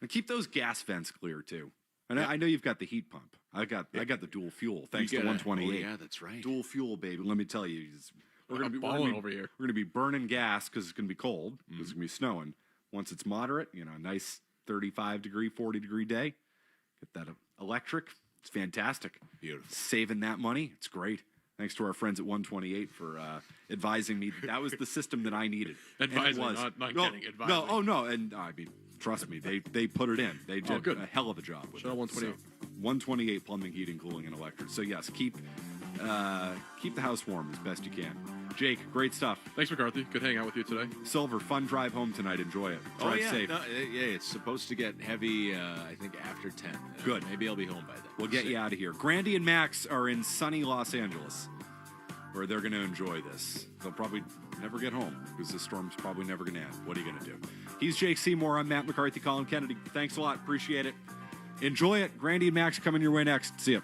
And keep those gas vents clear, too. And I know you've got the heat pump. I got the dual fuel, thanks to 128. Oh, yeah, that's right. Dual fuel, baby. Let me tell you, we're going to be burning gas because it's going to be cold, because it's going to be snowing. Once it's moderate, a nice 35-degree, 40-degree day, get that electric. It's fantastic. Beautiful. Saving that money, it's great. Thanks to our friends at 128 for advising me. That was the system that I needed. Advising, not getting advising. No. And I mean, trust me, they put it in. They did a hell of a job with it. 128. So, 128 plumbing, heating, cooling, and electric. So yes, keep the house warm as best you can. Jake, great stuff. Thanks, McCarthy. Good hanging out with you today. Silver, fun drive home tonight. Enjoy it. Drive safe. No, it's supposed to get heavy, I think, after 10. Good. Maybe I'll be home by then. We'll get you out of here. Grandy and Max are in sunny Los Angeles, where they're going to enjoy this. They'll probably never get home because this storm's probably never going to end. What are you going to do? He's Jake Seymour. I'm Matt McCarthy, Colin Kennedy. Thanks a lot. Appreciate it. Enjoy it. Grandy and Max coming your way next. See ya.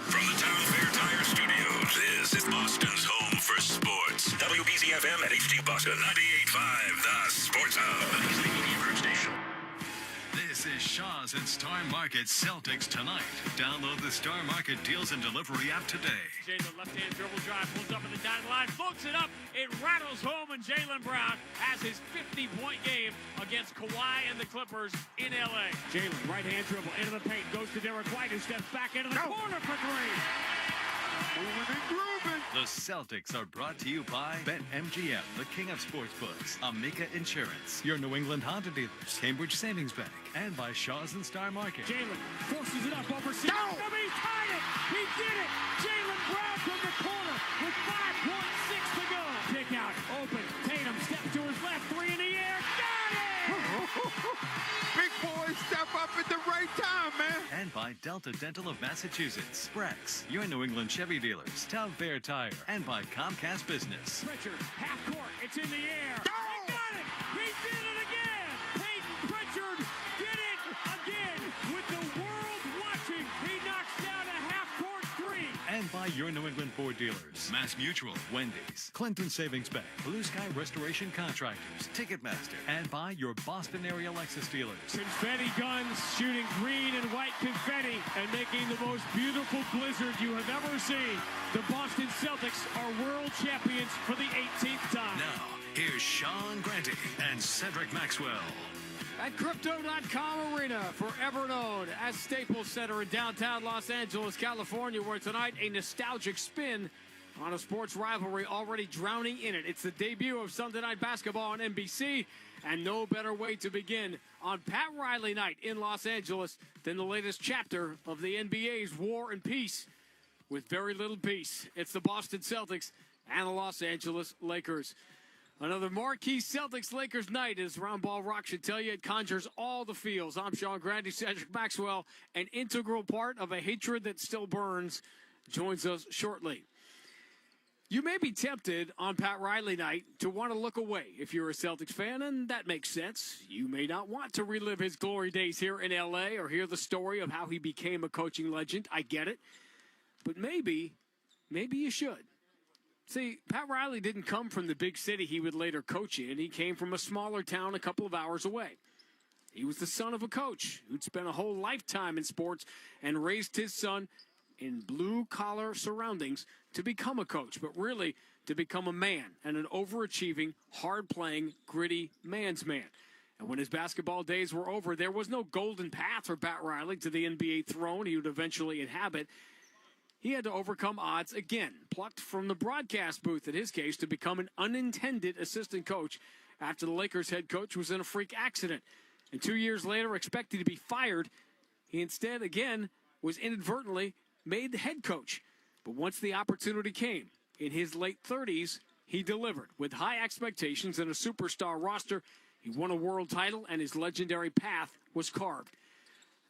From the Town Fair Tire Studios, this is Boston's home for sports. WBZ-FM at HD Boston 98.5, the Sports Hub. He's the media group station. This is Shaw's and Star Market Celtics Tonight. Download the Star Market Deals and Delivery app today. Jaylen, left-hand dribble drive, pulls up at the dotted line, floats it up, it rattles home, and Jaylen Brown has his 50-point game against Kawhi and the Clippers in L.A. Jaylen, right-hand dribble, into the paint, goes to Derek White, who steps back into the corner for three. Moving and grooving. The Celtics are brought to you by BetMGM, the king of sportsbooks, Amica Insurance, your New England Honda dealers, Cambridge Savings Bank, and by Shaw's and Star Market. Jaylen forces it up over He tied it! He did it! Jaylen Brown from the corner with 5.6 to go. Pick out, open, Tatum steps to his left, three in the air, got it! Big boys step up at the right time, man. And by Delta Dental of Massachusetts, Brex, your New England Chevy dealers, Town Fair Tire, and by Comcast Business. Pritchard, half court, it's in the air. He got it! He did it again! Peyton Pritchard did it again with the world watching. He knocks down a half-court three. And by your New England Ford dealers, Mass Mutual, Wendy's, Clinton Savings Bank, Blue Sky Restoration Contractors, Ticketmaster, and by your Boston area Lexus dealers. Confetti guns shooting green and white confetti and making the most beautiful blizzard you have ever seen. The Boston Celtics are world champions for the 18th time. Now, here's Sean Grante and Cedric Maxwell. At Crypto.com Arena, forever known as Staples Center in downtown Los Angeles, California, where tonight a nostalgic spin on a sports rivalry already drowning in it. It's the debut of Sunday Night Basketball on NBC, and no better way to begin on Pat Riley night in Los Angeles than the latest chapter of the NBA's War and Peace with very little peace. It's the Boston Celtics and the Los Angeles Lakers. Another marquee Celtics-Lakers night, as Round Ball Rock should tell you. It conjures all the feels. I'm Sean Grande, Cedric Maxwell, an integral part of a hatred that still burns, joins us shortly. You may be tempted on Pat Riley night to want to look away if you're a Celtics fan, and that makes sense. You may not want to relive his glory days here in L.A. or hear the story of how he became a coaching legend. I get it. But maybe you should. See, Pat Riley didn't come from the big city he would later coach in. He came from a smaller town a couple of hours away. He was the son of a coach who'd spent a whole lifetime in sports and raised his son in blue-collar surroundings to become a coach, but really to become a man and an overachieving, hard-playing, gritty man's man. And when his basketball days were over, there was no golden path for Pat Riley to the NBA throne he would eventually inhabit. He had to overcome odds again, plucked from the broadcast booth in his case to become an unintended assistant coach after the Lakers head coach was in a freak accident. And 2 years later, expected to be fired, he instead, again, was inadvertently made the head coach. But once the opportunity came, in his late 30s, he delivered. With high expectations and a superstar roster, he won a world title, and his legendary path was carved.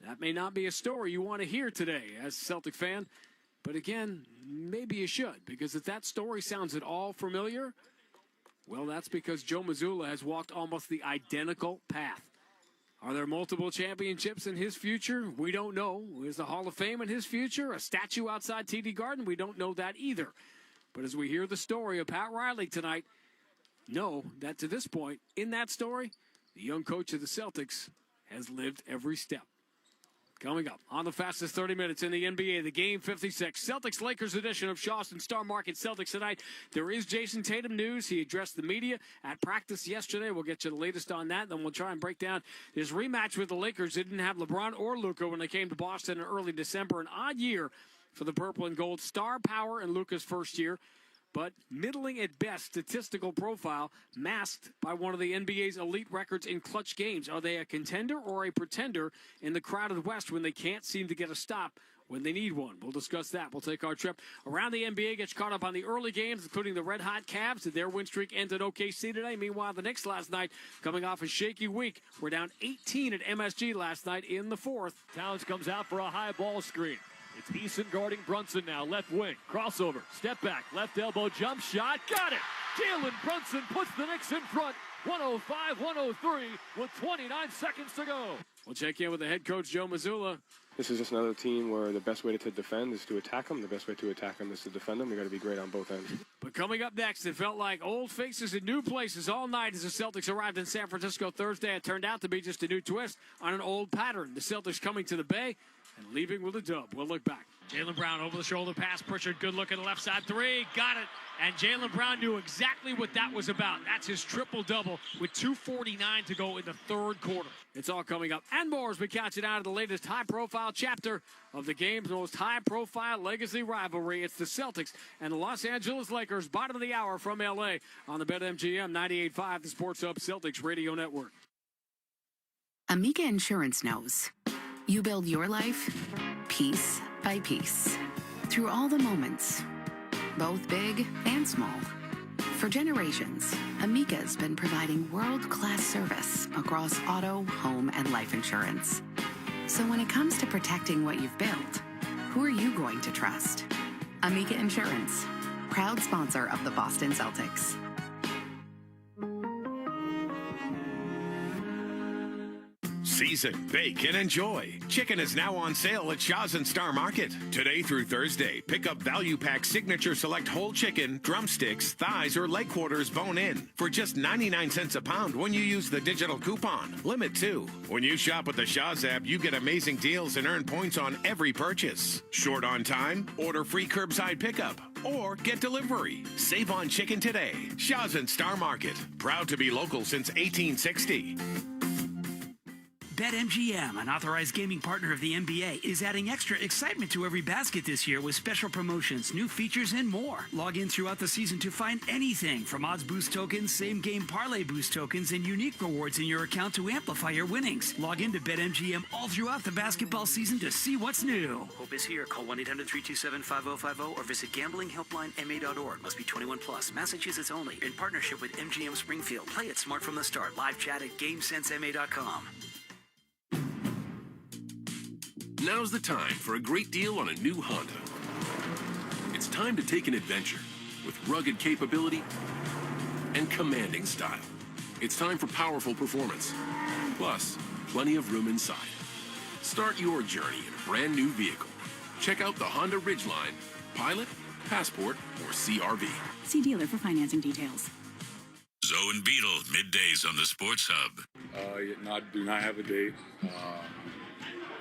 That may not be a story you want to hear today as a Celtic fan, but again, maybe you should, because if that story sounds at all familiar, well, that's because Joe Mazzulla has walked almost the identical path. Are there multiple championships in his future? We don't know. Is the Hall of Fame in his future? A statue outside TD Garden? We don't know that either. But as we hear the story of Pat Riley tonight, know that to this point, in that story, the young coach of the Celtics has lived every step. Coming up on the fastest 30 minutes in the NBA, the Game 56 Celtics-Lakers edition of Shaw's and Star Market Celtics tonight. There is Jason Tatum news. He addressed the media at practice yesterday. We'll get you the latest on that. Then we'll try and break down his rematch with the Lakers. They didn't have LeBron or Luka when they came to Boston in early December. An odd year for the purple and gold. Star power in Luka's first year, but middling at best statistical profile, masked by one of the NBA's elite records in clutch games. Are they a contender or a pretender in the crowded West when they can't seem to get a stop when they need one? We'll discuss that. We'll take our trip around the NBA, get you caught up on the early games, including the red-hot Cavs. Their win streak ended OKC today. Meanwhile, the Knicks last night coming off a shaky week. We're down 18 at MSG last night in the fourth. Towns comes out for a high ball screen. It's Eason guarding Brunson now, left wing, crossover, step back, left elbow, jump shot, got it! Jaylen Brunson puts the Knicks in front, 105-103 with 29 seconds to go. We'll check in with the head coach, Joe Mazzulla. This is just another team where the best way to defend is to attack them. The best way to attack them is to defend them. We got to be great on both ends. But coming up next, it felt like old faces in new places all night as the Celtics arrived in San Francisco Thursday. It turned out to be just a new twist on an old pattern. The Celtics coming to the Bay and leaving with a dub. We'll look back. Jaylen Brown over the shoulder pass. Pritchard, good look at the left side three. Got it. And Jaylen Brown knew exactly what that was about. That's his triple-double with 2:49 to go in the third quarter. It's all coming up and more as we catch it out of the latest high-profile chapter of the game's most high-profile legacy rivalry. It's the Celtics and the Los Angeles Lakers, bottom of the hour from L.A. on the BetMGM 98.5, the Sports Hub Celtics Radio Network. Amica Insurance knows. You build your life piece by piece through all the moments, both big and small. For generations, Amica's been providing world-class service across auto, home, and life insurance. So when it comes to protecting what you've built, who are you going to trust? Amica Insurance, proud sponsor of the Boston Celtics. Season, bake, and enjoy. Chicken is now on sale at Shaw's and Star Market. Today through Thursday, pick up Value Pack Signature Select Whole Chicken, drumsticks, thighs, or leg quarters bone-in for just 99 cents a pound when you use the digital coupon. Limit 2. When you shop with the Shaw's app, you get amazing deals and earn points on every purchase. Short on time? Order free curbside pickup or get delivery. Save on chicken today. Shaw's and Star Market. Proud to be local since 1860. BetMGM, an authorized gaming partner of the NBA, is adding extra excitement to every basket this year with special promotions, new features, and more. Log in throughout the season to find anything from odds boost tokens, same-game parlay boost tokens, and unique rewards in your account to amplify your winnings. Log in to BetMGM all throughout the basketball season to see what's new. Hope is here. Call 1-800-327-5050 or visit gamblinghelplinema.org. Must be 21 plus. Massachusetts only. In partnership with MGM Springfield. Play it smart from the start. Live chat at GameSenseMA.com. Now's the time for a great deal on a new Honda. It's time to take an adventure with rugged capability and commanding style. It's time for powerful performance, plus plenty of room inside. Start your journey in a brand new vehicle. Check out the Honda Ridgeline, Pilot, Passport, or CRV. See dealer for financing details. Zoe and Beetle, middays on the Sports Hub. No, I do not have a date.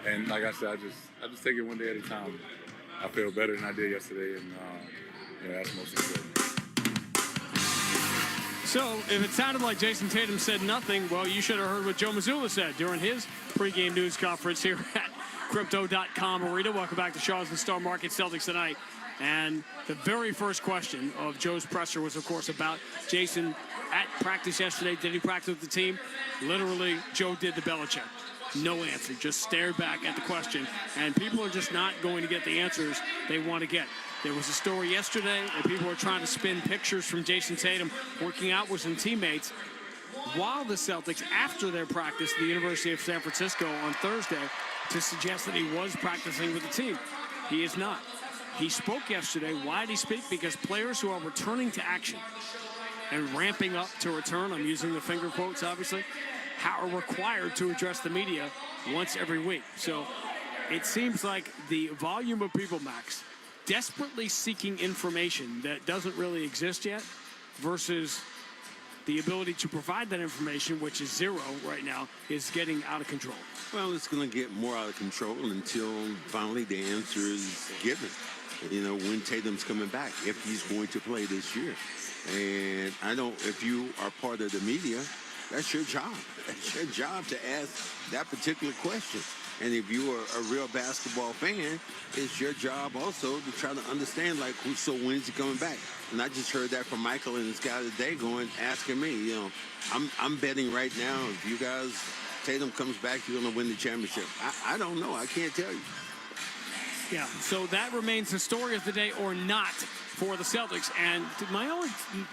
And like I said, I just take it one day at a time. I feel better than I did yesterday, and that's most important. So, if it sounded like Jason Tatum said nothing, well, you should have heard what Joe Mazzulla said during his pregame news conference here at Crypto.com Arena. Welcome back to Shaw's and Star Market Celtics tonight. And the very first question of Joe's presser was, of course, about Jason at practice yesterday. Did he practice with the team? Literally, Joe did the Belichick. No answer, just stared back at the question. And people are just not going to get the answers they want to get. There was a story yesterday that people were trying to spin pictures from Jason Tatum working out with some teammates while the Celtics, after their practice at the University of San Francisco on Thursday, to suggest that he was practicing with the team. He is not. He spoke yesterday. Why did he speak? Because players who are returning to action and ramping up to return, I'm using the finger quotes, obviously, are required to address the media once every week. So it seems like the volume of people, Max, desperately seeking information that doesn't really exist yet versus the ability to provide that information, which is zero right now, is getting out of control. Well, it's going to get more out of control until finally the answer is given. You know, when Tatum's coming back, if he's going to play this year. And I don't, if you are part of the media, that's your job. That's your job to ask that particular question. And if you are a real basketball fan, it's your job also to try to understand, like, when's he coming back? And I just heard that from Michael and this guy today asking me, you know, I'm betting right now, if you guys, Tatum comes back, you're going to win the championship. I don't know. I can't tell you. Yeah, so that remains the story of the day or not for the Celtics. And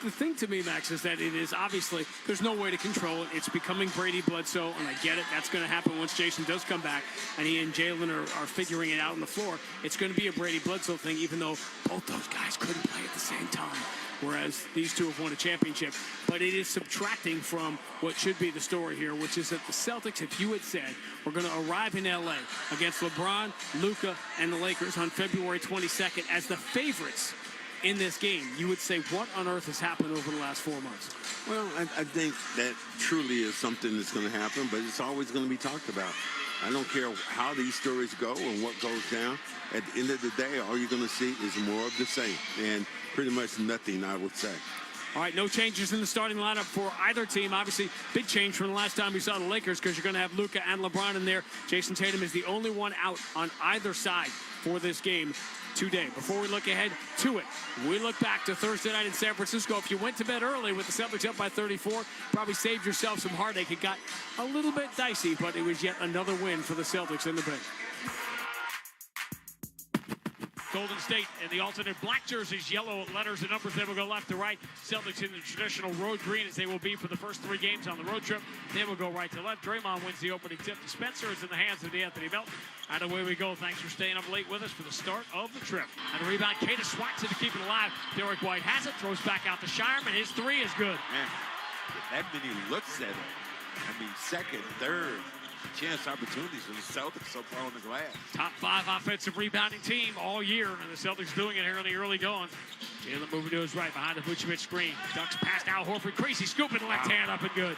the thing to me, Max, is that it is obviously, there's no way to control it. It's becoming Brady Bledsoe, and I get it. That's going to happen once Jason does come back, and he and Jaylen are figuring it out on the floor. It's going to be a Brady Bledsoe thing, even though both those guys couldn't play at the same time, whereas these two have won a championship. But it is subtracting from what should be the story here, which is that the Celtics, if you had said, we're going to arrive in L.A. against LeBron, Luka, and the Lakers on February 22nd as the favorites in this game, you would say, what on earth has happened over the last 4 months? Well, I think that truly is something that's going to happen, but it's always going to be talked about. I don't care how these stories go and what goes down. At the end of the day, all you're going to see is more of the same, and pretty much nothing, I would say. All right, no changes in the starting lineup for either team. Obviously, big change from the last time we saw the Lakers because you're going to have Luka and LeBron in there. Jason Tatum is the only one out on either side for this game today. Before we look ahead to it, we look back to Thursday night in San Francisco. If you went to bed early with the Celtics up by 34, probably saved yourself some heartache. It got a little bit dicey, but it was yet another win for the Celtics in the Bay. Golden State in the alternate black jerseys, yellow letters and numbers. They will go left to right. Celtics in the traditional road green as they will be for the first 3 games on the road trip. They will go right to left. Draymond wins the opening tip to Spencer. It's in the hands of Anthony Melton. And away we go. Thanks for staying up late with us for the start of the trip. And a rebound. Kata swats it to keep it alive. Derek White has it. Throws back out to Shireman. His 3 is good. Man, that many looks at it. I mean, second, third. Chance opportunities for the Celtics so far on the glass. Top 5 offensive rebounding team all year, and the Celtics doing it here in the early going. Jaylen moving to his right behind the Vucevic screen. Ducks past Al Horford. Crazy scooping left hand up and good.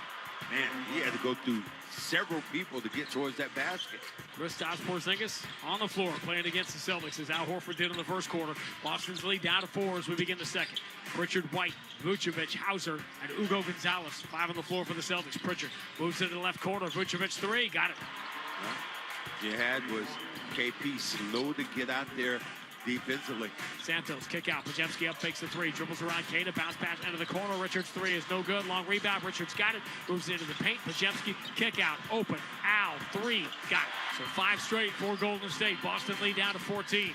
Man, he had to go through several people to get towards that basket. Kristaps Porzingis on the floor playing against the Celtics as Al Horford did in the first quarter. Boston's lead down to 4 as we begin the second. Pritchard, White, Vucevic, Hauser, and Ugo Gonzalez. 5 on the floor for the Celtics. Pritchard moves into the left corner. Vucevic 3. Got it. Well, you had was KP slow to get out there defensively. Santos kick out. Podziemski up, fakes the 3. Dribbles around Kata. Bounce pass into the corner. Richards 3 is no good. Long rebound. Richards got it. Moves into the paint. Podziemski kick out. Open. Al 3. Got it. So 5 straight for Golden State. Boston lead down to 14.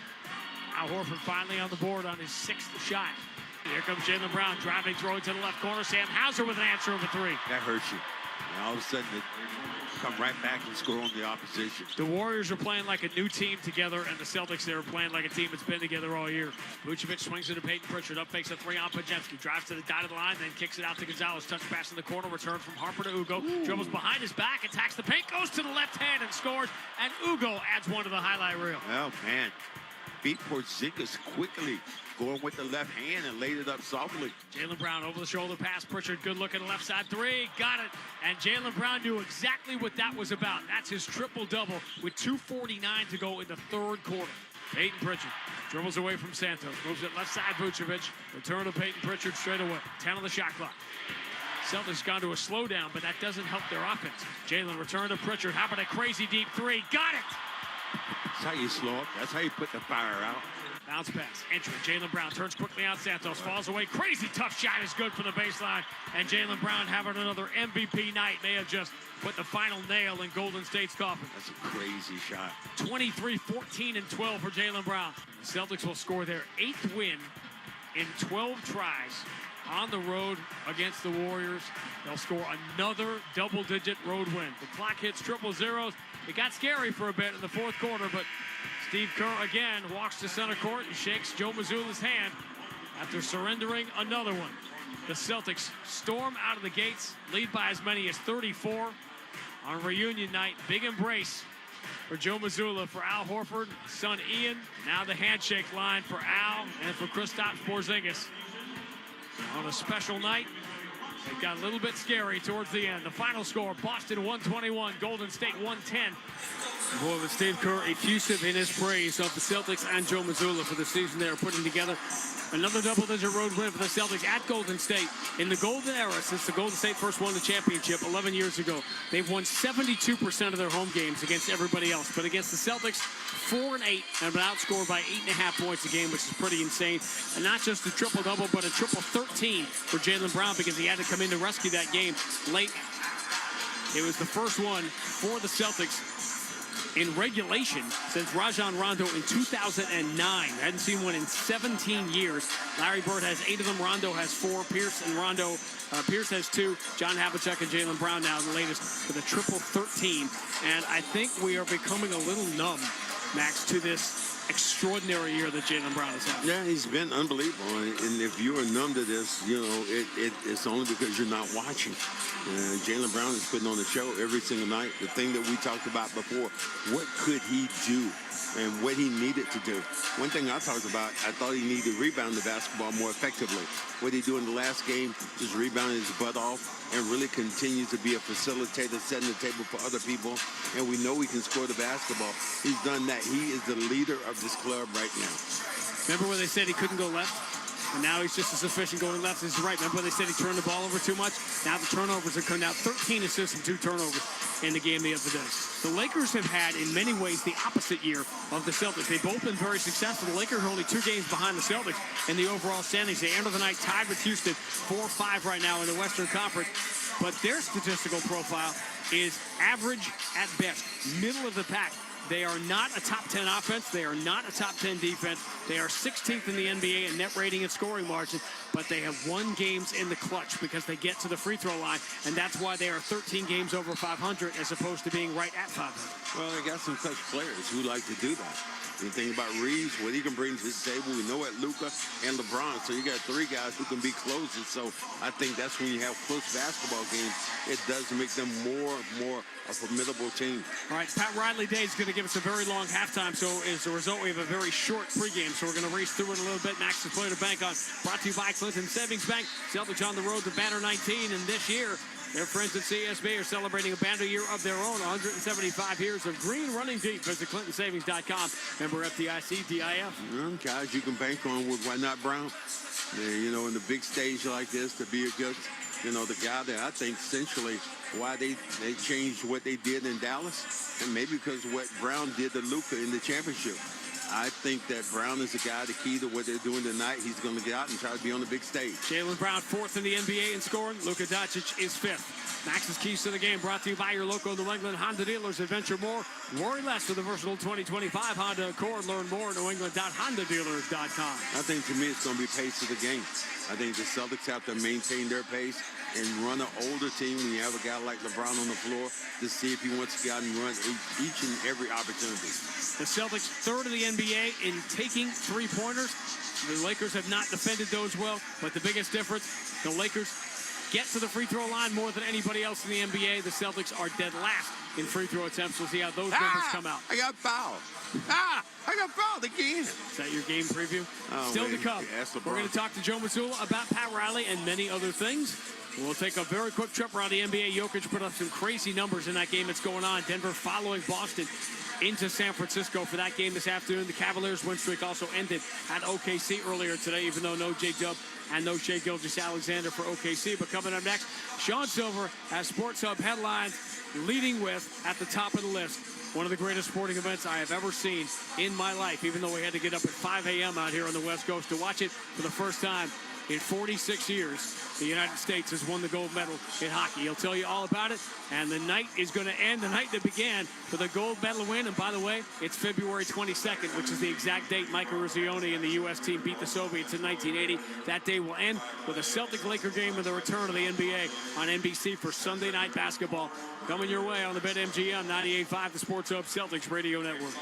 Al Horford finally on the board on his 6th shot. Here comes Jaylen Brown driving, throwing to the left corner. Sam Hauser with an answer of a 3. That hurts you. And all of a sudden, it come right back and score on the opposition. The Warriors are playing like a new team together, and the Celtics, they're playing like a team that's been together all year. Vucevic swings into Peyton Pritchard. Up fakes a 3 on Podziemski. Drives to the dotted line, then kicks it out to Gonzalez. Touch pass in the corner. Return from Harper to Ugo. Dribbles behind his back. Attacks the paint. Goes to the left hand and scores. And Ugo adds 1 to the highlight reel. Oh, man. Beat Porzingis quickly. Going with the left hand and laid it up softly. Jaylen Brown over the shoulder pass. Pritchard, good looking left side 3. Got it. And Jaylen Brown knew exactly what that was about. That's his triple-double with 2:49 to go in the 3rd quarter. Peyton Pritchard dribbles away from Santos. Moves it left side, Vucevic. Return to Peyton Pritchard straight away. 10 on the shot clock. Celtics gone to a slowdown, but that doesn't help their offense. Jaylen return to Pritchard. How about a crazy deep 3? Got it. That's how you slow up. That's how you put the fire out. Bounce pass. Entry. Jaylen Brown turns quickly on Santos. Falls away. Crazy tough shot is good from the baseline. And Jaylen Brown having another MVP night. May have just put the final nail in Golden State's coffin. That's a crazy shot. 23, 14, and 12 for Jaylen Brown. The Celtics will score their 8th win in 12 tries on the road against the Warriors. They'll score another double-digit road win. The clock hits triple zeros. It got scary for a bit in the 4th quarter, but Steve Kerr again walks to center court and shakes Joe Mazzulla's hand after surrendering another one. The Celtics storm out of the gates, lead by as many as 34 on reunion night. Big embrace for Joe Mazzulla, for Al Horford, son Ian. Now the handshake line for Al and for Kristaps Porzingis. On a special night, it got a little bit scary towards the end. The final score, Boston 121, Golden State 110. Boy, with Steve Kerr effusive in his praise of the Celtics and Joe Mazzulla for the season they are putting together. Another double-digit road win for the Celtics at Golden State. In the golden era, since the Golden State first won the championship 11 years ago, they've won 72% of their home games against everybody else. But against the Celtics, 4-8, and have been outscored by 8.5 points a game, which is pretty insane. And not just a triple-double, but a triple-13 for Jaylen Brown, because he had to come in to rescue that game late. It was the first one for the Celtics in regulation since Rajon Rondo in 2009. Hadn't seen one in 17 years. Larry Bird has 8 of them. Rondo has 4. Pierce has 2. John Havlicek and Jaylen Brown now the latest for the triple-13. And I think we are becoming a little numb, Max, to this extraordinary year that Jaylen Brown has had. Yeah, he's been unbelievable. And if you are numb to this, you know, it's only because you're not watching. Jaylen Brown is putting on a show every single night. The thing that we talked about before, what could he do and what he needed to do? One thing I talked about, I thought he needed to rebound the basketball more effectively. What he do in the last game, just rebounding his butt off and really continue to be a facilitator, setting the table for other people. And we know he can score the basketball. He's done that. He is the leader of this club right now. Remember when they said he couldn't go left? And now he's just as efficient going left as right. Remember when they said he turned the ball over too much? Now the turnovers have come down. 13 assists and 2 turnovers in the game the other day. The Lakers have had, in many ways, the opposite year of the Celtics. They've both been very successful. The Lakers are only 2 games behind the Celtics in the overall standings. They enter the night tied with Houston, 4-5 right now in the Western Conference. But their statistical profile is average at best, middle of the pack. They are not a top 10 offense. They are not a top 10 defense. They are 16th in the NBA in net rating and scoring margin, but they have won games in the clutch because they get to the free throw line, and that's why they are 13 games over 500 as opposed to being right at 500. Well, they got some clutch players who like to do that. You think about Reeves, what he can bring to the table. We know at Luka and LeBron, so you got 3 guys who can be closers. So I think that's when you have close basketball games, it does make them more a formidable team. All right, Pat Riley Day is going to give us a very long halftime, so as a result, we have a very short pregame, so we're going to race through it a little bit. Max is Play to Bank on, brought to you by Clinton Savings Bank. Celtics on the road to Banner 19, and this year, their friends at CSB are celebrating a banner year of their own, 175 years of green running deep. Visit ClintonSavings.com. Member FDIC, DIF. Guys you can bank on with why not Brown. You know, in the big stage like this, to be a good, you know, the guy that I think essentially why they changed what they did in Dallas, and maybe because of what Brown did to Luka in the championship. I think that Brown is the guy, the key to what they're doing tonight. He's going to get out and try to be on the big stage. Jaylen Brown 4th in the NBA in scoring. Luka Doncic is 5th. Max's Keys to the Game brought to you by your local New England Honda dealers. Adventure more, worry less with the versatile 2025 Honda Accord. Learn more at newengland.hondadealers.com. I think to me it's going to be pace of the game. I think the Celtics have to maintain their pace and run an older team when you have a guy like LeBron on the floor to see if he wants to go out and run each and every opportunity. The Celtics 3rd in the NBA in taking 3-pointers. The Lakers have not defended those well, but the biggest difference, the Lakers get to the free throw line more than anybody else in the NBA. The Celtics are dead last in free throw attempts. We'll see how those numbers come out. I got fouled. I got fouled again. Is that your game preview? Still to come. We're going to talk to Joe Mazzulla about Pat Riley and many other things. We'll take a very quick trip around the NBA. Jokic put up some crazy numbers in that game that's going on. Denver following Boston into San Francisco for that game this afternoon. The Cavaliers' win streak also ended at OKC earlier today, even though no J-Dub and no Shai Gilgeous-Alexander for OKC. But coming up next, Sean Silver has Sports Hub headlines, leading with, at the top of the list, one of the greatest sporting events I have ever seen in my life, even though we had to get up at 5 a.m. out here on the West Coast to watch it for the first time in 46 years. The United States has won the gold medal in hockey. He'll tell you all about it. And the night is going to end, the night that began with a gold medal win. And by the way, it's February 22nd, which is the exact date Michael Ruzzioni and the U.S. team beat the Soviets in 1980. That day will end with a Celtic-Laker game and the return of the NBA on NBC for Sunday night basketball. Coming your way on the BetMGM 98.5, the Sports Hub Celtics Radio Network.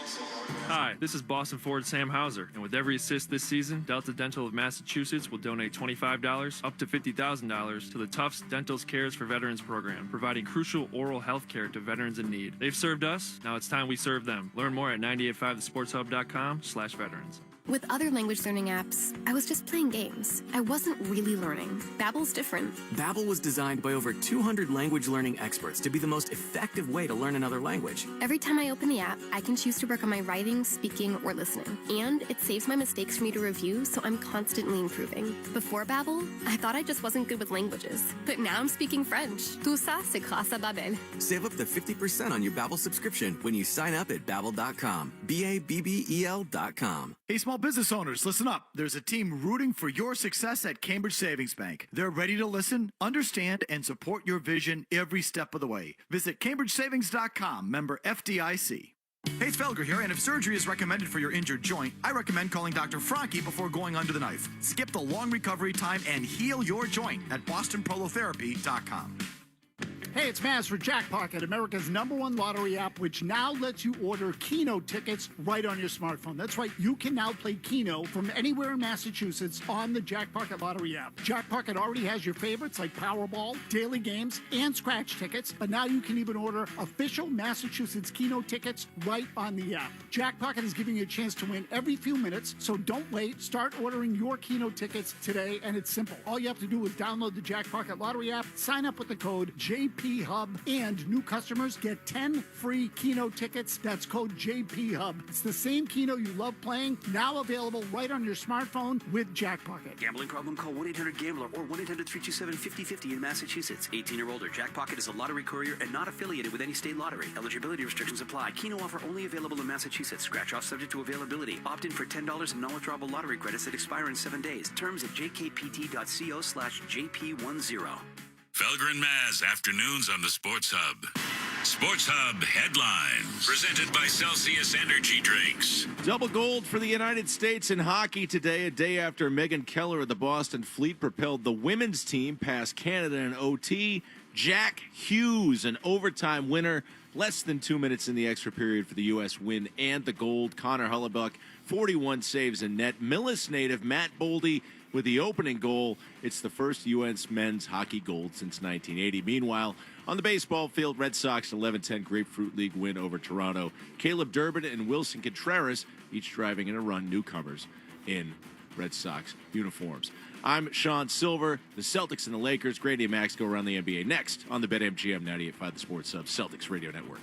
Hi, this is Boston Ford Sam Hauser, and with every assist this season, Delta Dental of Massachusetts will donate $25 up to $50,000 to the Tufts Dental's Cares for Veterans program, providing crucial oral health care to veterans in need. They've served us, now it's time we serve them. Learn more at 985thesportshub.com/veterans. With other language learning apps, I was just playing games. I wasn't really learning. Babbel's different. Babbel was designed by over 200 language learning experts to be the most effective way to learn another language. Every time I open the app, I can choose to work on my writing, speaking, or listening. And it saves my mistakes for me to review, so I'm constantly improving. Before Babbel, I thought I just wasn't good with languages. But now I'm speaking French. Tout ça, c'est grâce à Babbel. Save up to 50% on your Babbel subscription when you sign up at Babbel.com. Babbel.com. Hey, small business owners, listen up. There's a team rooting for your success at Cambridge Savings Bank. They're ready to listen, understand, and support your vision every step of the way. Visit CambridgeSavings.com, member FDIC. Hey, it's Felger here, and if surgery is recommended for your injured joint, I recommend calling Dr. Franke before going under the knife. Skip the long recovery time and heal your joint at BostonProlotherapy.com. Hey, it's Maz for Jackpocket, America's #1 lottery app, which now lets you order Keno tickets right on your smartphone. That's right, you can now play Keno from anywhere in Massachusetts on the Jackpocket lottery app. Jackpocket already has your favorites like Powerball, daily games, and scratch tickets, but now you can even order official Massachusetts Keno tickets right on the app. Jackpocket is giving you a chance to win every few minutes, so don't wait. Start ordering your Keno tickets today, and it's simple. All you have to do is download the Jackpocket lottery app, sign up with the code JP Hub, and new customers get 10 free Keno tickets. That's code JP Hub. It's the same Keno you love playing, now available right on your smartphone with Jackpocket. Gambling problem? Call 1-800-GAMBLER or 1-800-327-5050 in Massachusetts. 18 or older. Jackpocket is a lottery courier and not affiliated with any state lottery. Eligibility restrictions apply. Keno offer only available in Massachusetts. Scratch off subject to availability. Opt in for $10 in non-withdrawable lottery credits that expire in 7 days. Terms at jkpt.co/jp10. Felger and Maz, afternoons on the Sports Hub. Sports Hub headlines, presented by Celsius Energy Drinks. Double gold for the United States in hockey today, a day after Megan Keller of the Boston Fleet propelled the women's team past Canada in OT. Jack Hughes, an overtime winner, less than 2 minutes in the extra period for the U.S. win and the gold. Connor Hellebuyck, 41 saves in net. Millis native Matt Boldy with the opening goal. It's the first U.S. men's hockey gold since 1980. Meanwhile, on the baseball field, Red Sox 11-10 Grapefruit League win over Toronto. Caleb Durbin and Wilson Contreras each driving in a run, newcomers in Red Sox uniforms. I'm Sean Silver. The Celtics and the Lakers, Grady and Max go around the NBA next on the BetMGM 98.5 The Sports Hub Celtics Radio Network.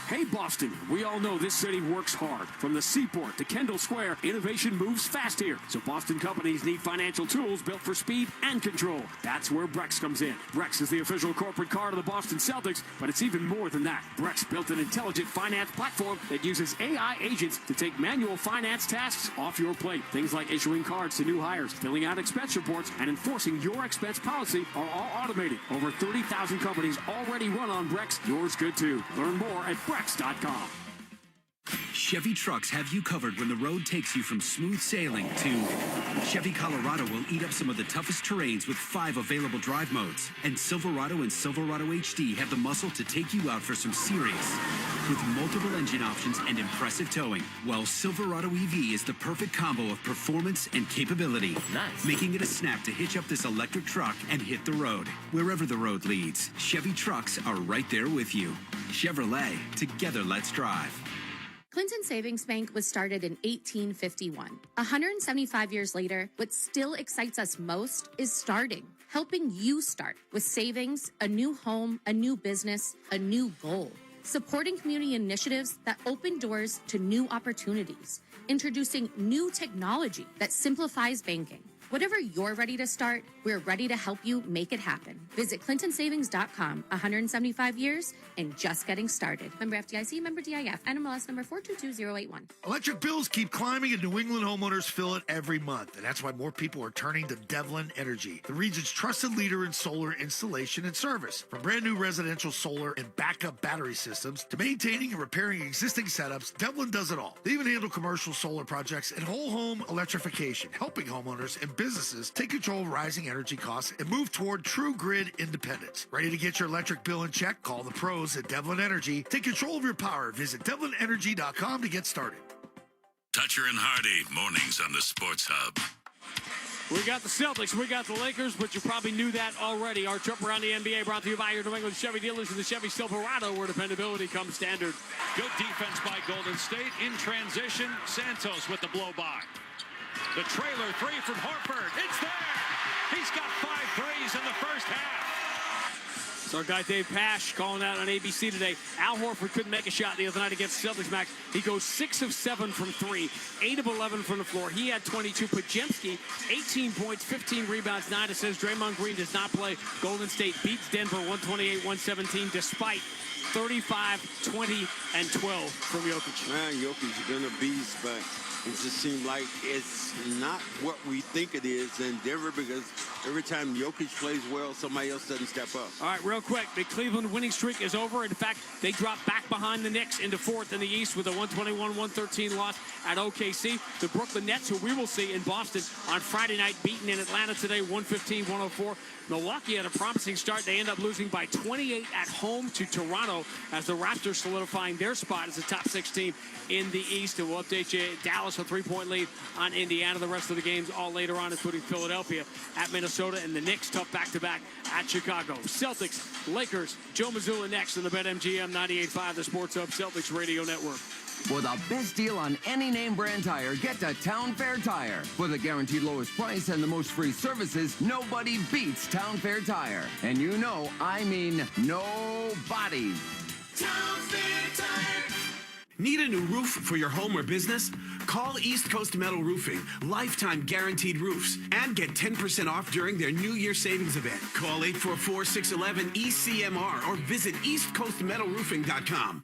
Hey, Boston, we all know this city works hard. From the Seaport to Kendall Square, innovation moves fast here. So Boston companies need financial tools built for speed and control. That's where Brex comes in. Brex is the official corporate card of the Boston Celtics, but it's even more than that. Brex built an intelligent finance platform that uses AI agents to take manual finance tasks off your plate. Things like issuing cards to new hires, filling out expense reports, and enforcing your expense policy are all automated. Over 30,000 companies already run on Brex. Yours could too. Learn more at Brex.com. Chevy trucks have you covered when the road takes you from smooth sailing to Chevy Colorado will eat up some of the toughest terrains with 5 available drive modes. And Silverado and Silverado HD have the muscle to take you out for some serious with multiple engine options and impressive towing. While Silverado EV is the perfect combo of performance and capability. Nice. Making it a snap to hitch up this electric truck and hit the road. Wherever the road leads, Chevy trucks are right there with you. Chevrolet, together let's drive. Clinton Savings Bank was started in 1851. 175 years later, what still excites us most is starting, helping you start with savings, a new home, a new business, a new goal. Supporting community initiatives that open doors to new opportunities. Introducing new technology that simplifies banking. Whatever you're ready to start, we're ready to help you make it happen. Visit ClintonSavings.com. 175 years and just getting started. Member FDIC, member DIF, NMLS number 422081. Electric bills keep climbing and New England homeowners feel it every month. And that's why more people are turning to Devlin Energy, the region's trusted leader in solar installation and service. From brand new residential solar and backup battery systems to maintaining and repairing existing setups, Devlin does it all. They even handle commercial solar projects and whole home electrification, helping homeowners and businesses take control of rising energy costs and move toward true grid independence. Ready to get your electric bill in check? Call the pros at Devlin Energy. Take control of your power. Visit DevlinEnergy.com to get started. Toucher and Hardy, mornings on the Sports Hub. We got the Celtics, we got the Lakers, but you probably knew that already. Our trip around the NBA brought to you by your New England Chevy dealers and the Chevy Silverado, where dependability comes standard. Good defense by Golden State. In transition, Santos with the blow-by. The trailer three from Horford. It's there. He's got 5 threes in the first half. So our guy Dave Pasch calling out on ABC today. Al Horford couldn't make a shot the other night against the Celtics, Max. He goes 6 of 7 from 3, 8 of 11 from the floor. He had 22. Pajemski, 18 points, 15 rebounds, 9 assists. Draymond Green does not play. Golden State beats Denver 128-117 despite 35, 20, and 12 from Jokic. Man, Jokic has been a beast, but it just seems like it's not what we think it is in Denver, because every time Jokic plays well, somebody else doesn't step up. All right, real quick, the Cleveland winning streak is over. In fact, they dropped back behind the Knicks into 4th in the East with a 121-113 loss at OKC. The Brooklyn Nets, who we will see in Boston on Friday night, beaten in Atlanta today, 115-104. Milwaukee had a promising start. They end up losing by 28 at home to Toronto as the Raptors solidifying their spot as a top 6 team in the East. And we'll update you. Dallas a 3-point lead on Indiana. The rest of the games all later on, including Philadelphia at Minnesota, and the Knicks tough back-to-back at Chicago. Celtics, Lakers, Joe Mazzulla next on the BetMGM 98.5, the Sports Hub Celtics Radio Network. For the best deal on any name brand tire, get to Town Fair Tire. For the guaranteed lowest price and the most free services, nobody beats Town Fair Tire. And you know, I mean nobody. Town Fair Tire. Need a new roof for your home or business? Call East Coast Metal Roofing, lifetime guaranteed roofs, and get 10% off during their New Year savings event. Call 844-611-ECMR or visit eastcoastmetalroofing.com.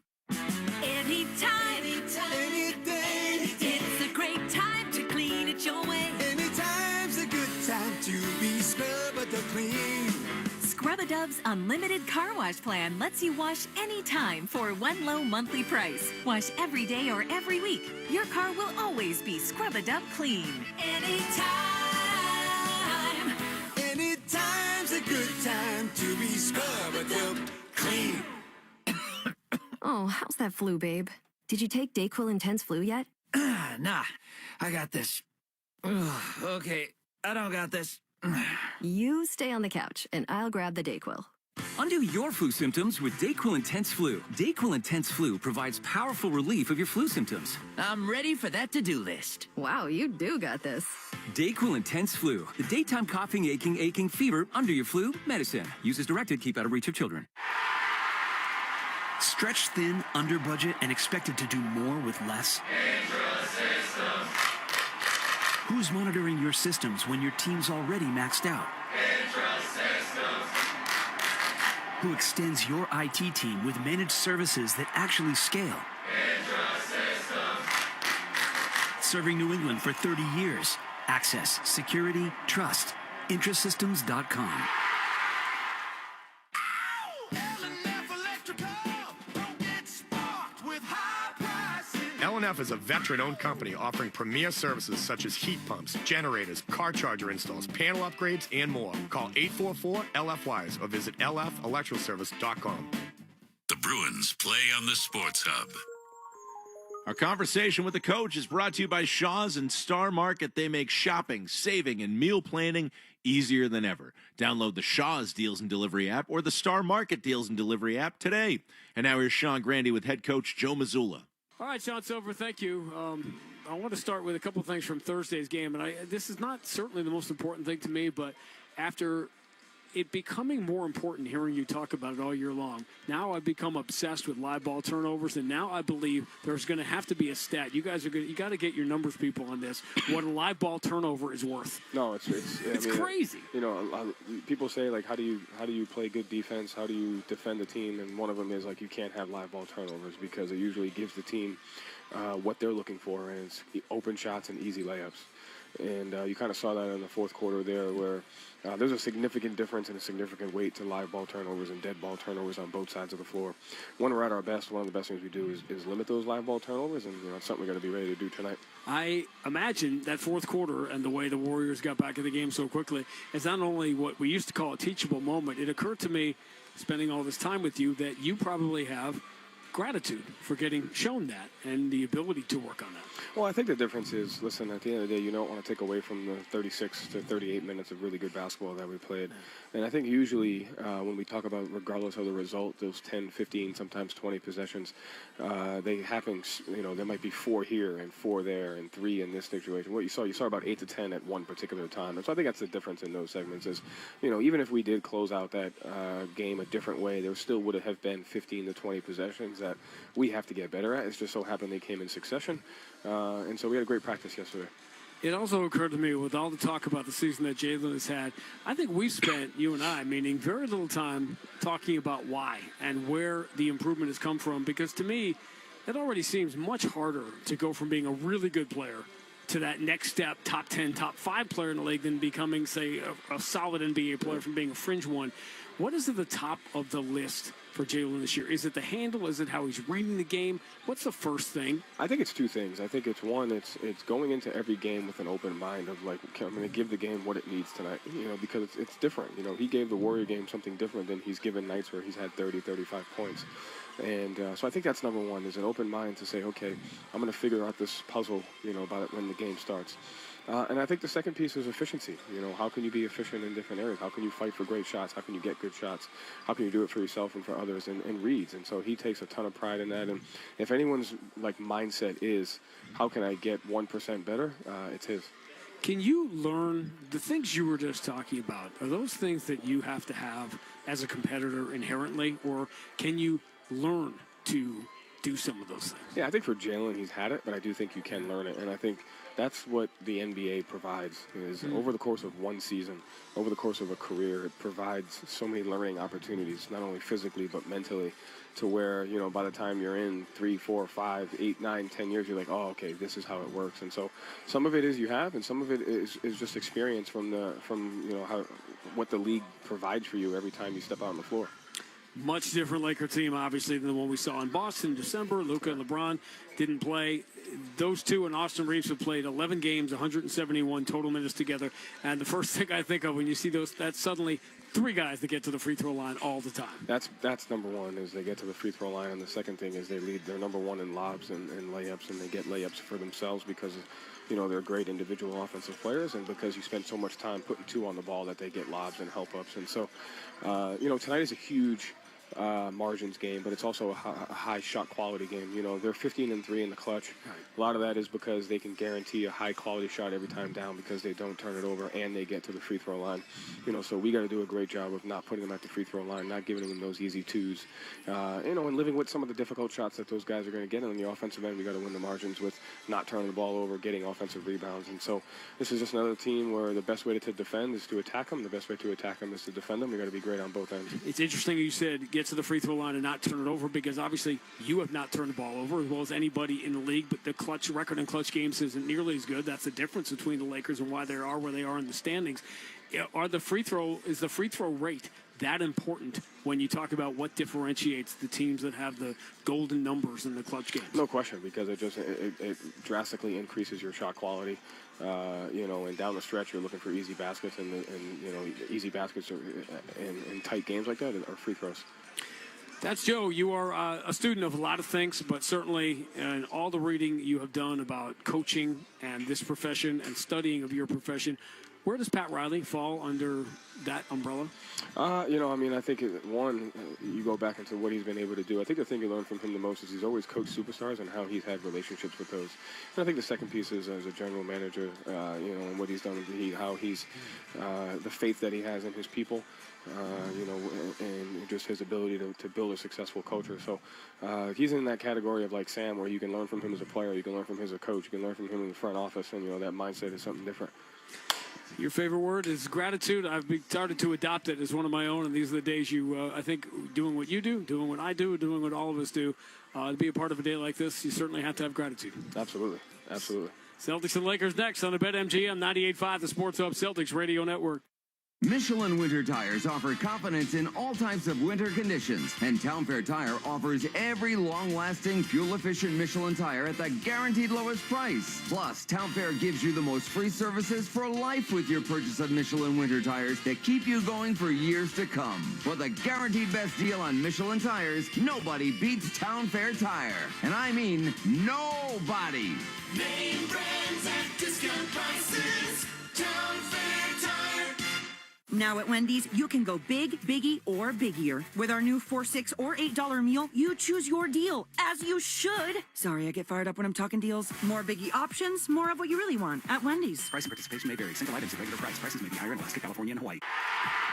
Anytime, any day, it's a great time to clean it your way. Anytime's a good time to be Scrub-A-Dub clean. Scrub-A-Dub's unlimited car wash plan lets you wash anytime for one low monthly price. Wash every day or every week. Your car will always be Scrub-A-Dub clean. Anytime, anytime's a good time to be Scrub-A-Dub clean. Oh, how's that flu, babe? Did you take Dayquil Intense Flu yet? Nah, I got this. Ugh, okay, I don't got this. You stay on the couch, and I'll grab the Dayquil. Undo your flu symptoms with Dayquil Intense Flu. Dayquil Intense Flu provides powerful relief of your flu symptoms. I'm ready for that to-do list. Wow, you do got this. Dayquil Intense Flu. The daytime coughing, aching, fever, under your flu medicine. Use as directed. Keep out of reach of children. Stretched thin, under budget, and expected to do more with less? Who's monitoring your systems when your team's already maxed out? Who extends your IT team with managed services that actually scale? Serving New England for 30 years. Access, security, trust. Intrasystems.com. L&F is a veteran-owned company offering premier services such as heat pumps, generators, car charger installs, panel upgrades, and more. Call 844-LF-WISE or visit lfelectralservice.com. The Bruins play on the Sports Hub. Our conversation with the coach is brought to you by Shaw's and Star Market. They make shopping, saving, and meal planning easier than ever. Download the Shaw's Deals and Delivery app or the Star Market Deals and Delivery app today. And now here's Sean Grandy with head coach Joe Mazzulla. All right, Sean Silver, thank you. I want to start with a couple things from Thursday's game. And this is not certainly the most important thing to me, but after it becoming more important hearing you talk about it all year long, now I've become obsessed with live ball turnovers, and now I believe there's going to have to be a stat. You guys you got to get your numbers people on this, what a live ball turnover is worth. No, it's crazy. People say, like, how do you play good defense? How do you defend the team? And one of them is, like, you can't have live ball turnovers because it usually gives the team what they're looking for, and it's open shots and easy layups. And you kind of saw that in the fourth quarter there, where there's a significant difference and a significant weight to live ball turnovers and dead ball turnovers on both sides of the floor. When we're at our best, one of the best things we do is limit those live ball turnovers, and it's something we're going to be ready to do tonight. I imagine that fourth quarter and the way the Warriors got back in the game so quickly is not only what we used to call a teachable moment. It occurred to me, spending all this time with you, that you probably have gratitude for getting shown that and the ability to work on that. Well, I think the difference is, listen, at the end of the day, you don't want to take away from the 36 to 38 minutes of really good basketball that we played. And I think usually when we talk about, regardless of the result, those 10, 15, sometimes 20 possessions, they happen, there might be 4 here and 4 there and 3 in this situation. What you saw about 8 to 10 at one particular time. And so I think that's the difference in those segments is, even if we did close out that game a different way, there still would have been 15 to 20 possessions that we have to get better at. It's just so happened they came in succession. And so we had a great practice yesterday. It also occurred to me, with all the talk about the season that Jaylen has had, I think we've spent, you and I, meaning very little time talking about why and where the improvement has come from. Because to me, it already seems much harder to go from being a really good player to that next step, top 10, top 5 player in the league than becoming, say, a solid NBA player from being a fringe one. What is at the top of the list for Jaylen this year? Is it the handle? Is it how he's reading the game? What's the first thing? I think it's 2 things. I think it's one, it's going into every game with an open mind of like, okay, I'm going to give the game what it needs tonight, because it's different. He gave the Warrior game something different than he's given nights where he's had 30, 35 points. And so I think that's number one, is an open mind to say, okay, I'm going to figure out this puzzle, about it when the game starts. And I think the second piece is efficiency. How can you be efficient in different areas? How can you fight for great shots? How can you get good shots? How can you do it for yourself and for others and reads? And so he takes a ton of pride in that. And if anyone's mindset is, how can I get 1% better? It's his. Can you learn the things you were just talking about? Are those things that you have to have as a competitor inherently, or can you learn to do some of those things? Yeah, I think for Jaylen, he's had it, but I do think you can learn it. And I think that's what the NBA provides, is over the course of one season, over the course of a career, it provides so many learning opportunities, not only physically but mentally, to where, by the time you're in 3, 4, 5, 8, 9, 10 years, you're like, oh, okay, this is how it works. And so some of it is you have, and some of it is just experience from what the league provides for you every time you step out on the floor. Much different Laker team, obviously, than the one we saw in Boston in December. Luka and LeBron didn't play. Those two and Austin Reeves have played 11 games, 171 total minutes together. And the first thing I think of when you see those, that's suddenly 3 guys that get to the free throw line all the time. That's number one, is they get to the free throw line. And the second thing is they're number one in lobs and layups, and they get layups for themselves because they're great individual offensive players, and because you spend so much time putting 2 on the ball that they get lobs and help ups. And so, tonight is a huge margins game, but it's also a high shot quality game. They're 15-3 in the clutch. Right. A lot of that is because they can guarantee a high quality shot every time down because they don't turn it over and they get to the free throw line. So we got to do a great job of not putting them at the free throw line, not giving them those easy 2s, and living with some of the difficult shots that those guys are going to get. And on the offensive end, we got to win the margins with not turning the ball over, getting offensive rebounds. And so this is just another team where the best way to defend is to attack them. The best way to attack them is to defend them. We got to be great on both ends. It's interesting you said get to the free throw line and not turn it over, because obviously you have not turned the ball over as well as anybody in the league, but the clutch record in clutch games isn't nearly as good. That's the difference between the Lakers and why they are where they are in the standings. Is the free throw rate that important when you talk about what differentiates the teams that have the golden numbers in the clutch games? No question, because it drastically increases your shot quality. And down the stretch, you're looking for easy baskets, and easy baskets in tight games like that are free throws. That's Joe. You are a student of a lot of things, but certainly in all the reading you have done about coaching and this profession and studying of your profession, where does Pat Riley fall under that umbrella? I think, you go back into what he's been able to do. I think the thing you learn from him the most is he's always coached superstars and how he's had relationships with those. And I think the second piece is as a general manager, and what he's done, how he's, the faith that he has in his people. And just his ability to build a successful culture. So he's in that category of like Sam, where you can learn from him as a player, you can learn from him as a coach, you can learn from him in the front office, and that mindset is something different. Your favorite word is gratitude. I've started to adopt it as one of my own, and these are the days you, I think, doing what you do, doing what I do, doing what all of us do, to be a part of a day like this, you certainly have to have gratitude. Absolutely. Absolutely. Celtics and Lakers next on the BetMGM 98.5, the Sports Hub Celtics Radio Network. Michelin Winter Tires offer confidence in all types of winter conditions, and Town Fair Tire offers every long-lasting, fuel-efficient Michelin tire at the guaranteed lowest price. Plus, Town Fair gives you the most free services for life with your purchase of Michelin Winter Tires that keep you going for years to come. For the guaranteed best deal on Michelin tires, nobody beats Town Fair Tire. And I mean nobody. Name brands at discount prices. Town Fair Tire. Now at Wendy's, you can go big, biggie, or biggier. With our new $4, $6, or $8 meal, you choose your deal, as you should. Sorry, I get fired up when I'm talking deals. More biggie options, more of what you really want at Wendy's. Price and participation may vary. Single items at regular price. Prices may be higher in Alaska, California, and Hawaii.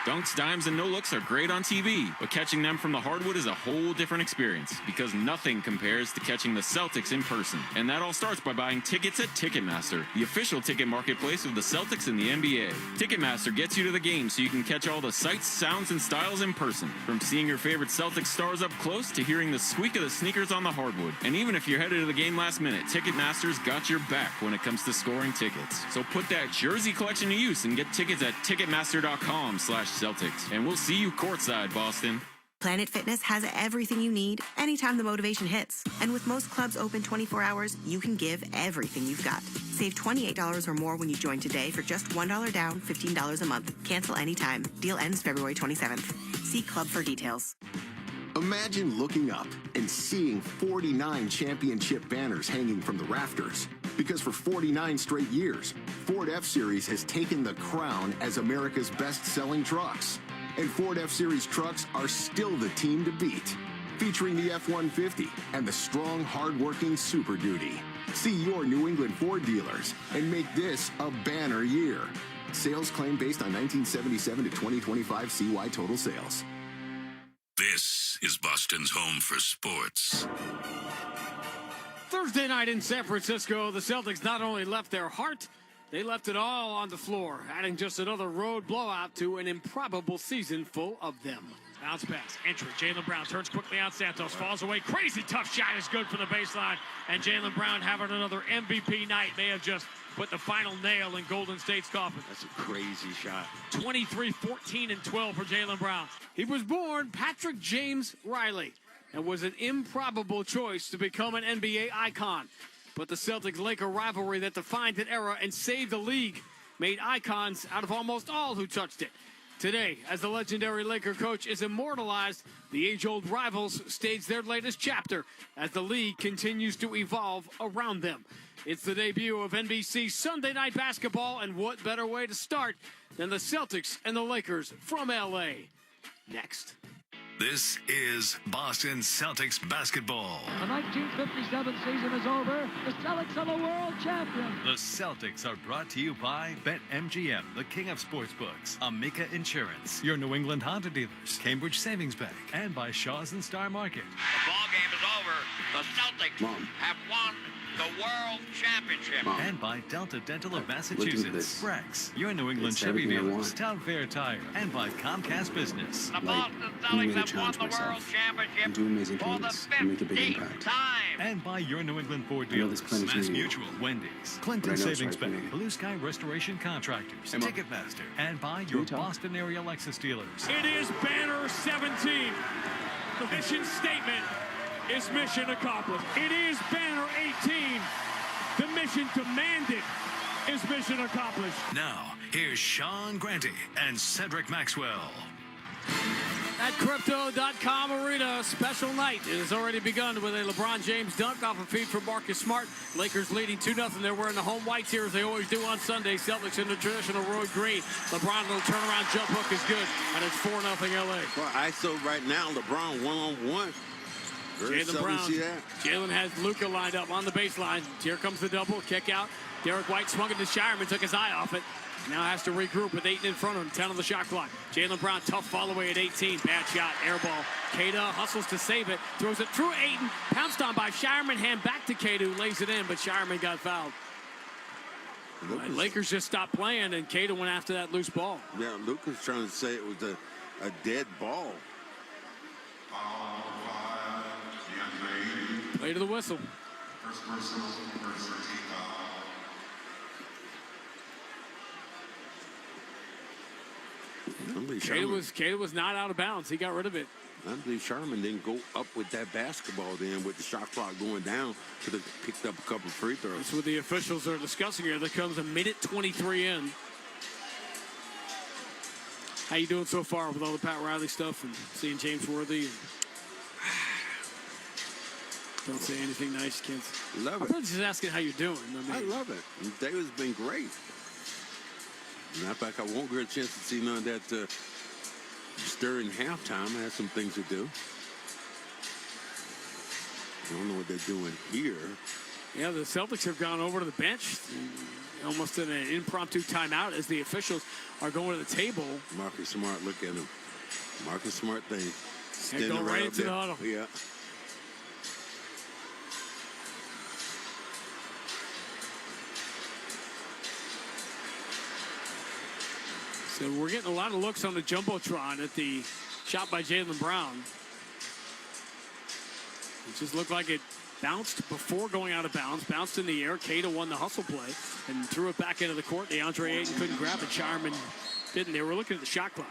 Dunks, dimes, and no-looks are great on TV, but catching them from the hardwood is a whole different experience because nothing compares to catching the Celtics in person. And that all starts by buying tickets at Ticketmaster, the official ticket marketplace of the Celtics and the NBA. Ticketmaster gets you to the game so you can catch all the sights, sounds, and styles in person. From seeing your favorite Celtics stars up close to hearing the squeak of the sneakers on the hardwood. And even if you're headed to the game last minute, Ticketmaster's got your back when it comes to scoring tickets. So put that jersey collection to use and get tickets at Ticketmaster.com/Celtics. And we'll see you courtside, Boston. Planet Fitness has everything you need anytime the motivation hits. And with most clubs open 24 hours, you can give everything you've got. Save $28 or more when you join today for just $1 down, $15 a month. Cancel anytime. Deal ends February 27th. See club for details. Imagine looking up and seeing 49 championship banners hanging from the rafters. Because for 49 straight years, Ford F-Series has taken the crown as America's best-selling trucks. And Ford F-Series trucks are still the team to beat. Featuring the F-150 and the strong, hard-working Super Duty. See your New England Ford dealers and make this a banner year. Sales claim based on 1977 to 2025 CY total sales. This is Boston's home for sports. Thursday night in San Francisco, the Celtics not only left their heart, they left it all on the floor, adding just another road blowout to an improbable season full of them. Bounce pass, entry. Jaylen Brown turns quickly on Santos, falls away. Crazy tough shot is good for the baseline. And Jaylen Brown having another MVP night. May have just put the final nail in Golden State's coffin. That's a crazy shot. 23, 14, and 12 for Jaylen Brown. He was born Patrick James Riley and was an improbable choice to become an NBA icon. But the Celtics-Lakers rivalry that defined an era and saved the league made icons out of almost all who touched it. Today, as the legendary Laker coach is immortalized, the age-old rivals stage their latest chapter as the league continues to evolve around them. It's the debut of NBC Sunday Night Basketball, and what better way to start than the Celtics and the Lakers from L.A. Next. This is Boston Celtics basketball. The 1957 season is over. The Celtics are the world champions. The Celtics are brought to you by BetMGM, the king of sportsbooks, Amica Insurance, your New England Honda dealers, Cambridge Savings Bank, and by Shaw's and Star Market. The ball game is over. The Celtics have won the World Championship. And by Delta Dental of Massachusetts, Brex, your New England Chevy dealers, Town Fair Tire, and by Comcast Business. The Boston Celtics have won the World Championship for the 15th time. And by your New England Ford dealers, Mass Mutual, Wendy's, Clinton Savings Bank, Blue Sky Restoration Contractors, Ticketmaster, and by your Boston area Lexus dealers. It is banner 17. The mission statement is mission accomplished. It is banner 18. The mission demanded is mission accomplished. Now, here's Sean Grante and Cedric Maxwell. At Crypto.com Arena, special night has already begun with a LeBron James dunk off a feed from Marcus Smart. Lakers leading 2-0. They're wearing the home whites here as they always do on Sunday. Celtics in the traditional road green. LeBron, little turnaround jump hook is good, and it's 4-0 LA. Well, ISO right now, LeBron one-on-one. Jaylen Brown. Jaylen has Luka lined up on the baseline. Here comes the double, kick out. Derek White swung it to Shireman, took his eye off it. Now has to regroup with 8 in front of him, 10 on the shot clock. Jaylen Brown, tough follow away at 18. Bad shot, air ball. Keita hustles to save it, throws it through Ayton, pounced on by Shireman, hand back to Keita, who lays it in, but Shireman got fouled. Lakers just stopped playing, and Keita went after that loose ball. Yeah, Luka's trying to say it was a dead ball. Play to the whistle. Cater was not out of bounds. He got rid of it. I believe Sharman didn't go up with that basketball then with the shot clock going down. Could have picked up a couple of free throws. That's what the officials are discussing here. There comes a minute 23 in. How you doing so far with all the Pat Riley stuff and seeing James Worthy? Don't say anything nice, kids. Love it. I'm just asking how you're doing. I love it. David's been great. Matter of fact, I won't get a chance to see none of that stirring halftime. I had some things to do. I don't know what they're doing here. Yeah, the Celtics have gone over to the bench, almost in an impromptu timeout as the officials are going to the table. Marcus Smart, look at him. Marcus Smart thing. And go right into the huddle. Yeah. So we're getting a lot of looks on the Jumbotron at the shot by Jaylen Brown. It just looked like it bounced before going out of bounds, bounced in the air. Cater won the hustle play and threw it back into the court. DeAndre Ayton couldn't grab it. Shireman didn't. They were looking at the shot clock,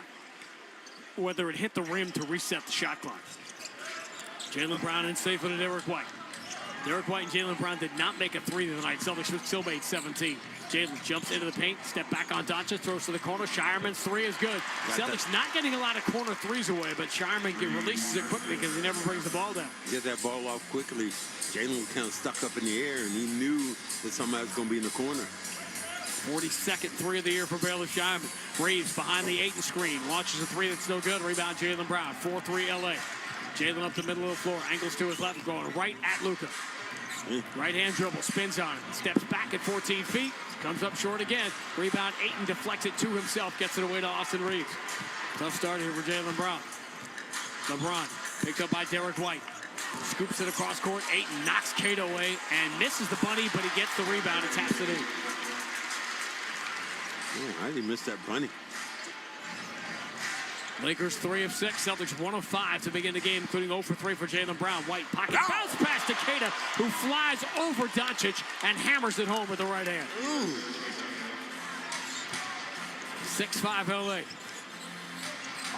whether it hit the rim to reset the shot clock. Jaylen Brown in safe with Derek White. Derek White and Jaylen Brown did not make a three tonight. Celtics still made 17. Jaylen jumps into the paint, step back on Doncic, throws to the corner. Shireman's three is good. Celtics not getting a lot of corner threes away, but Shireman releases it quickly because he never brings the ball down. Get that ball off quickly. Jaylen was kind of stuck up in the air, and he knew that somebody was going to be in the corner. 42nd three of the year for Baylor Shireman. Reeves behind the Ayton screen. Launches a three that's no good. Rebound Jaylen Brown. 4-3 LA. Jaylen up the middle of the floor. Angles to his left. Going right at Luka. Right hand dribble. Spins on it. Steps back at 14 feet. Comes up short again. Rebound. Ayton deflects it to himself. Gets it away to Austin Reeves. Tough start here for Jaylen Brown. LeBron picked up by Derek White. Scoops it across court. Ayton knocks Kate away and misses the bunny, but he gets the rebound and taps it in. Oh, I didn't miss that bunny. Lakers 3 of 6. Celtics 1 of 5 to begin the game, including 0 for 3 for Jaylen Brown. White pocket bounce pass to Keita, who flies over Doncic and hammers it home with the right hand. 6-5 LA.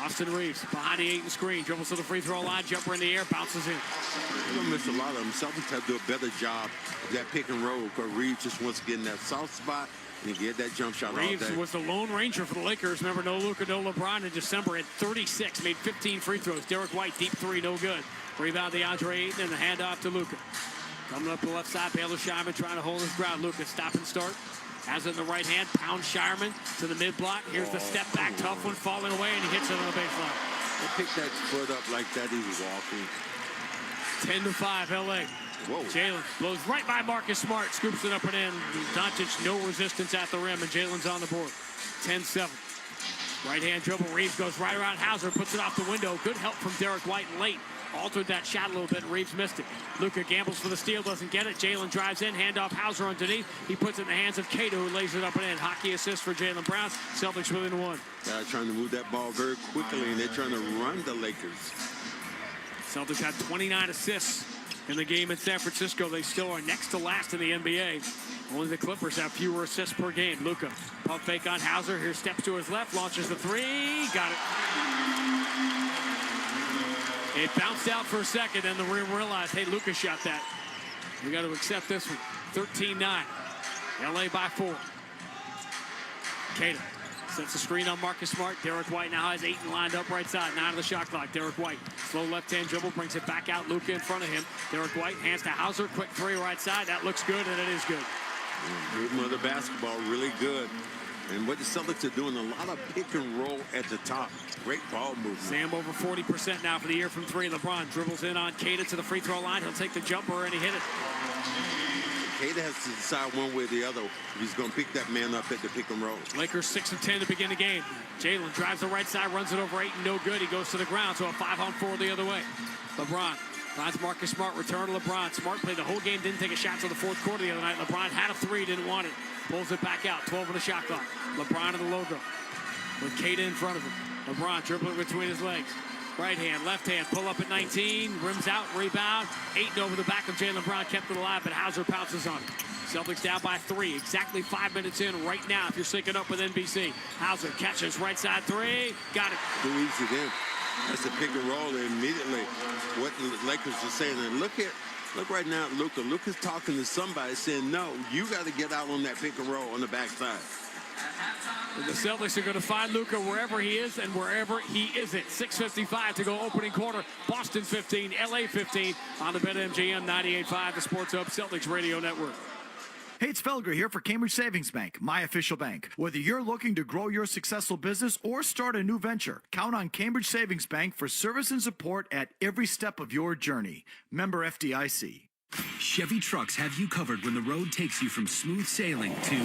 Austin Reeves behind the Ayton screen, dribbles to the free throw line, jumper in the air, bounces in. You're going to miss a lot of them. Celtics have to do a better job of that pick and roll, because Reeves just wants to get in that soft spot and get that jump shot all day. Reeves was the lone ranger for the Lakers. Remember, no Luka, no LeBron in December at 36, made 15 free throws. Derek White, deep three, no good. Rebound DeAndre Ayton and the handoff to Luka. Coming up the left side, Baylor Shireman trying to hold his ground. Luka, stop and start. Has it in the right hand, pound Shireman to the mid-block. Here's the step back, tough one, falling away, and he hits it on the baseline. They pick that foot up like that, he's walking. 10-5 LA. Whoa. Jaylen blows right by Marcus Smart, scoops it up and in. Doncic, no resistance at the rim, and Jaylen's on the board. 10-7. Right-hand dribble. Reeves goes right around Hauser, puts it off the window. Good help from Derek White late. Altered that shot a little bit. Reeves missed it. Luka gambles for the steal, doesn't get it. Jaylen drives in, handoff Hauser underneath. He puts it in the hands of Cato, who lays it up and in. Hockey assist for Jaylen Brown. Celtics within 1. They're trying to move that ball very quickly, and they're trying to run the Lakers. Celtics had 29 assists in the game in San Francisco. They still are next to last in the NBA. Only the Clippers have fewer assists per game. Luka, pump fake on Hauser. Here steps to his left, launches the three. Got it. It bounced out for a second, and the rim realized, hey, Luka shot that. We got to accept this one. 13-9. LA by 4. Cater sets the screen on Marcus Smart. Derek White now has Ayton lined up right side. 9 of the shot clock. Derek White, slow left-hand dribble, brings it back out. Luka in front of him. Derek White hands to Hauser. Quick three right side. That looks good, and it is good. Movement of the basketball, really good. And what the Celtics are doing, a lot of pick and roll at the top. Great ball movement. Sam over 40% now for the year from 3. LeBron dribbles in on Keita to the free throw line. He'll take the jumper, and he hit it. Keita has to decide one way or the other if he's going to pick that man up at the pick and roll. Lakers 6 of 10 to begin the game. Jaylen drives the right side, runs it over Ayton, no good. He goes to the ground, so a 5-on-4 the other way. LeBron finds Marcus Smart, return to LeBron. Smart played the whole game, didn't take a shot till the fourth quarter the other night. LeBron had a three, didn't want it. Pulls it back out, 12 on the shot clock. LeBron in the logo with Keita in front of him. LeBron dribbling between his legs. Right hand, left hand, pull up at 19, rims out, rebound. Ayton over the back of Jaylen Brown, kept it alive, but Hauser pounces on it. Celtics down by 3. Exactly 5 minutes in right now if you're syncing up with NBC. Hauser catches right side 3. Got it. Who eats it in? That's the pick and roll. And immediately, what the Lakers are saying, and look right now at Luka. Luka's talking to somebody saying, no, you got to get out on that pick and roll on the backside. And the Celtics are going to find Luka wherever he is and wherever he isn't. 6:55 to go opening quarter. Boston 15, LA 15 on the BetMGM 98.5, the Sports Hub Celtics Radio Network. Hey, it's Felger here for Cambridge Savings Bank, my official bank. Whether you're looking to grow your successful business or start a new venture, count on Cambridge Savings Bank for service and support at every step of your journey. Member FDIC. Chevy trucks have you covered when the road takes you from smooth sailing to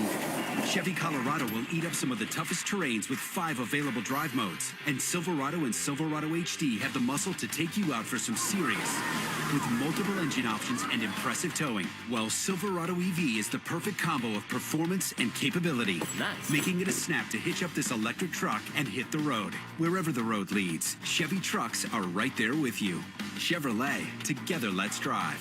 Chevy Colorado will eat up some of the toughest terrains with 5 available drive modes. And Silverado and Silverado HD have the muscle to take you out for some serious. With multiple engine options and impressive towing, while Silverado EV is the perfect combo of performance and capability. Nice. Making it a snap to hitch up this electric truck and hit the road. Wherever the road leads, Chevy trucks are right there with you. Chevrolet, together let's drive.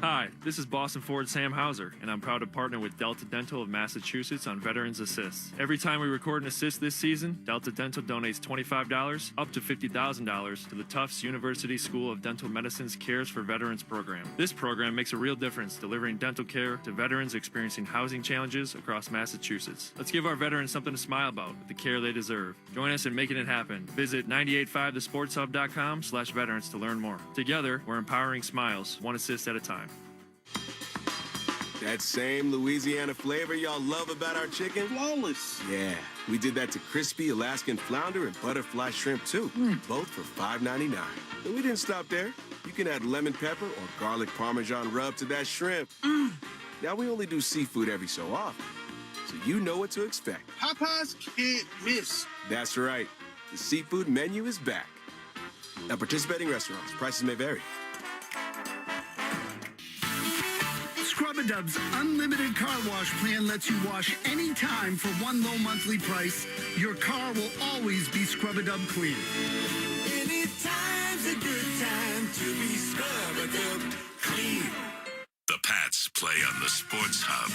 Hi, this is Boston Ford Sam Hauser, and I'm proud to partner with Delta Dental of Massachusetts on Veterans Assist. Every time we record an assist this season, Delta Dental donates $25 up to $50,000 to the Tufts University School of Dental Medicine's Cares for Veterans program. This program makes a real difference delivering dental care to veterans experiencing housing challenges across Massachusetts. Let's give our veterans something to smile about with the care they deserve. Join us in making it happen. Visit 985thesportshub.com/veterans to learn more. Together, we're empowering smiles, one assist at a time. That same Louisiana flavor y'all love about our chicken? Flawless. Yeah, we did that to crispy Alaskan flounder and butterfly shrimp too, both for $5.99. And we didn't stop there. You can add lemon pepper or garlic Parmesan rub to that shrimp. Now we only do seafood every so often, so you know what to expect. Popeyes can't miss. That's right. The seafood menu is back. At participating restaurants, prices may vary. Scrub-A-Dub's unlimited car wash plan lets you wash anytime for one low monthly price. Your car will always be Scrub-A-Dub clean. Anytime's a good time to be Scrub-A-Dub clean. The Pats play on the Sports Hub.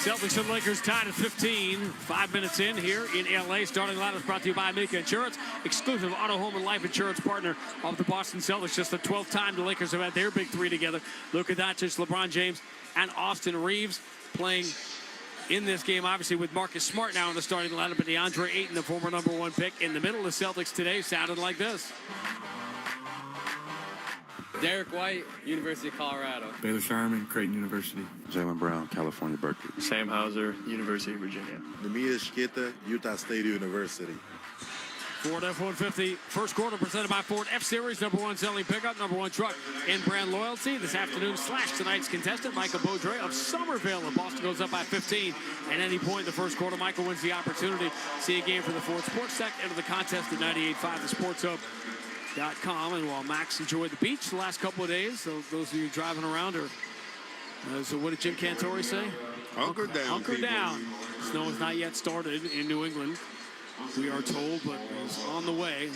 Celtics and Lakers tied at 15. 5 minutes in here in LA. Starting lineup brought to you by Amica Insurance, exclusive auto, home, and life insurance partner of the Boston Celtics. Just the 12th time the Lakers have had their big three together. Luka Doncic, LeBron James, and Austin Reeves playing in this game, obviously, with Marcus Smart now in the starting lineup, and DeAndre Ayton, the former #1 pick, in the middle. The Celtics today sounded like this. Derek White, University of Colorado. Baylor Sherman, Creighton University. Jaylen Brown, California, Berkeley. Sam Hauser, University of Virginia. Nemia Shkita, Utah State University. Ford F-150 first quarter presented by Ford F-Series, #1 selling pickup, #1 truck in brand loyalty. This afternoon / tonight's contestant, Michael Beaudre of Somerville. And Boston goes up by 15. At any point in the first quarter, Michael wins the opportunity to see a game for the Ford Sports Tech. Enter the contest at 98.5, the Sports Hub.com. And while Max enjoyed the beach the last couple of days, so those of you driving around are, so what did Jim Cantori say? Hunker down, Hunker people. down. Snow has not yet started in New England, we are told, but it's on the way.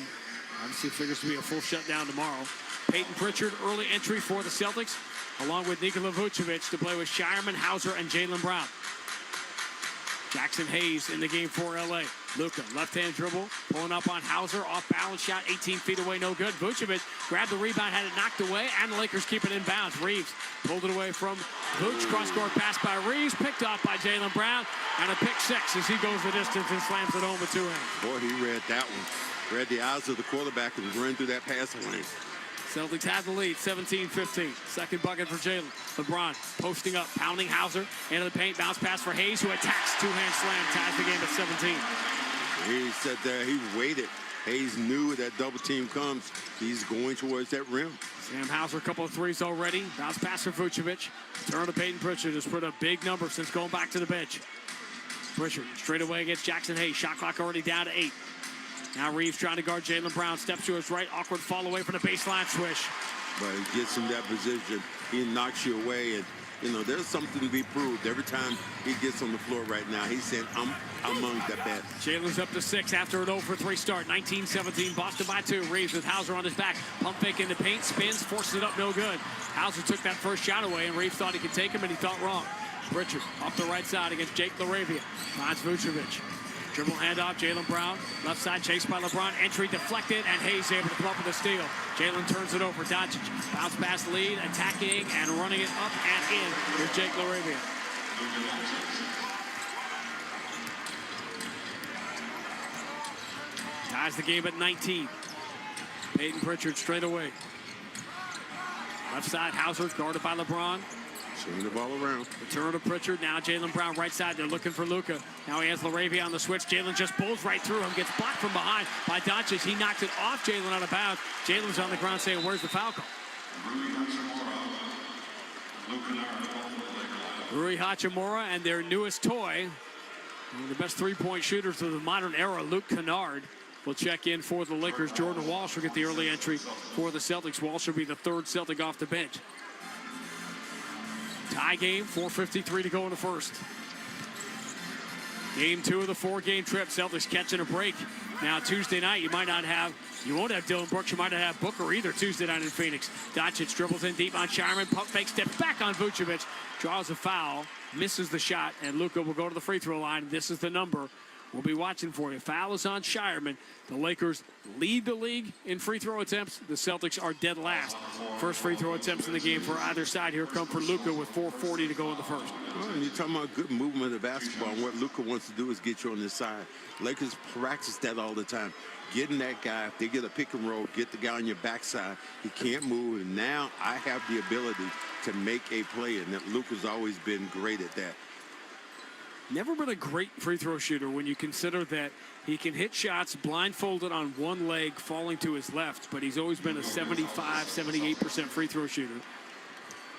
Obviously figures to be a full shutdown tomorrow. Peyton Pritchard, early entry for the Celtics, along with Nikola Vucevic to play with Shireman, Hauser, and Jaylen Brown. Jackson Hayes in the game for LA. Luka, left-hand dribble, pulling up on Hauser, off-balance shot, 18 feet away, no good. Vucevic grabbed the rebound, had it knocked away, and the Lakers keep it in bounds. Reeves pulled it away from Vooch, cross-court pass by Reeves, picked up by Jaylen Brown, and a pick 6 as he goes the distance and slams it home with 2 hands. Boy, he read that one. Read the eyes of the quarterback and ran through that passing lane. Celtics have the lead, 17-15. Second bucket for Jaylen. LeBron posting up, pounding Hauser into the paint. Bounce pass for Hayes, who attacks. 2-hand slam, ties the game at 17. He sat there, he waited. Hayes knew that double team comes. He's going towards that rim. Sam Hauser, a couple of threes already. Bounce pass for Vucevic. Turn to Peyton Pritchard, has put a big number since going back to the bench. Pritchard straight away against Jackson Hayes. Shot clock already down to 8. Now Reeves trying to guard Jaylen Brown. Steps to his right. Awkward fall away from the baseline swish. But he gets in that position. He knocks you away. And there's something to be proved every time he gets on the floor right now. He's saying, I'm among the best. Jalen's up to 6 after an 0-for-3 start. 19-17, Boston by 2. Reeves with Hauser on his back. Pump fake in the paint, spins, forces it up, no good. Hauser took that first shot away, and Reeves thought he could take him, and he thought wrong. Pritchard off the right side against Jake LaRavia. Finds Vucevic. Dribble handoff, Jaylen Brown. Left side chased by LeBron. Entry deflected, and Hayes able to come up with a steal. Jaylen turns it over. Doncic. Bounce pass lead, attacking and running it up and in with Jake LaRavia. Ties the game at 19. Peyton Pritchard straight away. Left side, Hauser guarded by LeBron. Swinging the ball around. Return to Pritchard. Now Jaylen Brown right side. They're looking for Luka. Now he has LaRavia on the switch. Jaylen just pulls right through him. Gets blocked from behind by Doncic. He knocks it off Jaylen out of bounds. Jaylen's on the ground saying, where's the foul call? Rui Hachimura and their newest toy, one of the best three-point shooters of the modern era, Luke Kennard, will check in for the Lakers. Jordan Walsh will get the early entry for the Celtics. Walsh will be the third Celtic off the bench. Tie game, 4:53 to go in the first. Game 2 of the 4-game trip. Celtics catching a break. Now Tuesday night, you won't have Dylan Brooks. You might not have Booker either Tuesday night in Phoenix. Doncic dribbles in deep on Shireman. Pump fake, steps back on Vucevic. Draws a foul, misses the shot, and Luka will go to the free throw line. This is the number we'll be watching for you. Foul is on Shireman. The Lakers lead the league in free throw attempts. The Celtics are dead last. First free throw attempts in the game for either side. Here come for Luka with 4:40 to go in the first. Well, and you're talking about good movement of basketball. And what Luka wants to do is get you on this side. Lakers practice that all the time. Getting that guy, if they get a pick and roll, get the guy on your backside. He can't move, and now I have the ability to make a play, and that Luka's always been great at that. Never been a great free throw shooter when you consider that he can hit shots blindfolded on one leg falling to his left, but he's always been a 75, 78% free throw shooter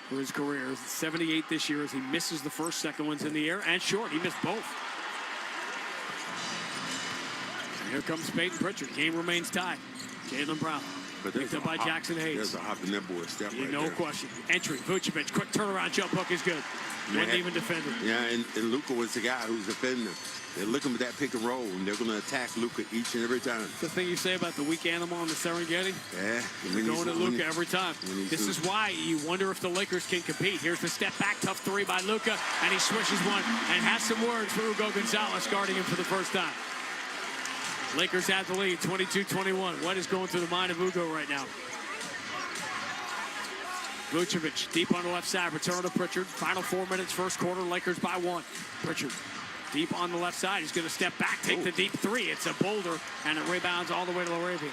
for his career. 78 this year as he misses the first, second one's in the air, and short. He missed both. And here comes Peyton Pritchard. Game remains tied. Jaylen Brown. Picked up by Jackson Hayes. There's a hop in that boy's step right no there. question. Entry, Vucevic, quick turnaround jump hook is good. Didn't even defend it. Yeah, and Luka was the guy who's defending him. They're looking for that pick and roll, and they're going to attack Luka each and every time. The thing you say about the weak animal on the Serengeti? Yeah. They're going to Luka every time. This is why you wonder if the Lakers can compete. Here's the step back, tough three by Luka, and he swishes one and has some words for Hugo Gonzalez guarding him for the first time. Lakers have the lead, 22-21. What is going through the mind of Hugo right now? Vucevic deep on the left side, return to Pritchard. Final 4 minutes, first quarter, Lakers by 1. Pritchard deep on the left side. He's going to step back, take the deep three. It's a boulder, and it rebounds all the way to LaRavia.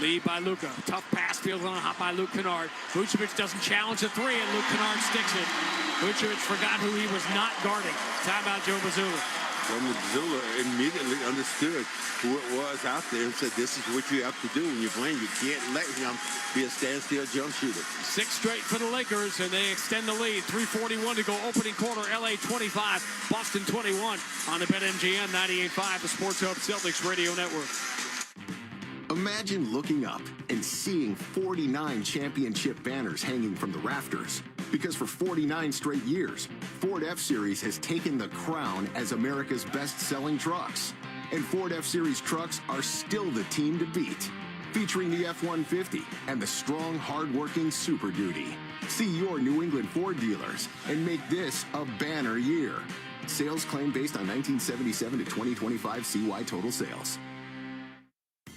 Lead by Luka. Tough pass, field on a hop by Luke Kennard. Vucevic doesn't challenge the three, and Luke Kennard sticks it. Vucevic forgot who he was not guarding. Timeout, Joe Mazzulla. Joe Mazzulla immediately understood who it was out there and said, this is what you have to do when you're playing. You can't let him be a standstill jump shooter. 6 straight for the Lakers, and they extend the lead. 3:41 to go, opening quarter. LA 25, Boston 21 on the BetMGM 98.5, the Sports Hub Celtics Radio Network. Imagine looking up and seeing 49 championship banners hanging from the rafters. Because for 49 straight years, Ford F-Series has taken the crown as America's best-selling trucks. And Ford F-Series trucks are still the team to beat. Featuring the F-150 and the strong, hard-working Super Duty. See your New England Ford dealers and make this a banner year. Sales claim based on 1977 to 2025 CY total sales.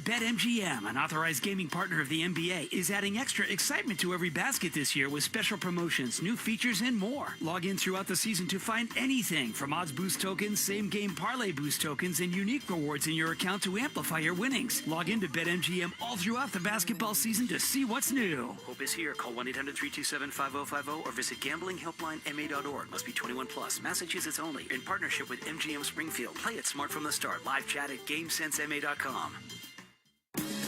BetMGM, an authorized gaming partner of the NBA, is adding extra excitement to every basket this year with special promotions, new features, and more. Log in throughout the season to find anything from odds boost tokens, same-game parlay boost tokens, and unique rewards in your account to amplify your winnings. Log in to BetMGM all throughout the basketball season to see what's new. Hope is here. Call 1-800-327-5050 or visit gamblinghelplinema.org. Must be 21 plus. Massachusetts only. In partnership with MGM Springfield. Play it smart from the start. Live chat at GameSenseMA.com.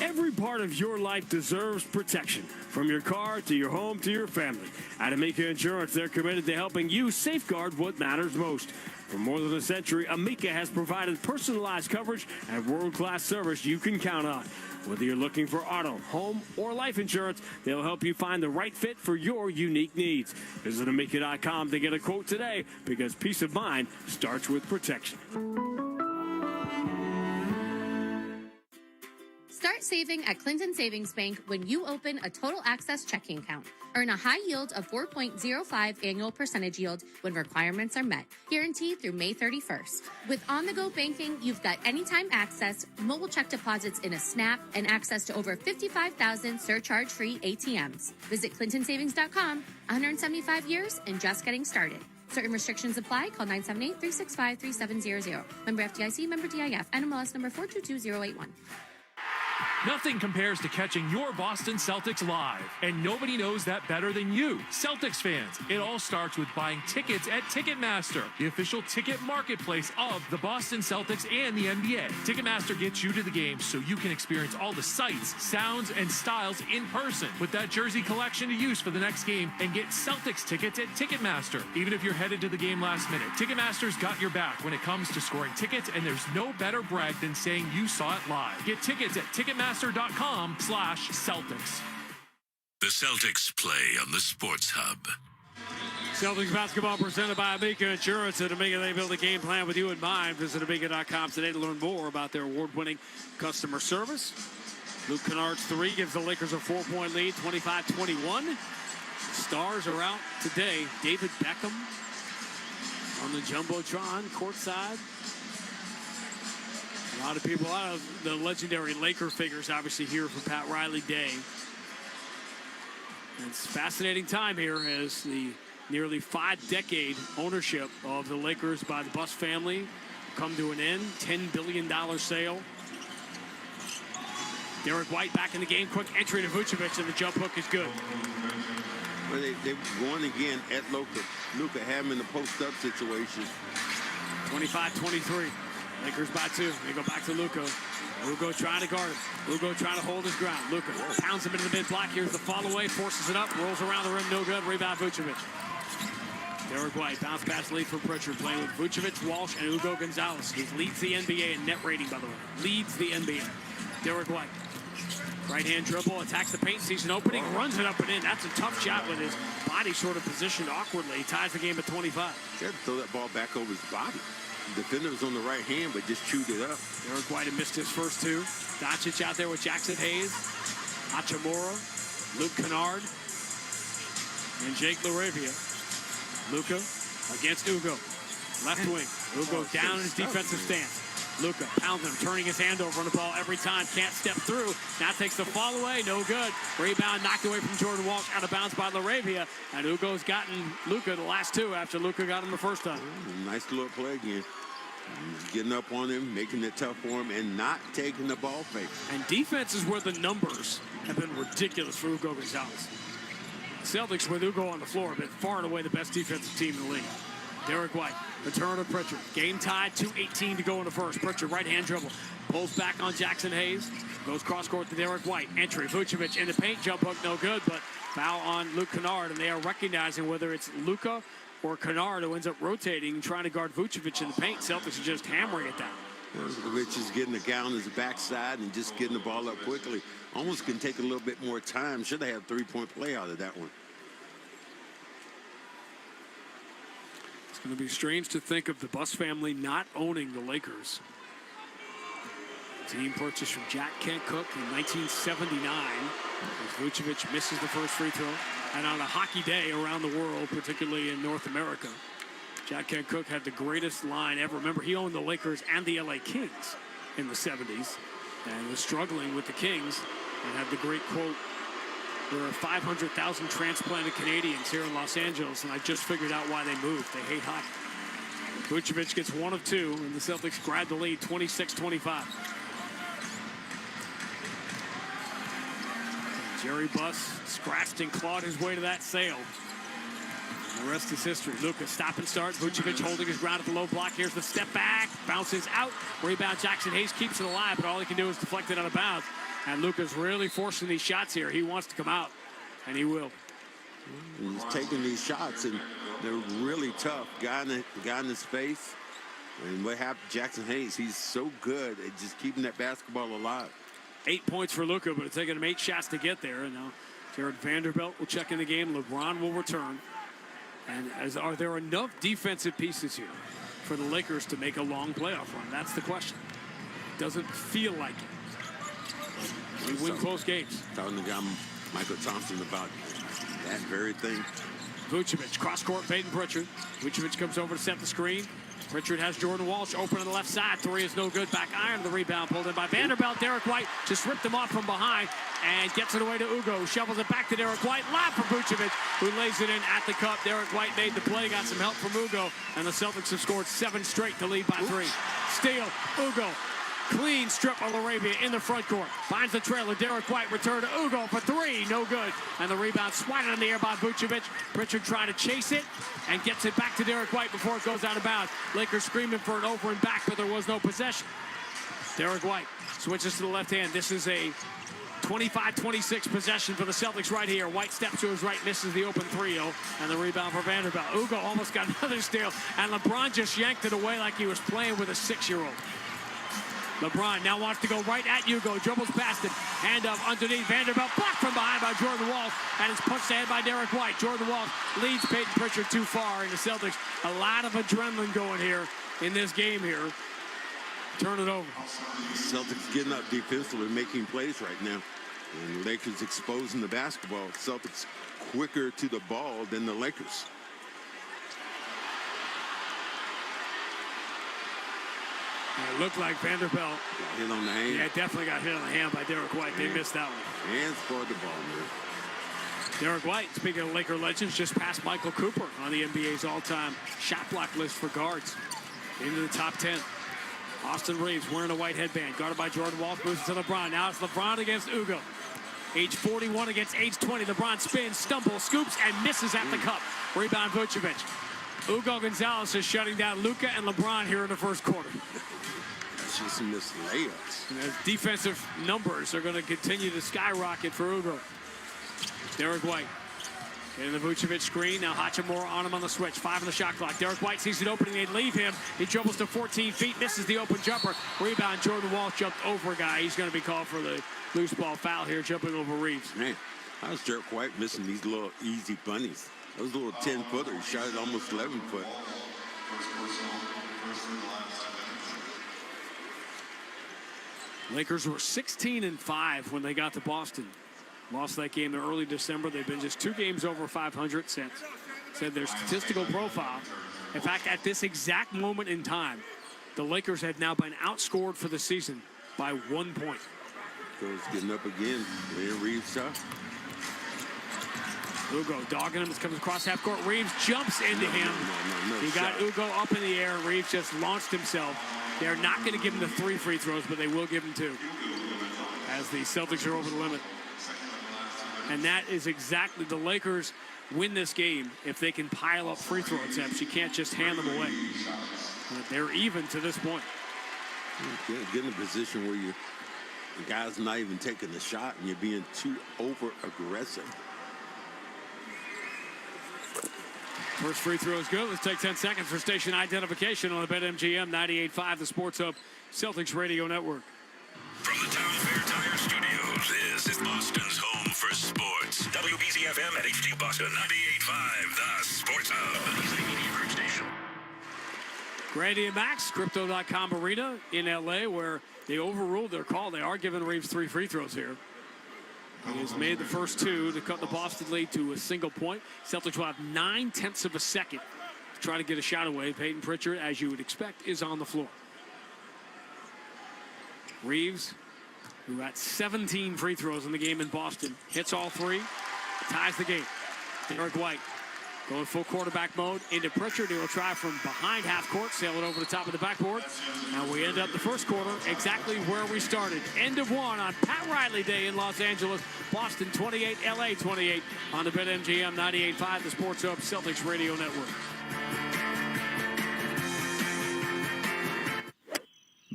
Every part of your life deserves protection, from your car to your home to your family. At Amica Insurance, they're committed to helping you safeguard what matters most. For more than a century, Amica has provided personalized coverage and world-class service you can count on. Whether you're looking for auto, home, or life insurance, they'll help you find the right fit for your unique needs. Visit Amica.com to get a quote today, because peace of mind starts with protection. Start saving at Clinton Savings Bank when you open a Total Access checking account. Earn a high yield of 4.05 annual percentage yield when requirements are met. Guaranteed through May 31st. With on-the-go banking, you've got anytime access, mobile check deposits in a snap, and access to over 55,000 surcharge-free ATMs. Visit ClintonSavings.com. 175 years and just getting started. Certain restrictions apply. Call 978-365-3700. Member FDIC, member DIF. NMLS number 422081. Nothing compares to catching your Boston Celtics live, and nobody knows that better than you, Celtics fans. It all starts with buying tickets at Ticketmaster, the official ticket marketplace of the Boston Celtics and the NBA. Ticketmaster gets you to the game so you can experience all the sights, sounds, and styles in person. Put that jersey collection to use for the next game and get Celtics tickets at Ticketmaster, even if you're headed to the game last minute. Ticketmaster's got your back when it comes to scoring tickets, and there's no better brag than saying you saw it live. Get tickets at Ticketmaster.com/Celtics. The Celtics play on the Sports Hub. Celtics basketball presented by Amica Insurance. At Amica, they build a game plan with you in mind. Visit Amica.com today to learn more about their award-winning customer service. Luke Kennard's three gives the Lakers a 4-point lead, 25-21. Stars are out today. David Beckham on the Jumbotron, courtside. A lot of people, a lot of the legendary Laker figures obviously here for Pat Riley Day. It's a fascinating time here as the nearly 5-decade ownership of the Lakers by the Buss family come to an end. $10 billion sale. Derek White back in the game. Quick entry to Vucevic, and the jump hook is good. Well, they're going again at Luka. Luka having in the post-up situation. 25-23. Lakers by 2. They go back to Luka. Luka trying to guard him. Luka trying to hold his ground. Luka pounds him into the mid-block. Here's the follow-away. Forces it up. Rolls around the rim. No good. Rebound Vucevic. Derek White. Bounce pass lead for Pritchard. Playing with Vucevic, Walsh, and Hugo Gonzalez. He leads the NBA in net rating, by the way. Leads the NBA. Derek White. Right-hand dribble. Attacks the paint. Sees an opening. Runs it up and in. That's a tough shot with his body sort of positioned awkwardly. He ties the game at 25. He had to throw that ball back over his body. The defender was on the right hand, but just chewed it up. Derek White had missed his first two. Doncic out there with Jackson Hayes, Hachimura, Luke Kennard, and Jake LaRavia. Luka against Ugo. Left wing. Ugo down in his defensive stance. Luka pounds him, turning his hand over on the ball every time. Can't step through. Now takes the fall away. No good. Rebound knocked away from Jordan Walsh. Out of bounds by LaRavia. And Ugo's gotten Luka the last two after Luka got him the first time. Nice little play again. Getting up on him, making it tough for him, and not taking the ball fake. And defense is where the numbers have been ridiculous for Hugo Gonzalez. Celtics with Ugo on the floor have been far and away the best defensive team in the league. Derek White, return to Pritchard. Game tied, 2:18 to go in the first. Pritchard, right-hand dribble. Pulls back on Jackson Hayes. Goes cross-court to Derek White. Entry, Vucevic in the paint. Jump hook, no good, but foul on Luke Kennard. And they are recognizing whether it's Luka or Kennard who ends up rotating, trying to guard Vucevic in the paint. Celtics are just hammering it down. Vucevic is getting the guy on his backside and just getting the ball up quickly. Almost can take a little bit more time. Should have had a three-point play out of that one. It's going to be strange to think of the Buss family not owning the Lakers. The team purchased from Jack Kent Cook in 1979. As Vucevic misses the first free throw. And on a hockey day around the world, particularly in North America, Jack Kent Cook had the greatest line ever. Remember, he owned the Lakers and the LA Kings in the 70s and was struggling with the Kings and had the great quote, "There are 500,000 transplanted Canadians here in Los Angeles, and I just figured out why they moved. They hate hockey." Vucevic gets one of two, and the Celtics grab the lead, 26-25. Jerry Buss scratched and clawed his way to that sale. And the rest is history. Luka, stop and start. Vucevic holding his ground at the low block. Here's the step back. Bounces out. Rebound, Jackson Hayes keeps it alive, but all he can do is deflect it out of bounds. And Luka's really forcing these shots here. He wants to come out, and he will. He's taking these shots, and they're really tough. Guy in his face, And what happened, Jackson Hayes, he's so good at just keeping that basketball alive. 8 points for Luka, but it's taken him 8 shots to get there. And now Jared Vanderbilt will check in the game. LeBron will return. And are there enough defensive pieces here for the Lakers to make a long playoff run? That's the question. Doesn't feel like it. We win close games. Talking to guy Michael Thompson about that very thing. Vucevic, cross-court, Peyton Pritchard. Vucevic comes over to set the screen. Pritchard has Jordan Walsh open on the left side. 3 is no good. Back iron. The rebound pulled in by Vanderbilt. Derek White just ripped him off from behind and gets it away to Ugo. Shovels it back to Derek White. Lob for Vucevic, who lays it in at the cup. Derek White made the play. Got some help from Ugo. And the Celtics have scored 7 straight to lead by 3. Steal. Ugo. Clean strip of Arabia in the front court. Finds the trailer. Derek White return to Ugo for 3. No good. And the rebound swatted in the air by Vucevic. Pritchard trying to chase it and gets it back to Derek White before it goes out of bounds. Lakers screaming for an over and back, but there was no possession. Derek White switches to the left hand. This is a 25-26 possession for the Celtics right here. White steps to his right, misses the open 3-0, and the rebound for Vanderbilt. Ugo almost got another steal, and LeBron just yanked it away like he was playing with a 6-year-old. LeBron now wants to go right at Ugo. Dribbles past him. Hand up underneath. Vanderbilt blocked from behind by Jordan Walsh. And it's punched ahead by Derek White. Jordan Walsh leads Peyton Pritchard too far. And the Celtics, a lot of adrenaline going here in this game here. Turn it over. Celtics getting up defensively, making plays right now. And the Lakers exposing the basketball. Celtics quicker to the ball than the Lakers. It looked like Vanderbilt got hit on the hand. Yeah, definitely got hit on the hand by Derek White. They missed that one. Hands for the ball, man. Derek White, speaking of Laker legends, just passed Michael Cooper on the NBA's all-time shot block list for guards. Into the top 10. Austin Reeves wearing a white headband, guarded by Jordan Walsh, moves to LeBron. Now it's LeBron against Ugo. Age 41 against age 20. LeBron spins, stumbles, scoops, and misses at the cup. Rebound Vucevic. Ugo Gonzalez is shutting down Luka and LeBron here in the first quarter. Just missed layups. And his defensive numbers are going to continue to skyrocket for Ugo. Derek White getting the Vucevic screen. Now Hachimura on him on the switch. 5 on the shot clock. Derek White sees it opening. They leave him. He dribbles to 14 feet. Misses the open jumper. Rebound. Jordan Walsh jumped over a guy. He's going to be called for the loose ball foul here, jumping over Reeves. Man, how's Derek White missing these little easy bunnies? Those little 10-footer. He shot it almost 11-foot. Lakers were 16-5 when they got to Boston. Lost that game in early December. They've been just 2 games over 500 since. Said their statistical profile. In fact, at this exact moment in time, the Lakers had now been outscored for the season by 1 point. Goes getting up again. Reeves tough. Ugo dogging him. This comes across half court. Reeves jumps into him. He got Ugo up in the air. Reeves just launched himself. They're not going to give him the 3 free throws, but they will give him 2. As the Celtics are over the limit. And that is exactly, the Lakers win this game if they can pile up free throw attempts. You can't just hand them away. They're even to this point. Get in a position where the guy's not even taking the shot and you're being too over-aggressive. First free throw is good. Let's take 10 seconds for station identification on the BetMGM 98.5, the Sports Hub Celtics Radio Network. From the Town Fair Tire Studios, this is Boston's home for sports. WBZ-FM at HD Boston 98.5, the Sports Hub. Media Group Station. Grady and Max, Crypto.com Arena in LA, where they overruled their call. They are giving Reeves 3 free throws here. He has made the first 2 to cut the Boston lead to a single point. Celtics will have 9/10 of a second to try to get a shot away. Peyton Pritchard, as you would expect, is on the floor. Reeves, who got 17 free throws in the game in Boston, hits all 3, ties the game. Derek White going full quarterback mode into Pritchard. He will try from behind half court, sail it over the top of the backboard. And we end up the first quarter exactly where we started. End of 1 on Pat Riley Day in Los Angeles. Boston 28, LA 28 on the BetMGM 98.5, the Sports Hub Celtics Radio Network.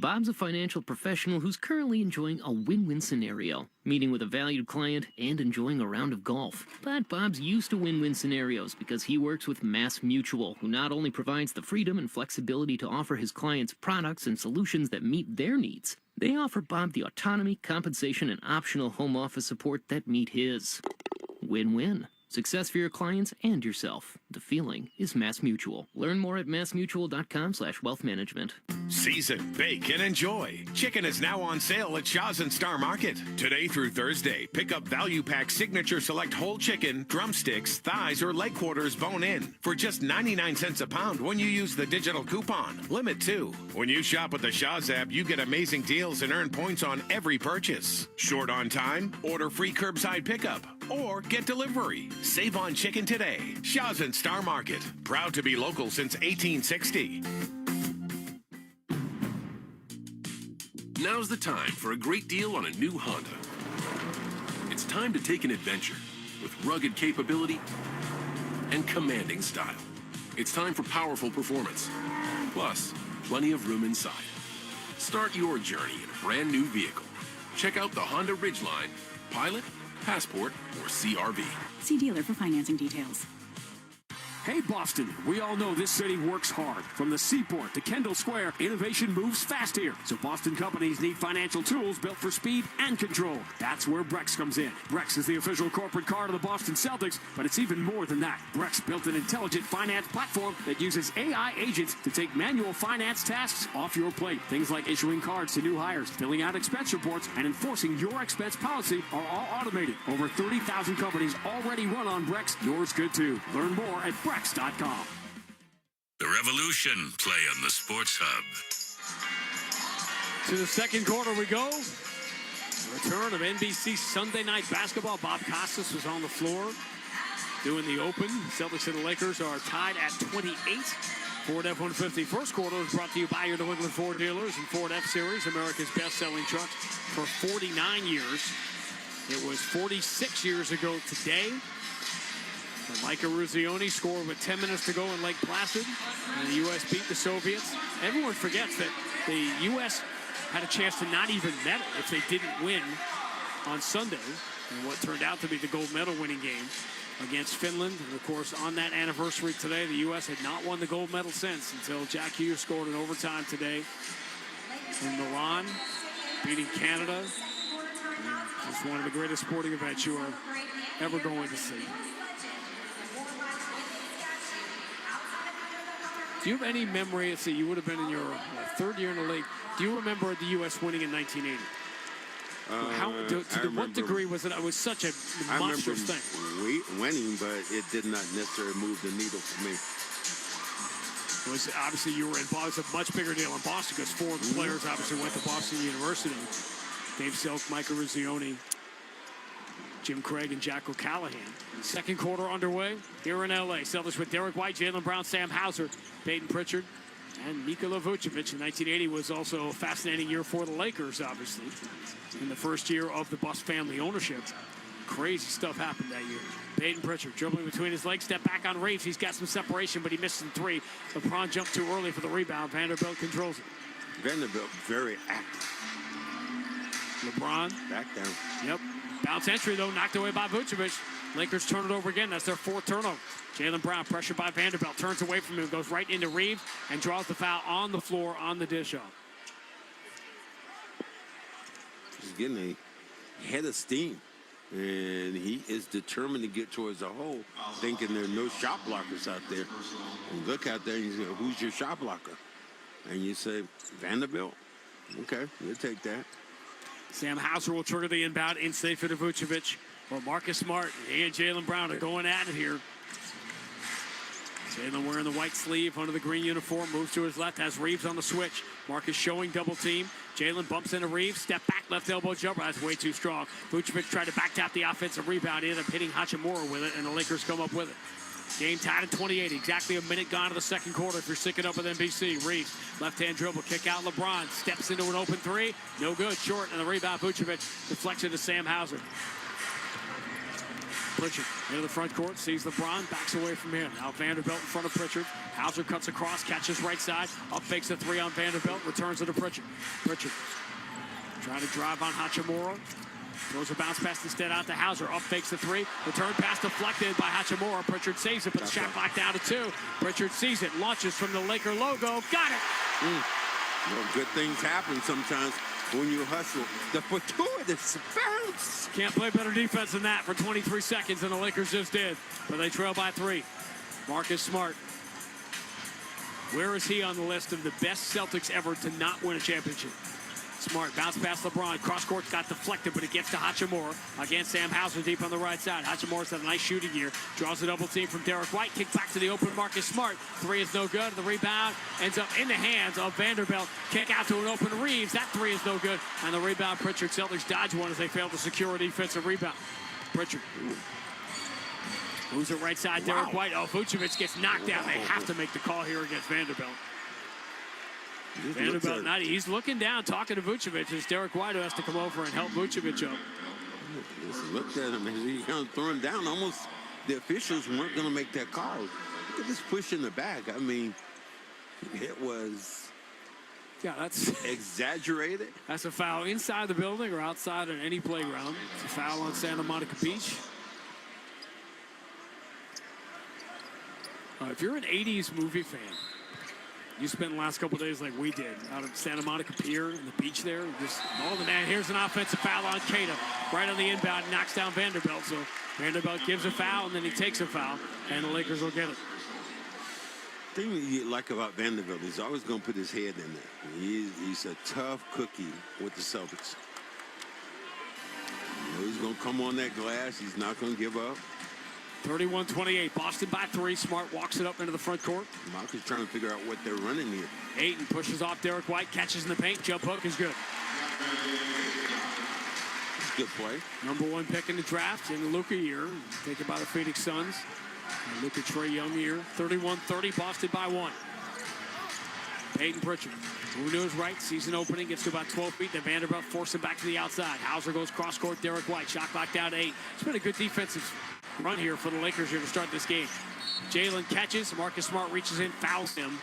Bob's a financial professional who's currently enjoying a win-win scenario, meeting with a valued client and enjoying a round of golf. But Bob's used to win-win scenarios because he works with Mass Mutual, who not only provides the freedom and flexibility to offer his clients products and solutions that meet their needs, they offer Bob the autonomy, compensation, and optional home office support that meet his. Win-win. Success for your clients and yourself. The feeling is Mass Mutual. Learn more at massmutual.com/wealthmanagement. Season, bake, and enjoy. Chicken is now on sale at Shaw's and Star Market. Today through Thursday, pick up Value Pack Signature Select Whole Chicken, drumsticks, thighs, or leg quarters bone-in for just 99 cents a pound when you use the digital coupon. Limit 2. When you shop with the Shaw's app, you get amazing deals and earn points on every purchase. Short on time? Order free curbside pickup or get delivery. Save on chicken today. Shaw's and Star Market. Proud to be local since 1860. Now's the time for a great deal on a new Honda. It's time to take an adventure with rugged capability and commanding style. It's time for powerful performance, plus plenty of room inside. Start your journey in a brand new vehicle. Check out the Honda Ridgeline, Pilot, Passport, or CRV. See dealer for financing details. Hey, Boston, we all know this city works hard. From the Seaport to Kendall Square, innovation moves fast here. So Boston companies need financial tools built for speed and control. That's where Brex comes in. Brex is the official corporate card of the Boston Celtics, but it's even more than that. Brex built an intelligent finance platform that uses AI agents to take manual finance tasks off your plate. Things like issuing cards to new hires, filling out expense reports, and enforcing your expense policy are all automated. Over 30,000 companies already run on Brex. Yours could too. Learn more at Brex.com. The Revolution play on the Sports Hub. To the second quarter we go. Return of NBC Sunday Night Basketball. Bob Costas was on the floor doing the open. Celtics and the Lakers are tied at 28. Ford F-150 first quarter is brought to you by your New England Ford dealers and Ford F-Series, America's best-selling trucks for 49 years. It was 46 years ago today. And Micah Ruzioni scored with 10 minutes to go in Lake Placid, and the U.S. beat the Soviets. Everyone forgets that the U.S. had a chance to not even medal if they didn't win on Sunday in what turned out to be the gold medal winning game against Finland. And, of course, on that anniversary today, the U.S. had not won the gold medal since until Jack Hughes scored in overtime today in Milan, beating Canada. It's one of the greatest sporting events you are ever going to see. Do you have any memory? Let's see, you would have been in your third year in the league. Do you remember the U.S. winning in 1980? To what degree was it? It was such a monstrous thing. Winning, but it did not necessarily move the needle for me. It was obviously you were in Boston. It was a much bigger deal in Boston because four of the players obviously went to Boston University. Dave Selk, Micah Ruzioni, Jim Craig, and Jack O'Callahan. Second quarter underway here in L.A. Celtics with Derek White, Jaylen Brown, Sam Hauser, Peyton Pritchard, and Nikola Vucevic. In 1980 was also a fascinating year for the Lakers, obviously. In the first year of the Buss family ownership. Crazy stuff happened that year. Peyton Pritchard dribbling between his legs, step back on Reeves. He's got some separation, but he missed in three. LeBron jumped too early for the rebound. Vanderbilt controls it. Vanderbilt very active. LeBron. Back down. Yep. Bounce entry, though, knocked away by Vucevic. Lakers turn it over again. That's their fourth turnover. Jaylen Brown, pressured by Vanderbilt, turns away from him, goes right into Reeves, and draws the foul on the floor on the dish-off. He's getting a head of steam, and he is determined to get towards the hole, thinking there are no shot blockers out there. And look out there, and you say, who's your shot blocker? And you say, Vanderbilt? Okay, we'll take that. Sam Hauser will trigger the inbound inside for Vucevic. Well, Marcus Smart and Jaylen Brown are going at it here. Jaylen wearing the white sleeve under the green uniform, moves to his left, has Reeves on the switch. Marcus showing double team. Jaylen bumps into Reeves, step back, left elbow jumper. That's way too strong. Vucevic tried to back tap the offensive rebound. He ended up hitting Hachimura with it, and the Lakers come up with it. Game tied at 28. Exactly a minute gone to the second quarter if you're syncing up with NBC. Reeves, left-hand dribble, kick out LeBron. Steps into an open three. No good, short, and the rebound Vucevic deflects it to Sam Hauser. Pritchard into the front court, sees LeBron, backs away from him. Now Vanderbilt in front of Pritchard. Hauser cuts across, catches right side, up fakes the three on Vanderbilt, returns it to Pritchard. Pritchard trying to drive on Hachimura. Throws a bounce pass instead out to Hauser. Up fakes the three. Return pass deflected by Hachimura. Pritchard saves it, but the shot clock down to 2. Pritchard sees it, launches from the Laker logo. Got it! Well, good things happen sometimes when you hustle. The fortuitous bounce. Can't play better defense than that for 23 seconds than the Lakers just did. But they trail by 3. Marcus Smart. Where is he on the list of the best Celtics ever to not win a championship? Smart bounce past LeBron. Cross court got deflected, but it gets to Hachimura. Again, Sam Hauser deep on the right side. Hachimura's had a nice shooting year. Draws a double team from Derek White. Kick back to the open Marcus Smart. 3 is no good. The rebound ends up in the hands of Vanderbilt. Kick out to an open Reeves. That 3 is no good. And the rebound, Pritchard. Celtics dodge one as they fail to secure a defensive rebound. Pritchard moves it right side. Derek White. Oh, Vucevic gets knocked down. They have to make the call here against Vanderbilt. Vanderbilt, he's looking down, talking to Vucevic. It's Derek White who has to come over and help Vucevic up. Just looked at him as he kind of thrown down. Almost the officials weren't going to make that call. Look at this push in the back. I mean, it was that's exaggerated. That's a foul inside the building or outside on any playground. It's a foul on Santa Monica Beach. If you're an 80s movie fan, you spent the last couple of days like we did out of Santa Monica Pier and the beach there. Just all the man. Here's an offensive foul on Tatum. Right on the inbound, knocks down Vanderbilt. So Vanderbilt gives a foul and then he takes a foul, and the Lakers will get it. The thing that you like about Vanderbilt, he's always going to put his head in there. He's a tough cookie with the Celtics. You know, he's going to come on that glass. He's not going to give up. 31-28, Boston by 3. Smart walks it up into the front court. Marcus trying to figure out what they're running here. Ayton pushes off Derek White, catches in the paint. Jump hook is good. Good play. Number 1 pick in the draft in the Luka year, taken by the Phoenix Suns. Luka Trae Young year. 31-30, Boston by 1. Peyton Pritchard. Who knows right? Season opening, gets to about 12 feet. Then Vanderbilt forces him back to the outside. Hauser goes cross court. Derek White. Shot clock down to 8. It's been a good defensive run here for the Lakers here to start this game. Jaylen catches. Marcus Smart reaches in, fouls him.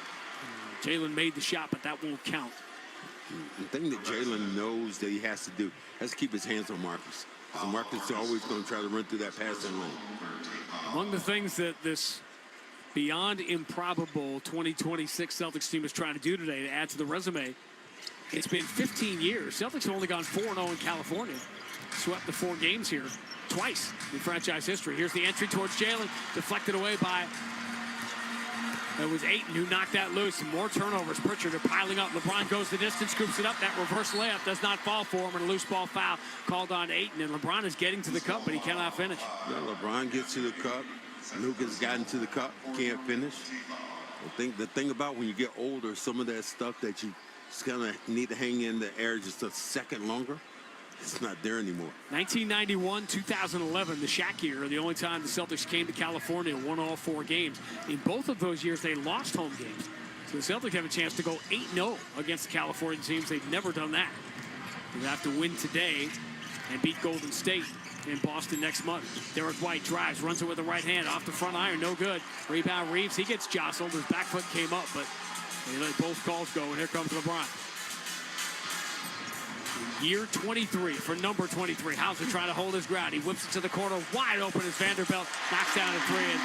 Jaylen made the shot, but that won't count. The thing that Jaylen knows that he has to do has to keep his hands on Marcus. So Marcus is always going to try to run through that passing lane. Among the things that this beyond improbable 2026 Celtics team is trying to do today to add to the resume, it's been 15 years. Celtics have only gone 4-0 in California. Swept the 4 games here twice in franchise history. Here's the entry towards Jaylen, deflected away by, it was Ayton who knocked that loose. More turnovers. Pritchard are piling up. LeBron goes the distance, scoops it up. That reverse layup does not fall for him, and a loose ball foul called on Ayton. And LeBron is getting to the cup, but he cannot finish. Yeah, LeBron gets to the cup. Luka's gotten to the cup, can't finish. The thing about when you get older, some of that stuff that you just kind of need to hang in the air just a second longer, it's not there anymore. 1991, 2011, the Shaq year, the only time the Celtics came to California and won all 4 games. In both of those years, they lost home games. So the Celtics have a chance to go 8-0 against the California teams. They've never done that. They have to win today and beat Golden State in Boston next month. Derek White drives, runs it with the right hand off the front iron, no good. Rebound Reeves, he gets jostled. His back foot came up, but they let both calls go, and here comes LeBron. Year 23 for number 23. Hauser trying to hold his ground. He whips it to the corner, wide open as Vanderbilt knocks down a 3. And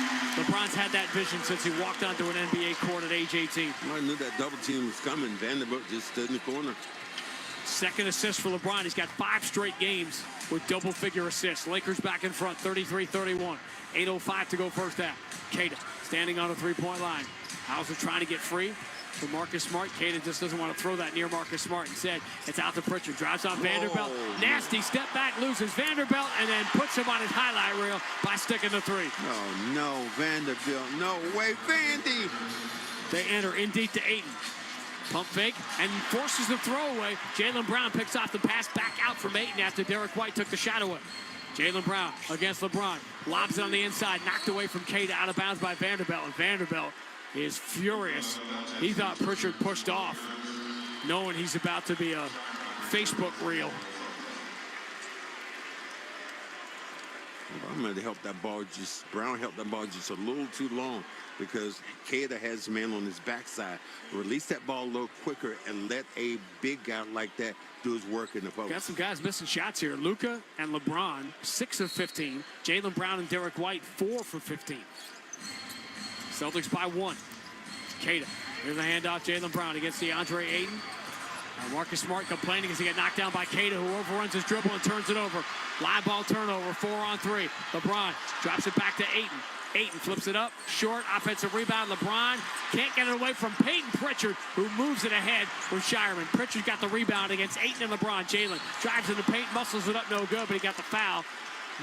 LeBron's had that vision since he walked onto an NBA court at age 18. I knew that double team was coming. Vanderbilt just stood in the corner. Second assist for LeBron. He's got 5 straight games with double-figure assists. Lakers back in front, 33-31. 8:05 to go first half. Tatum standing on the 3-point line. Hauser trying to get free for Marcus Smart. Tatum just doesn't want to throw that near Marcus Smart. Instead, it's out to Pritchard. Drives on Vanderbilt. Nasty step back, loses Vanderbilt, and then puts him on his highlight reel by sticking the 3. Oh, no, Vanderbilt. No way, Vandy. They enter in deep to Ayton. Pump fake and forces the throwaway. Jaylen Brown picks off the pass back out from Ayton after Derek White took the shot away. Jaylen Brown against LeBron. Lobs it on the inside. Knocked away from Kate, out of bounds by Vanderbilt. And Vanderbilt is furious. He thought Pritchard pushed off, knowing he's about to be a Facebook reel. I'm going to help that ball Brown helped that ball just a little too long because Cada has a man on his backside. Release that ball a little quicker and let a big guy like that do his work in the post. Got some guys missing shots here. Luka and LeBron, 6 of 15. Jaylen Brown and Derek White, 4 for 15. Celtics by 1. Cada. Here's a handoff. Jaylen Brown against DeAndre Ayton. Marcus Smart complaining as he got knocked down by Cada, who overruns his dribble and turns it over. Live ball turnover, 4-on-3. LeBron drops it back to Ayton. Ayton flips it up, short, offensive rebound. LeBron can't get it away from Peyton Pritchard, who moves it ahead with Shireman. Pritchard got the rebound against Ayton and LeBron. Jaylen drives in the paint, muscles it up, no good, but he got the foul,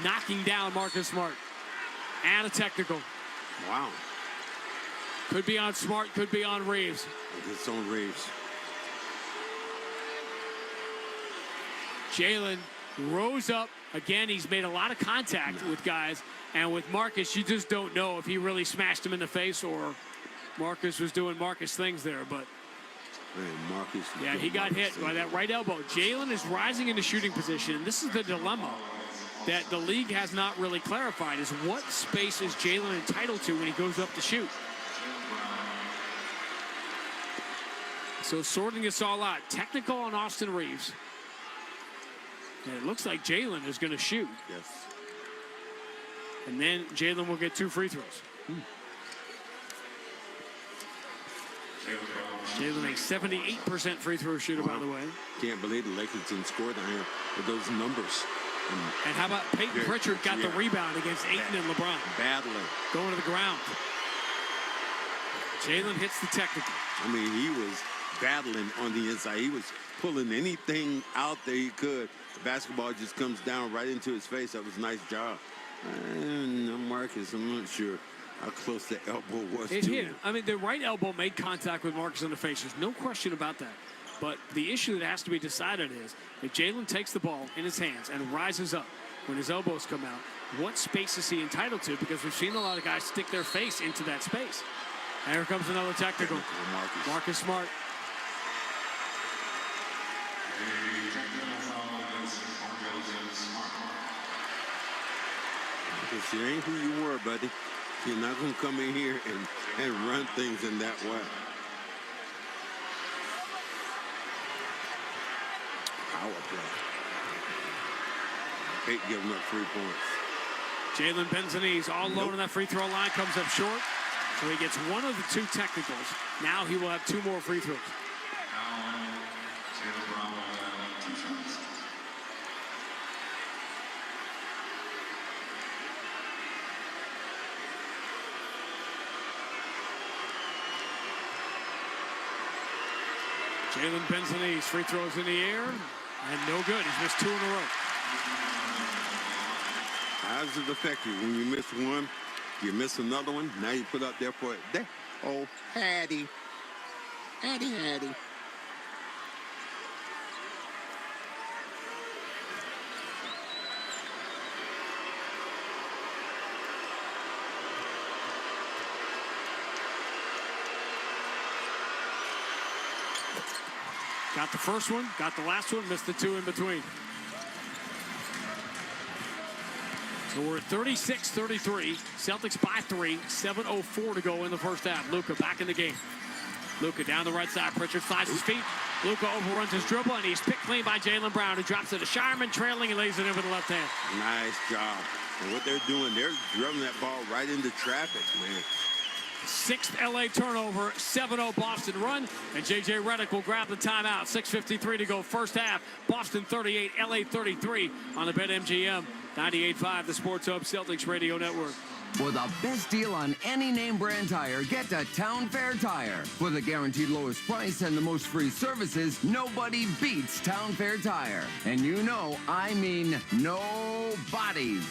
knocking down Marcus Smart. And a technical. Wow. Could be on Smart, could be on Reeves. It's on Reeves. Jaylen rose up. Again, he's made a lot of contact with guys. And with Marcus, you just don't know if he really smashed him in the face or Marcus was doing Marcus things there. But Marcus. Yeah, he got hit by that right elbow. Jaylen is rising into shooting position. And this is the dilemma that the league has not really clarified, is what space is Jaylen entitled to when he goes up to shoot? So sorting this all out. Technical on Austin Reeves. And it looks like Jaylen is going to shoot. Yes. And then Jaylen will get 2 free throws. Jaylen a 78% free throw shooter, by the way. Can't believe the Lakers didn't score down with those numbers. And how about Peyton Pritchard got the rebound against Ayton and LeBron. Battling. Going to the ground. Jaylen hits the technical. I mean, he was battling on the inside. He was pulling anything out there he could. The basketball just comes down right into his face. That was a nice job. And Marcus, I'm not sure how close the elbow was It to hit him. I mean, the right elbow made contact with Marcus in the face. There's no question about that. But the issue that has to be decided is if Jaylen takes the ball in his hands and rises up when his elbows come out, what space is he entitled to? Because we've seen a lot of guys stick their face into that space. And here comes another technical. Marcus Smart. If you ain't who you were, buddy, you're not going to come in here and run things in that way. Power play. Hate giving up 3 points. Jaylen bends the knees, all alone on that free throw line, comes up short. So he gets 1 of the 2 technicals. Now he will have 2 more free throws. Jaylen bends the knees, free throws in the air, and no good. He's missed 2 in a row. How does it affect you? When you miss one, you miss another one. Now you put up there for it. There. Oh, Hattie. Hattie. Got the first one, got the last one, missed the 2 in between. So we're at 36-33. Celtics by 3. 7:04 to go in the first half. Luka back in the game. Luka down the right side. Pritchard slides his feet. Luka overruns his dribble, and he's picked clean by Jaylen Brown, who drops it to Shireman, trailing and lays it in with the left hand. Nice job. And what they're doing, they're dribbling that ball right into traffic, man. 6th LA turnover, 7-0 Boston run, and J.J. Redick will grab the timeout. 6:53 to go first half. Boston 38, LA 33 on the BetMGM 98.5, the Sports Hub Celtics Radio Network. For the best deal on any name brand tire, get to Town Fair Tire. For the guaranteed lowest price and the most free services, nobody beats Town Fair Tire. And you know, I mean nobody.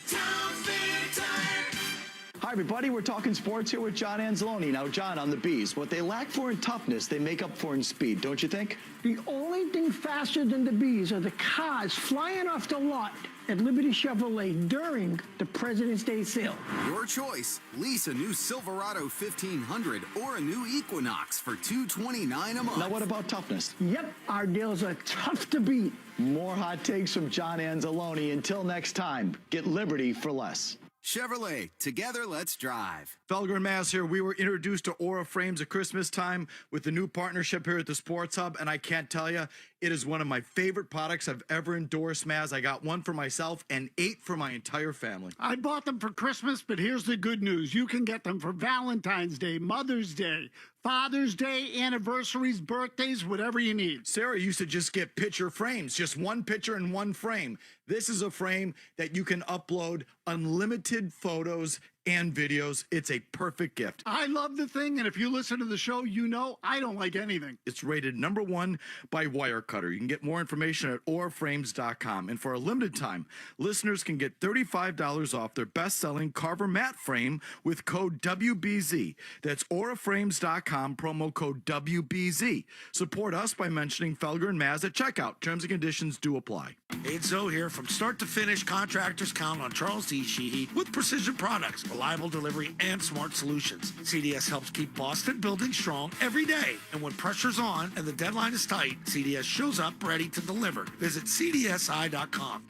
Town Fair Tire. Hi, everybody. We're talking sports here with John Anzalone. Now, John, on the Bees, what they lack for in toughness, they make up for in speed, don't you think? The only thing faster than the Bees are the cars flying off the lot at Liberty Chevrolet during the President's Day sale. Your choice. Lease a new Silverado 1500 or a new Equinox for $229 a month. Now, what about toughness? Yep, our deals are tough to beat. More hot takes from John Anzalone. Until next time, get Liberty for less. Chevrolet, together let's drive. Felger and Maz here. We were introduced to Aura Frames at Christmas time with the new partnership here at the Sports Hub, and I can't tell you, it is one of my favorite products I've ever endorsed, Maz. I got one for myself and 8 for my entire family. I bought them for Christmas, but here's the good news. You can get them for Valentine's Day, Mother's Day, Father's Day, anniversaries, birthdays, whatever you need. Sarah used to just get picture frames, just one picture and one frame. This is a frame that you can upload unlimited photos and videos. It's a perfect gift. I love the thing, and if you listen to the show, you know I don't like anything. It's rated #1 by Wirecutter. You can get more information at auraframes.com. And for a limited time, listeners can get $35 off their best-selling Carver Matte Frame with code WBZ. That's auraframes.com, promo code WBZ. Support us by mentioning Felger and Maz at checkout. Terms and conditions do apply. Hey, it's Zoe here. From start to finish, contractors count on Charles D. Sheehy with precision products, reliable delivery, and smart solutions. CDS helps keep Boston building strong every day. And when pressure's on and the deadline is tight, CDS shows up ready to deliver. Visit CDSI.com.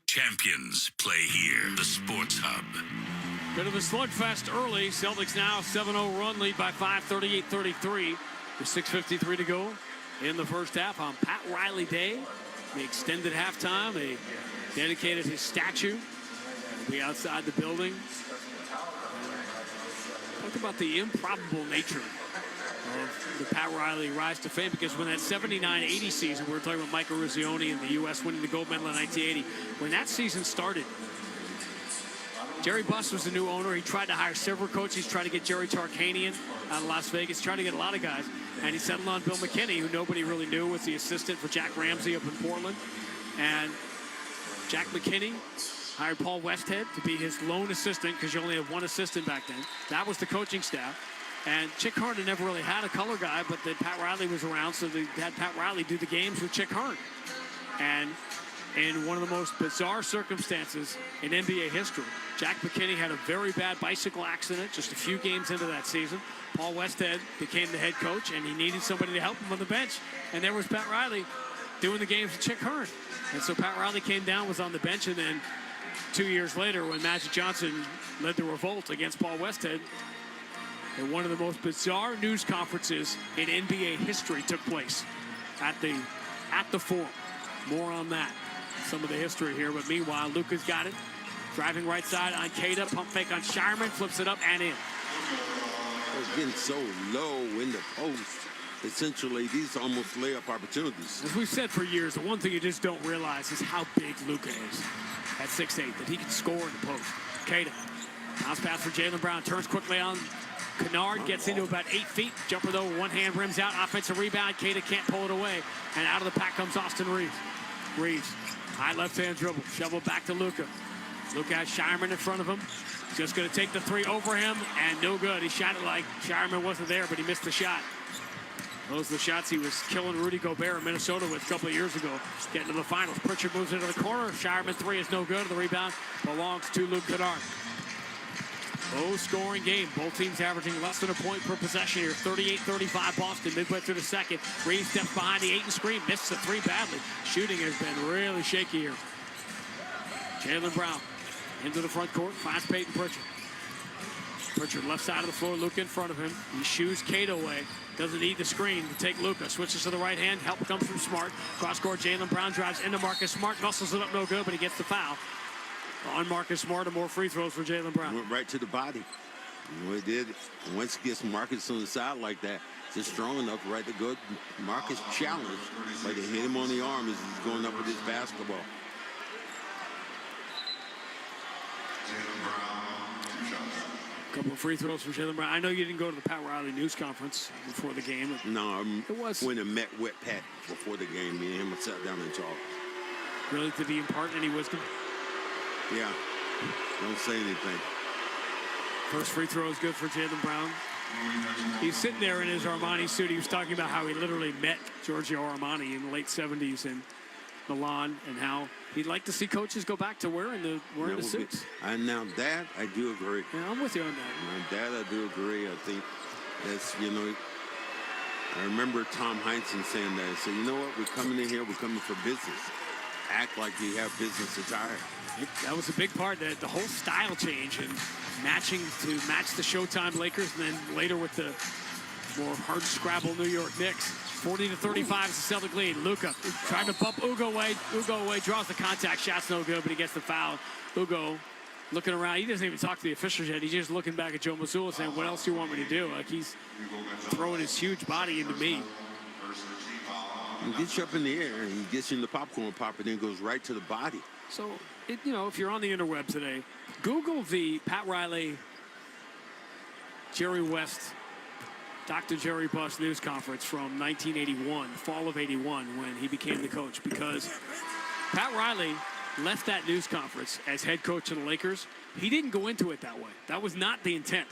Champions play here. The Sports Hub. Bit of a slugfest early. Celtics now 7-0 run, lead by 5, 38-33. With 6:53 to go in the first half on Pat Riley Day. The extended halftime. They dedicated his statue. It'll be outside the building. Talk about the improbable nature of the Pat Riley rise to fame, because when that 79-80 season, we were talking about Michael Ruzzioni and the U.S. winning the gold medal in 1980. When that season started, Jerry Buss was the new owner. He tried to hire several coaches. He tried to get Jerry Tarkanian out of Las Vegas, tried to get a lot of guys. And he settled on Bill McKinney, who nobody really knew was the assistant for Jack Ramsey up in Portland. And Jack McKinney hired Paul Westhead to be his lone assistant, because you only have one assistant back then. That was the coaching staff. And Chick Hearn had never really had a color guy, but then Pat Riley was around, so they had Pat Riley do the games with Chick Hearn. And in one of the most bizarre circumstances in NBA history, Jack McKinney had a very bad bicycle accident just a few games into that season. Paul Westhead became the head coach, and he needed somebody to help him on the bench. And there was Pat Riley doing the games with Chick Hearn. And so Pat Riley came down, was on the bench, and then 2 years later, when Magic Johnson led the revolt against Paul Westhead, and one of the most bizarre news conferences in NBA history took place at the Forum. More on that. Some of the history here, but meanwhile, Luka's got it. Driving right side on Tatum, pump fake on Shireman, flips it up and in. It's getting so low in the post. Essentially, these are almost layup opportunities. As we've said for years, the one thing you just don't realize is how big Luka is at 6'8", that he can score in the post. Tatum, bounce pass for Jaylen Brown, turns quickly on Kennard, gets into about 8 feet. Jumper, though, one hand rims out, offensive rebound. Tatum can't pull it away, and out of the pack comes Austin Reeves. Reeves, high left-hand dribble, shovel back to Luka. Luka has Shireman in front of him. Just going to take the three over him, and no good. He shot it like Shireman wasn't there, but he missed the shot. Those are the shots he was killing Rudy Gobert in Minnesota with a couple of years ago. Getting to the finals. Pritchard moves into the corner. Shireman three is no good. The rebound belongs to Luke Kennard. Low-scoring game. Both teams averaging less than a point per possession here. 38-35 Boston, midway through the second. Reeves steps behind the Ayton screen. Missed the three badly. Shooting has been really shaky here. Jaylen Brown into the front court. Finds Peyton Pritchard. Pritchard left side of the floor. Luka in front of him. He shoos Kate away. Doesn't need the screen to take Luka. Switches to the right hand. Help comes from Smart. Cross-court, Jaylen Brown drives into Marcus Smart. Muscles it up, no good, but he gets the foul. On Marcus Smart, and more free throws for Jaylen Brown. Went right to the body. You know, it did. And once he gets Marcus on the side like that, just strong enough right to go. Marcus challenged, like they hit him on the arm as he's going up with his basketball. Couple of free throws for Jaylen Brown. I know you didn't go to the Pat Riley news conference before the game. No, it was when I met with Pat before the game. Me and him sat down and talked. Really, did he impart any wisdom? Yeah. Don't say anything. First free throw is good for Jaylen Brown. He's sitting there in his Armani suit. He was talking about how he literally met Giorgio Armani in the late 70s in Milan, and how he'd like to see coaches go back to wearing the suits. And now that I do agree. Yeah, I'm with you on that. Now that I do agree. I think that's, I remember Tom Heinsohn saying that. He said, you know what, we're coming in here, we're coming for business. Act like you have business attire. That was a big part, the whole style change and matching to match the Showtime Lakers, and then later with the more hard scrabble New York Knicks. 40-35 is the Celtic lead. Luka trying to bump Ugo away. Ugo away, draws the contact. Shot's no good, but he gets the foul. Ugo looking around. He doesn't even talk to the officials yet. He's just looking back at Joe Mazzulla saying, what else do you want me to do? Like, he's throwing his huge body into me. He gets you up in the air, and he gets you in the popcorn pop, and then goes right to the body. So, if you're on the interweb today, Google the Pat Riley, Jerry West, Dr. Jerry Buss news conference from 1981, fall of 81, when he became the coach, because Pat Riley left that news conference as head coach of the Lakers. He didn't go into it that way. That was not the intent.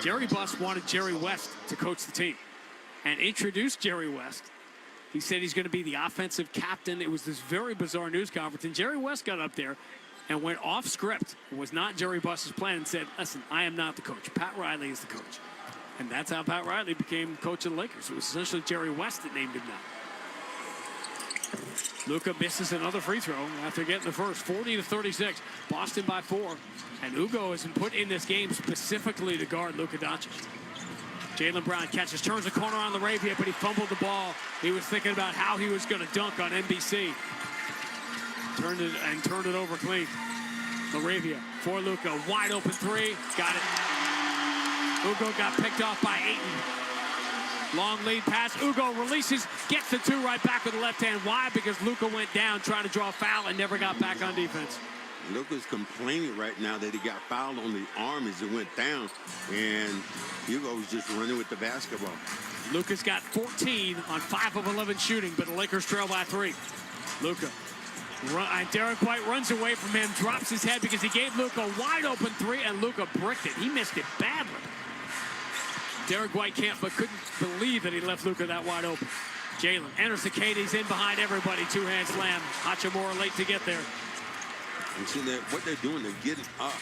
Jerry Buss wanted Jerry West to coach the team and introduced Jerry West. He said he's going to be the offensive captain. It was this very bizarre news conference, and Jerry West got up there and went off script. It was not Jerry Buss's plan, and said, listen, I am not the coach. Pat Riley is the coach. And that's how Pat Riley became coach of the Lakers. It was essentially Jerry West that named him that. Luka misses another free throw after getting the first. 40-36. Boston by 4. And Ugo has been put in this game specifically to guard Luka Doncic. Jaylen Brown catches, turns the corner on LaRavia, but he fumbled the ball. He was thinking about how he was going to dunk on NBC. Turned it over clean. LaRavia for Luka. Wide open three. Got it. Ugo got picked off by Ayton. Long lead pass. Ugo releases, gets the two right back with the left hand. Why? Because Luka went down trying to draw a foul and never got back on defense. Luka's complaining right now that he got fouled on the arm as it went down, and Hugo was just running with the basketball. Luka's got 14 on 5 of 11 shooting, but the Lakers trail by 3. Luka. Derek White runs away from him, drops his head because he gave Luka a wide open 3, and Luka bricked it. He missed it badly. Derek White couldn't believe that he left Luka that wide open. Jaylen enters the Cade. He's in behind everybody. Two-hand slam. Hachimura late to get there. You see that what they're doing, they're getting up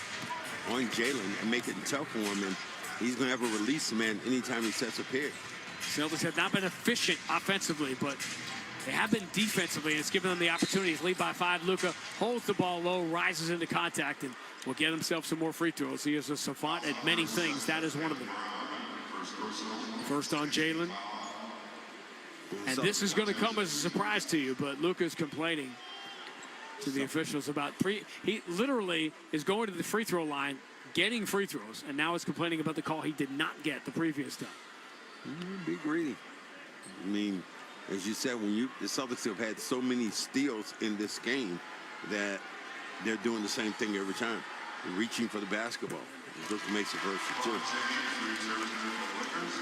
on Jaylen and making it tough for him, and he's going to have a release man anytime he sets a pick. Celtics have not been efficient offensively, but they have been defensively, and it's given them the opportunities. Lead by 5. Luka holds the ball low, rises into contact, and will get himself some more free throws. He is a savant at many things. That is one of them. First on Jaylen. And this is going to come as a surprise to you, but Luka's complaining to the officials about he literally is going to the free throw line, getting free throws, and now is complaining about the call he did not get the previous time. Be greedy. I mean, as you said, the Celtics have had so many steals in this game that they're doing the same thing every time, reaching for the basketball. Luka makes it first and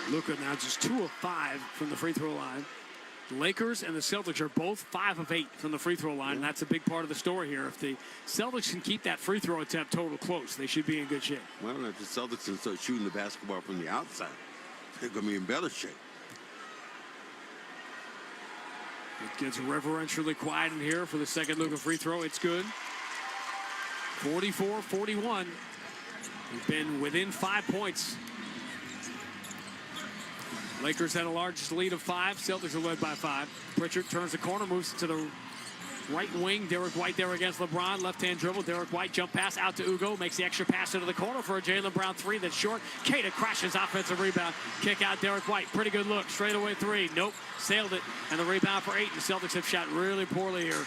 2. Luka now just 2 of 5 from the free throw line. The Lakers and the Celtics are both 5 of 8 from the free throw line, and that's a big part of the story here. If the Celtics can keep that free throw attempt total close, they should be in good shape. Well, if the Celtics can start shooting the basketball from the outside, they're going to be in better shape. It gets reverentially quiet in here for the second Luka free throw. It's good. 44-41. We've been within 5 points. Lakers had a largest lead of 5. Celtics are led by 5. Pritchard turns the corner, moves to the right wing. Derek White there against LeBron. Left-hand dribble. Derek White jump pass out to Ugo. Makes the extra pass into the corner for a Jaylen Brown 3 that's short. Keita crashes offensive rebound. Kick out Derek White. Pretty good look. Straightaway 3. Nope. Sailed it. And the rebound for 8. The Celtics have shot really poorly here.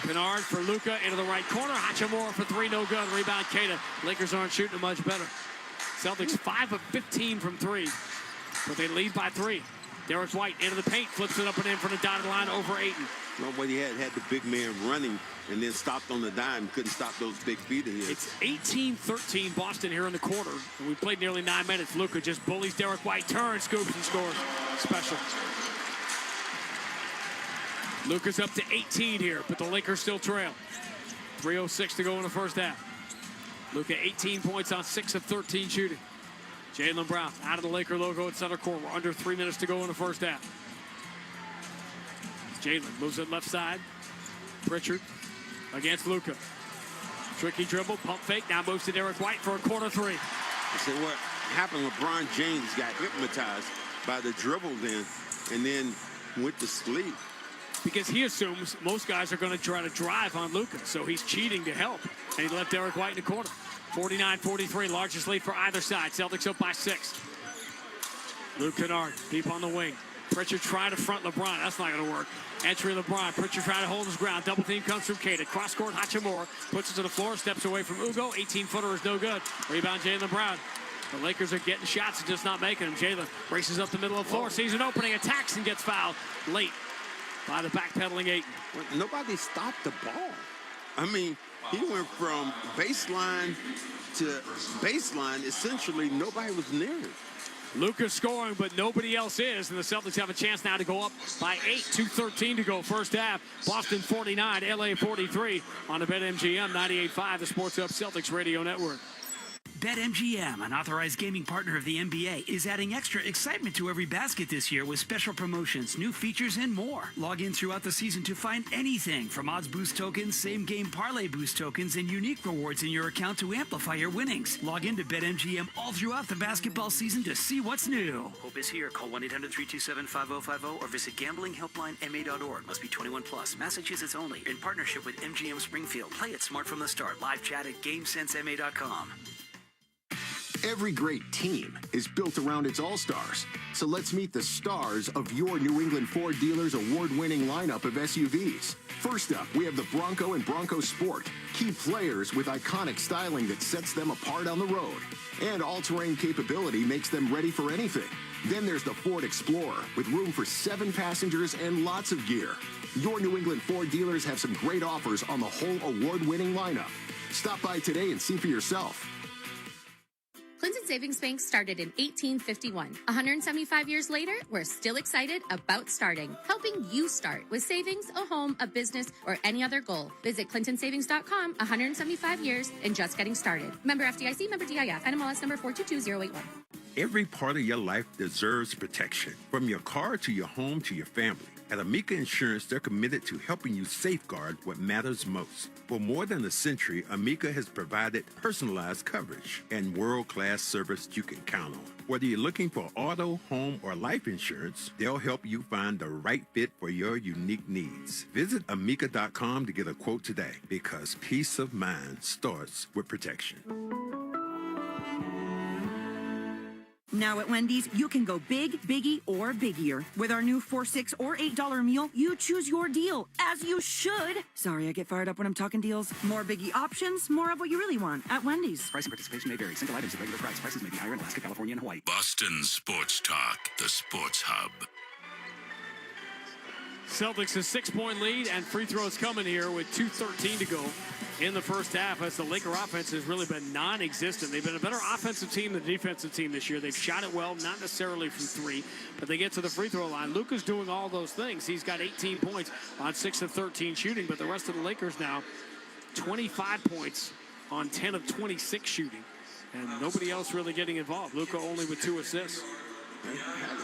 Kennard for Luka into the right corner. Hachimura for 3. No good. Rebound Keita. Lakers aren't shooting much better. Celtics 5 of 15 from 3, but they lead by 3. Derek White into the paint, flips it up and in for the dotted line over Ayton. Well, what he had the big man running and then stopped on the dime. Couldn't stop those big feet of his. It's 18-13 Boston here in the quarter. And we played nearly 9 minutes. Luka just bullies Derek White, turns, scoops, and scores. Special. Luka's up to 18 here, but the Lakers still trail. 3:06 to go in the first half. Luka 18 points on 6 of 13 shooting. Jaylen Brown out of the Laker logo at center court. We're under 3 minutes to go in the first half. Jaylen moves it left side. Pritchard against Luka. Tricky dribble, pump fake, now moves to Derek White for a corner three. I said what happened, LeBron James got hypnotized by the dribble then, and then went to sleep. Because he assumes most guys are going to try to drive on Luka, so he's cheating to help. And he left Derek White in the corner. 49-43, largest lead for either side. Celtics up by 6. Luke Kennard, deep on the wing. Pritchard trying to front LeBron. That's not going to work. Entry LeBron. Pritchard trying to hold his ground. Double team comes from Kate. Cross court, Hachimura puts it to the floor. Steps away from Ugo. 18-footer is no good. Rebound, Jaylen Brown. The Lakers are getting shots and just not making them. Jaylen races up the middle of the floor. Sees an opening, attacks, and gets fouled late by the backpedaling Ayton. Nobody stopped the ball. I mean, he went from baseline to baseline. Essentially, nobody was near him. Luka scoring, but nobody else is. And the Celtics have a chance now to go up by 8. 2:13 to go first half. Boston 49, LA 43 on the BetMGM 98.5, the Sports Hub Celtics Radio Network. BetMGM, an authorized gaming partner of the NBA, is adding extra excitement to every basket this year with special promotions, new features, and more. Log in throughout the season to find anything from odds boost tokens, same-game parlay boost tokens, and unique rewards in your account to amplify your winnings. Log in to BetMGM all throughout the basketball season to see what's new. Hope is here. Call 1-800-327-5050 or visit gamblinghelplinema.org. Must be 21 plus. Massachusetts only. In partnership with MGM Springfield. Play it smart from the start. Live chat at GameSenseMA.com. Every great team is built around its all-stars. So let's meet the stars of your New England Ford dealers' award-winning lineup of SUVs. First up, we have the Bronco and Bronco Sport. Key players with iconic styling that sets them apart on the road. And all-terrain capability makes them ready for anything. Then there's the Ford Explorer with room for 7 passengers and lots of gear. Your New England Ford dealers have some great offers on the whole award-winning lineup. Stop by today and see for yourself. Clinton Savings Bank started in 1851. 175 years later, we're still excited about starting, helping you start with savings, a home, a business, or any other goal. Visit clintonsavings.com, 175 years and just getting started. Member FDIC, member DIF, NMLS number 422081. Every part of your life deserves protection, from your car to your home to your family. At Amica Insurance, they're committed to helping you safeguard what matters most. For more than a century, Amica has provided personalized coverage and world-class service you can count on. Whether you're looking for auto, home, or life insurance, they'll help you find the right fit for your unique needs. Visit Amica.com to get a quote today, because peace of mind starts with protection. Now at Wendy's, you can go big, biggie, or biggier. With our new $4, $6, or $8 meal, you choose your deal, as you should. Sorry, I get fired up when I'm talking deals. More biggie options, more of what you really want at Wendy's. Price and participation may vary. Single items at regular price. Prices may be higher in Alaska, California, and Hawaii. Boston Sports Talk, the Sports Hub. Celtics a 6-point lead, and free throws coming here with 2:13 to go in the first half, as the Laker offense has really been non-existent. They've been a better offensive team than defensive team this year. They've shot it well, not necessarily from 3, but they get to the free throw line. Luka's doing all those things. He's got 18 points on 6 of 13 shooting, but the rest of the Lakers now 25 points on 10 of 26 shooting, and nobody else really getting involved. Luka only with 2 assists.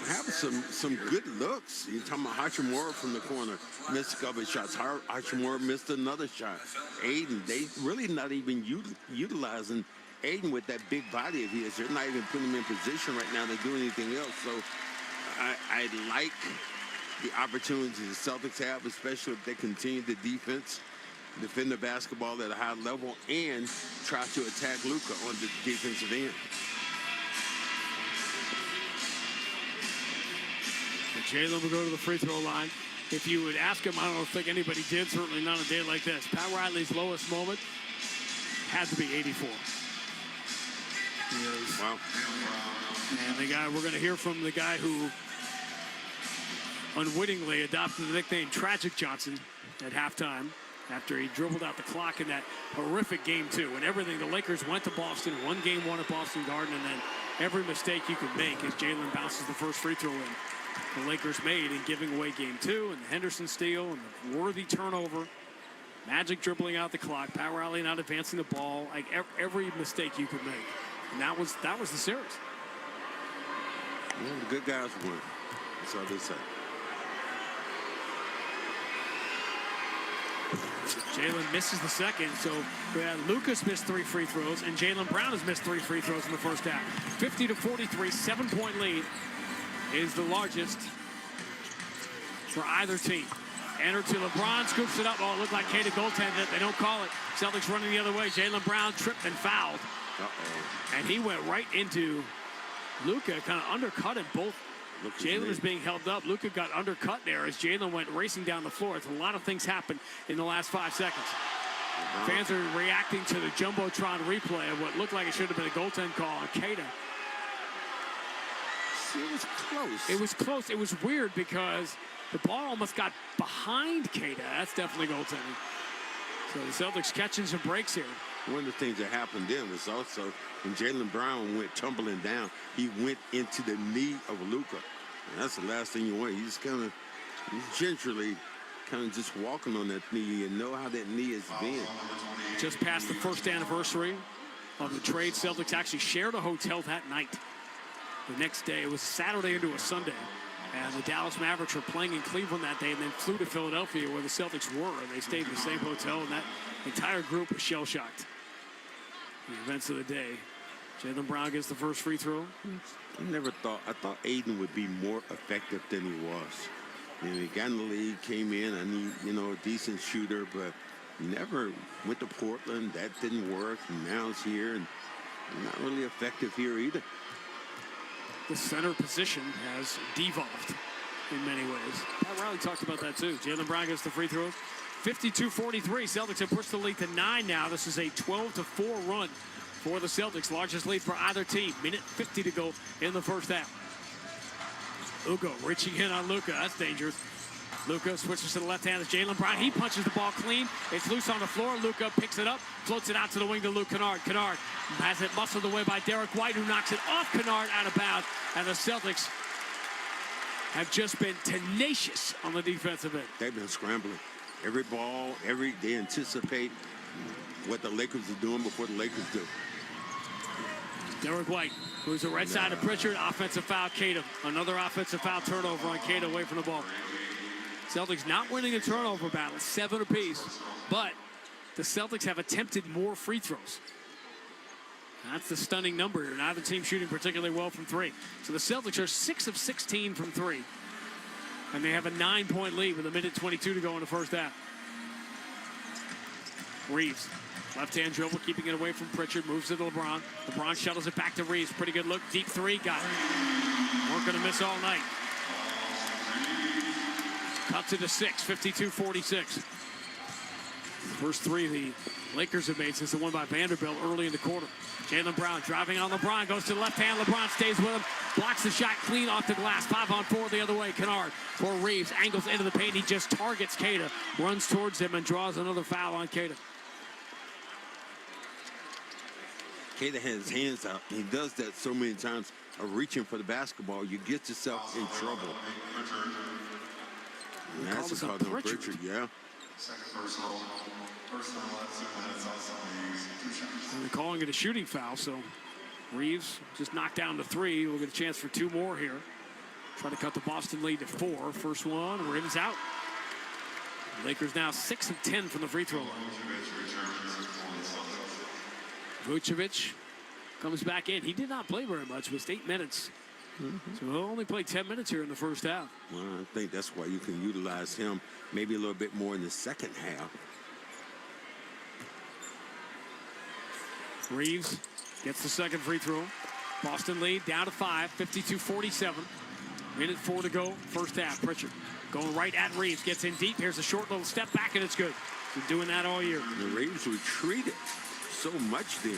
Have some good looks. You're talking about Hachimura from the corner. Missed a couple of shots. Hachimura missed another shot. Aiden, they really not even utilizing Aiden with that big body of his. They're not even putting him in position right now to do anything else. So I like the opportunities the Celtics have, especially if they continue the defense, defend the basketball at a high level, and try to attack Luka on the defensive end. Jaylen will go to the free throw line. If you would ask him, I don't think anybody did, certainly not a day like this. Pat Riley's lowest moment had to be 84. Wow. And the guy, we're going to hear from the guy who unwittingly adopted the nickname Tragic Johnson at halftime after he dribbled out the clock in that horrific game 2. And everything, the Lakers went to Boston, won game 1 at Boston Garden, and then every mistake you could make as Jaylen bounces the first free throw in. The Lakers made in giving away game 2, and the Henderson steal and the worthy turnover Magic dribbling out the clock, power alley not advancing the ball, like every mistake you could make. And that was the series. Yeah, the good guys won. That's all they say. Jaylen misses the second, so we had Lucas miss 3 free throws, and Jaylen Brown has missed 3 free throws in the first half. 50-43, 7-point lead is the largest for either team. Enter to LeBron, scoops it up. Oh, it looked like Kata goaltended it. They don't call it. Celtics running the other way. Jaylen Brown tripped and fouled. And he went right into Luka, kind of undercut him. Both Jaylen is being held up. Luka got undercut there as Jaylen went racing down the floor. It's a lot of things happened in the last 5 seconds. Fans are reacting to the Jumbotron replay of what looked like it should have been a goaltend call on Kata. It was close. It was close. It was weird because the ball almost got behind Kata. That's definitely goaltending. So the Celtics catching some breaks here. One of the things that happened then was also when Jaylen Brown went tumbling down, he went into the knee of Luka. And that's the last thing you want. He's gingerly just walking on that knee and know how that knee is being. Just past the first anniversary of the trade, Celtics actually shared a hotel that night. The next day, it was Saturday into a Sunday. And the Dallas Mavericks were playing in Cleveland that day and then flew to Philadelphia where the Celtics were. And they stayed in the same hotel, and that entire group was shell-shocked. The events of the day. Jaylen Brown gets the first free throw. I thought Aiden would be more effective than he was. He got in the league, came in, and a decent shooter, but never went to Portland. That didn't work. And now he's here, and not really effective here either. The center position has devolved in many ways. Pat Riley talked about that too. Jaylen Brown gets the free throws. 52-43. Celtics have pushed the lead to 9 now. This is a 12-4 run for the Celtics. Largest lead for either team. Minute 50 to go in the first half. Ugo reaching in on Luka. That's dangerous. Luka switches to the left hand. It's Jaylen Brown. He punches the ball clean. It's loose on the floor. Luka picks it up, floats it out to the wing to Luke Kennard. Kennard has it muscled away by Derek White, who knocks it off Kennard out of bounds. And the Celtics have just been tenacious on the defensive end. They've been scrambling. Every ball, they anticipate what the Lakers are doing before the Lakers do. Derek White moves the right side of Pritchard. Offensive foul, Tatum. Another offensive foul turnover on Tatum away from the ball. Celtics not winning a turnover battle, 7 apiece, but the Celtics have attempted more free throws. That's the stunning number here. Neither team shooting particularly well from 3. So the Celtics are 6 of 16 from 3. And they have a 9-point lead with a minute 22 to go in the first half. Reeves, left-hand dribble, keeping it away from Pritchard, moves it to LeBron. LeBron shuttles it back to Reeves. Pretty good look. Deep 3, got it. Weren't going to miss all night. Cut to the 6, 52-46. First 3 the Lakers have made since the one by Vanderbilt early in the quarter. Jaylen Brown driving on LeBron, goes to the left hand. LeBron stays with him, blocks the shot clean off the glass. 5-on-4 the other way. Kennard for Reeves, angles into the paint. He just targets Kata, runs towards him, and draws another foul on Kata. Kata has his hands out. He does that so many times of reaching for the basketball. You get yourself in trouble. And that's a call on Pritchard, yeah. And they're calling it a shooting foul, so Reeves just knocked down to 3. We'll get a chance for 2 more here. Try to cut the Boston lead to 4. First one, Reeves out. Lakers now 6 of 10 from the free throw line. Vucevic comes back in. He did not play very much, missed 8 minutes. So he'll only play 10 minutes here in the first half. Well, I think that's why you can utilize him maybe a little bit more in the second half. Reeves gets the second free throw. Boston lead down to 5, 52-47. Minute 4 to go, first half. Pritchard going right at Reeves, gets in deep. Here's a short little step back, and it's good. Been doing that all year. The Reeves retreated so much there.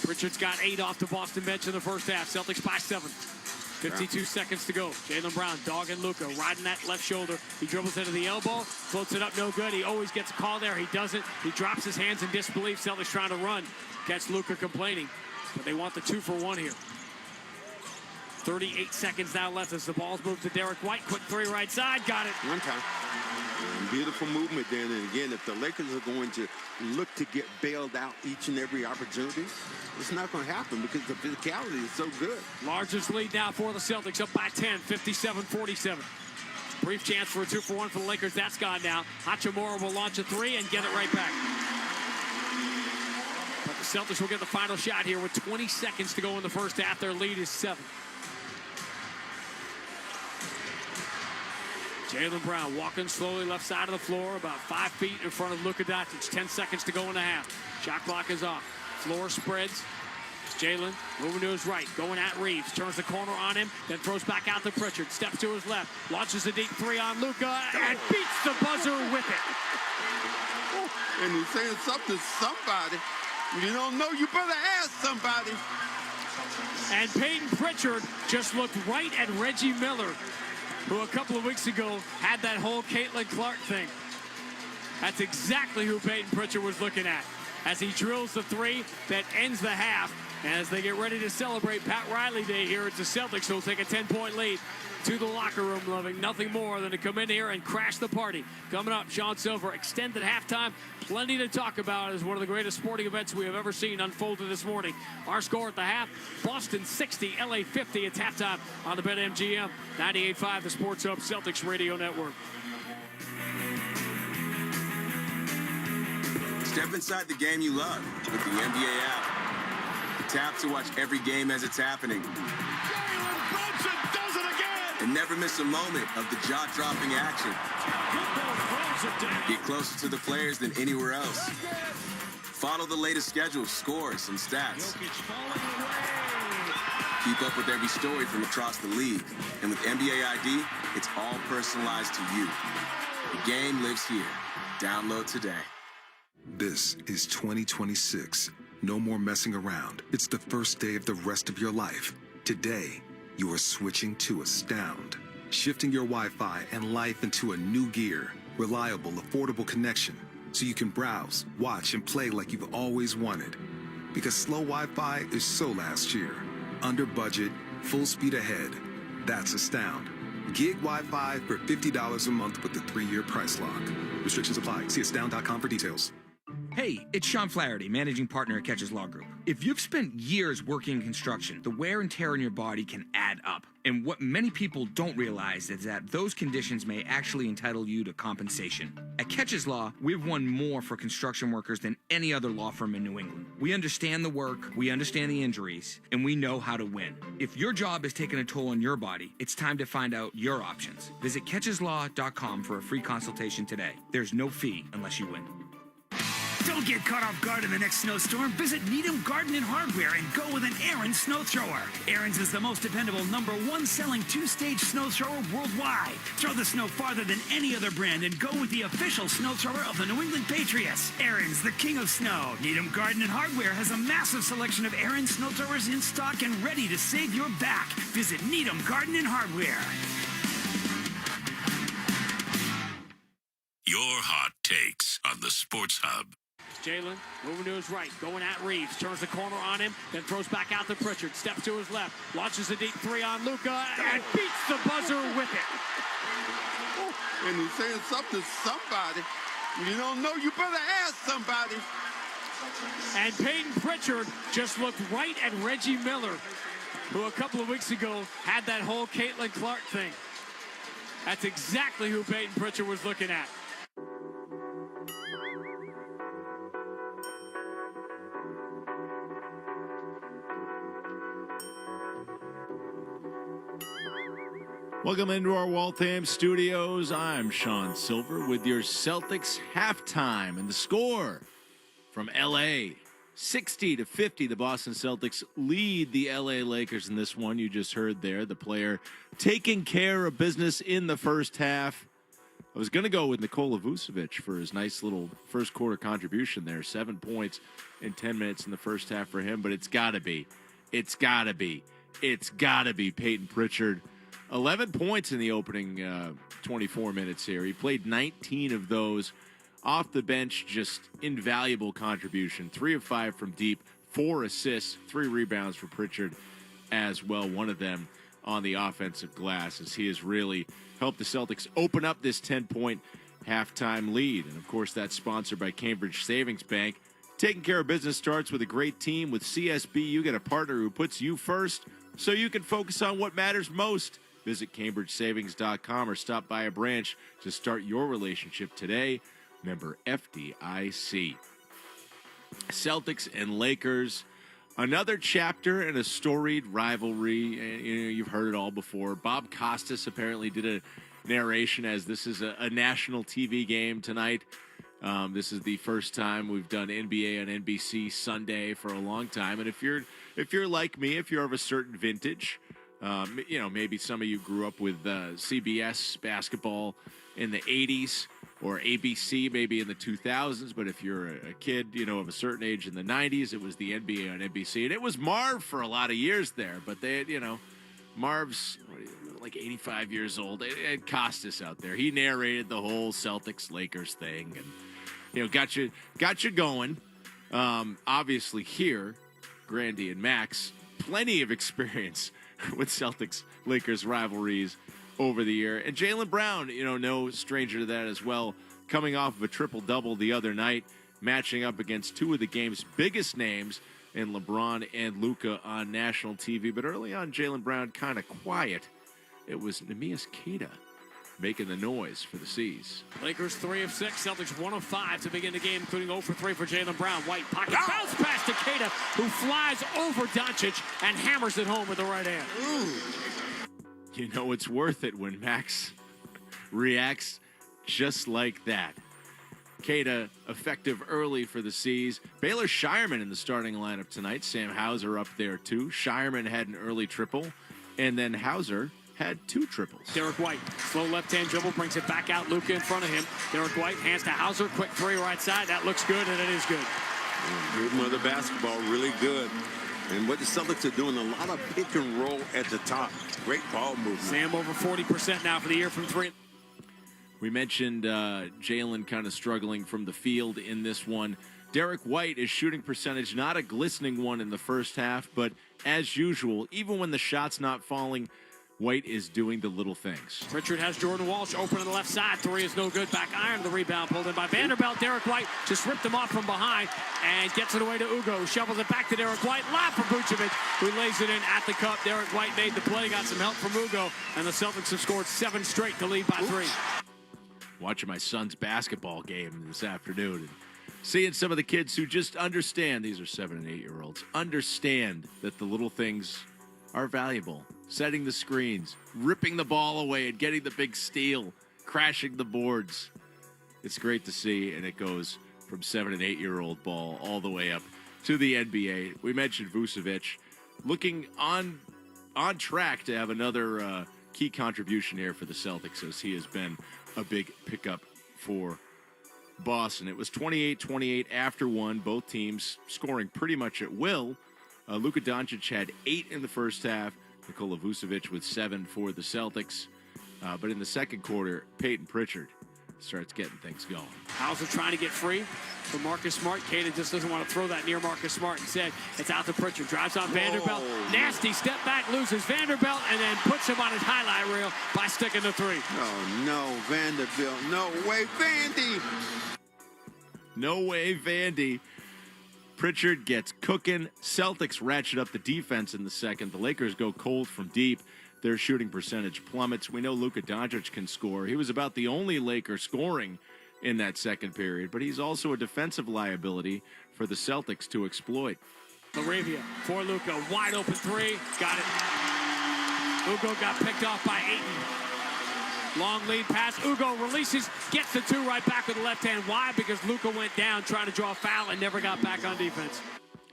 Pritchard's got 8 off the Boston bench in the first half. Celtics by 7. 52 seconds to go. Jaylen Brown dogging Luka, riding that left shoulder. He dribbles into the elbow, floats it up, no good. He always gets a call there. He doesn't. He drops his hands in disbelief. Celtics trying to run. Catch Luka complaining. But they want the 2-for-1 here. 38 seconds now left as the ball's moved to Derek White. Quick 3 right side. Got it. One time. Beautiful movement then. And again, if the Lakers are going to look to get bailed out each and every opportunity, it's not going to happen because the physicality is so good. Largest lead now for the Celtics, up by 10, 57-47. Brief chance for a 2-for-1 for the Lakers. That's gone now. Hachimura will launch a three and get it right back. But the Celtics will get the final shot here with 20 seconds to go in the first half. Their lead is 7. Jaylen Brown walking slowly left side of the floor, about 5 feet in front of Luka Doncic. 10 seconds to go in the half. Shot clock is off. Floor spreads. Jaylen moving to his right, going at Reeves. Turns the corner on him, then throws back out to Pritchard. Steps to his left, launches a deep three on Luka, and beats the buzzer with it. And he's saying something to somebody. You don't know, you better ask somebody. And Peyton Pritchard just looked right at Reggie Miller, who a couple of weeks ago had that whole Caitlin Clark thing. That's exactly who Peyton Pritchard was looking at as he drills the three that ends the half. And as they get ready to celebrate Pat Riley Day here, it's the Celtics who'll take a 10-point lead to the locker room, loving nothing more than to come in here and crash the party. Coming up, Sean Silver, extended halftime. Plenty to talk about as one of the greatest sporting events we have ever seen unfolded this morning. Our score at the half, Boston 60, LA 50. It's halftime on the BetMGM 98.5, the Sports Hub Celtics Radio Network. Step inside the game you love with the NBA app. Tap to watch every game as it's happening. Jaylen Brown does it again! And never miss a moment of the jaw-dropping action. Get closer to the players than anywhere else. Follow the latest schedules, scores, and stats. Keep up with every story from across the league. And with NBA ID, it's all personalized to you. The game lives here. Download today. This is 2026. No more messing around. It's the first day of the rest of your life. Today, you are switching to Astound. Shifting your Wi-Fi and life into a new gear. Reliable, affordable connection. So you can browse, watch, and play like you've always wanted. Because slow Wi-Fi is so last year. Under budget, full speed ahead. That's Astound. Gig Wi-Fi for $50 a month with the 3-year price lock. Restrictions apply. See astound.com for details. Hey, it's Sean Flaherty, managing partner at Catches Law Group. If you've spent years working in construction, the wear and tear on your body can add up. And what many people don't realize is that those conditions may actually entitle you to compensation. At Catches Law, we've won more for construction workers than any other law firm in New England. We understand the work, we understand the injuries, and we know how to win. If your job is taking a toll on your body, it's time to find out your options. Visit catcheslaw.com for a free consultation today. There's no fee unless you win. Don't get caught off guard in the next snowstorm. Visit Needham Garden and Hardware and go with an Aaron's snow thrower. Aaron's is the most dependable #1 selling 2-stage snow thrower worldwide. Throw the snow farther than any other brand and go with the official snow thrower of the New England Patriots. Aaron's, the king of snow. Needham Garden and Hardware has a massive selection of Aaron's snow throwers in stock and ready to save your back. Visit Needham Garden and Hardware. Your hot takes on the Sports Hub. Jaylen moving to his right, going at Reeves. Turns the corner on him, then throws back out to Pritchard. Steps to his left, launches a deep three on Luka, and beats the buzzer with it. And he's saying something to somebody. You don't know, you better ask somebody. And Peyton Pritchard just looked right at Reggie Miller, who a couple of weeks ago had that whole Caitlin Clark thing. That's exactly who Peyton Pritchard was looking at. Welcome into our Waltham studios. I'm Sean Silver with your Celtics halftime, and the score from LA 60-50. The Boston Celtics lead the LA Lakers in this one. You just heard there the player taking care of business in the first half. I was going to go with Nikola Vucevic for his nice little first quarter contribution there. 7 points in 10 minutes in the first half for him, but it's got to be Peyton Pritchard. 11 points in the opening 24 minutes here. He played 19 of those off the bench. Just invaluable contribution. 3 of 5 from deep, 4 assists, 3 rebounds for Pritchard as well. One of them on the offensive glass, as he has really helped the Celtics open up this 10-point halftime lead. And, of course, that's sponsored by Cambridge Savings Bank. Taking care of business starts with a great team. With CSB, you get a partner who puts you first so you can focus on what matters most. Visit CambridgeSavings.com or stop by a branch to start your relationship today. Member FDIC. Celtics and Lakers. Another chapter in a storied rivalry. And, you've heard it all before. Bob Costas apparently did a narration as this is a national TV game tonight. This is the first time we've done NBA on NBC Sunday for a long time. And if you're like me, if you're of a certain vintage, maybe some of you grew up with CBS basketball in the 80s or ABC maybe in the 2000s. But if you're a kid, of a certain age in the 90s, it was the NBA on NBC. And it was Marv for a lot of years there. But they, Marv's like 85 years old. Ed Costas out there. He narrated the whole Celtics-Lakers thing and, got you going. Obviously here, Grandy and Max, plenty of experience with Celtics-Lakers rivalries over the year. And Jaylen Brown, no stranger to that as well, coming off of a triple-double the other night, matching up against two of the game's biggest names in LeBron and Luka on national TV. But early on, Jaylen Brown kind of quiet. It was Neemias Queta making the noise for the C's. Lakers 3 of 6, Celtics 1 of 5 to begin the game, including 0 for 3 for Jaylen Brown. White pocket bounce pass to Queta, who flies over Doncic and hammers it home with the right hand. It's worth it when Max reacts just like that. Queta effective early for the C's. Baylor Shireman in the starting lineup tonight. Sam Hauser up there too. Shireman had an early triple, and then Hauser had 2 triples. Derek White, slow left-hand dribble, brings it back out. Luka in front of him. Derek White, hands to Hauser, quick 3 right side. That looks good, and it is good. Movement of the basketball, really good. And what the Celtics are doing, a lot of pick and roll at the top. Great ball movement. Sam over 40% now for the year from 3. We mentioned Jaylen kind of struggling from the field in this one. Derek White, is shooting percentage, not a glistening one in the first half, but as usual, even when the shot's not falling, White is doing the little things. Pritchard has Jordan Walsh open on the left side. 3 is no good. Back iron. The rebound pulled in by Vanderbilt. Derek White just ripped him off from behind and gets it away to Ugo. Shovels it back to Derek White. Lob for Vucevic, who lays it in at the cup. Derek White made the play, got some help from Ugo, and the Celtics have scored 7 straight to lead by 3. Watching my son's basketball game this afternoon and seeing some of the kids who just understand, these are 7 and 8-year-olds, understand that the little things are valuable. Setting the screens, ripping the ball away and getting the big steal, crashing the boards. It's great to see, and it goes from 7 and 8-year-old ball all the way up to the NBA. We mentioned Vucevic looking on track to have another key contribution here for the Celtics, as he has been a big pickup for Boston. It was 28-28 after one, both teams scoring pretty much at will. Luka Doncic had 8 in the first half. Nikola Vucevic with 7 for the Celtics. But in the second quarter, Peyton Pritchard starts getting things going. Hauser trying to get free from Marcus Smart. Queta just doesn't want to throw that near Marcus Smart. Instead, it's out to Pritchard. Drives on Vanderbilt. Nasty step back, loses Vanderbilt, and then puts him on his highlight reel by sticking the 3. Oh, no, Vanderbilt. No way, Vandy. No way, Vandy. Pritchard gets cooking. Celtics ratchet up the defense in the second. The Lakers go cold from deep. Their shooting percentage plummets. We know Luka Doncic can score. He was about the only Laker scoring in that second period, but he's also a defensive liability for the Celtics to exploit. Laravia for Luka. Wide open 3. Got it. Ugo got picked off by Ayton. Long lead pass. Ugo releases, gets the 2 right back with the left hand. Why? Because Luka went down trying to draw a foul and never got back on defense.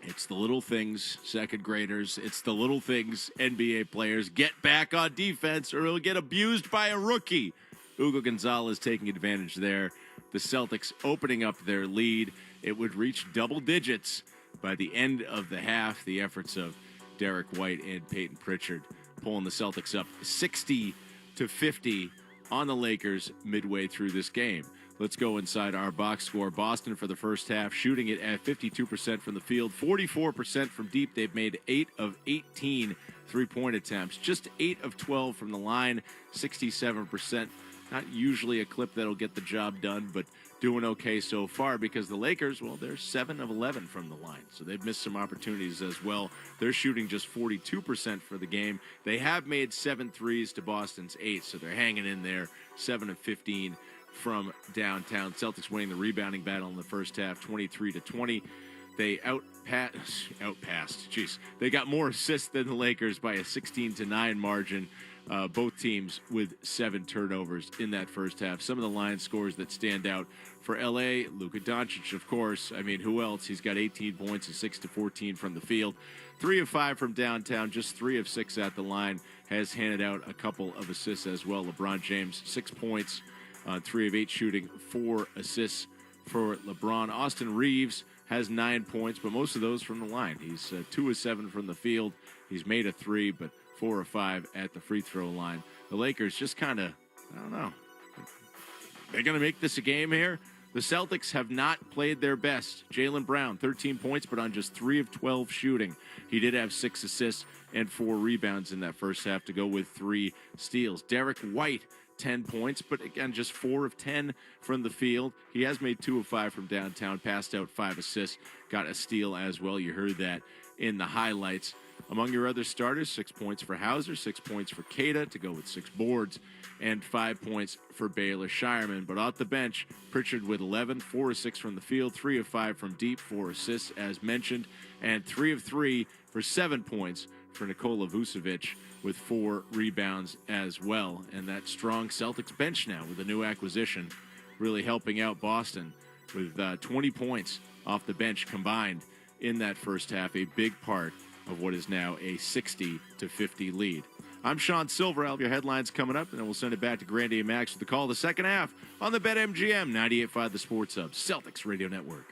It's the little things, second graders. It's the little things, NBA players. Get back on defense or he'll get abused by a rookie. Ugo Gonzalez taking advantage there. The Celtics opening up their lead. It would reach double digits by the end of the half. The efforts of Derek White and Peyton Pritchard pulling the Celtics up 60-50 on the Lakers midway through this game. Let's go inside our box score. Boston for the first half, shooting it at 52% from the field, 44% from deep. They've made 8 of 18 three-point attempts, just 8 of 12 from the line, 67% Not usually a clip that'll get the job done, but doing okay so far because the Lakers, well, they're 7 of 11 from the line. So they've missed some opportunities as well. They're shooting just 42% for the game. They have made 7 threes to Boston's 8, so they're hanging in there, 7 of 15 from downtown. Celtics winning the rebounding battle in the first half, 23-20. They outpassed. Jeez, they got more assists than the Lakers by a 16-9 margin. Both teams with 7 turnovers in that first half. Some of the line scores that stand out for L.A., Luka Doncic, of course. I mean, who else? He's got 18 points and 6 to 14 from the field. 3 of 5 from downtown, just 3 of 6 at the line. Has handed out a couple of assists as well. LeBron James, 6 points, 3 of 8 shooting, 4 assists for LeBron. Austin Reeves has 9 points, but most of those from the line. He's 2 of 7 from the field. He's made a 3, but 4 of 5 at the free throw line. The Lakers just kind of, I don't know. They're going to make this a game here. The Celtics have not played their best. Jaylen Brown, 13 points, but on just 3 of 12 shooting. He did have 6 assists and 4 rebounds in that first half to go with 3 steals. Derek White, 10 points, but again, just 4 of 10 from the field. He has made 2 of 5 from downtown, passed out 5 assists, got a steal as well. You heard that in the highlights. Among your other starters, 6 points for Hauser, 6 points for Keita to go with 6 boards, and 5 points for Baylor Shireman. But off the bench, Pritchard with 11, 4 of 6 from the field, 3 of 5 from deep, 4 assists as mentioned, and 3 of 3 for 7 points for Nikola Vucevic with 4 rebounds as well. And that strong Celtics bench now with a new acquisition really helping out Boston with 20 points off the bench combined in that first half, a big part of what is now a 60-50 lead. I'm Sean Silver. I'll have your headlines coming up, and then we'll send it back to Grandy and Max with the call of the second half on the BetMGM 98.5 The Sports Hub, Celtics Radio Network.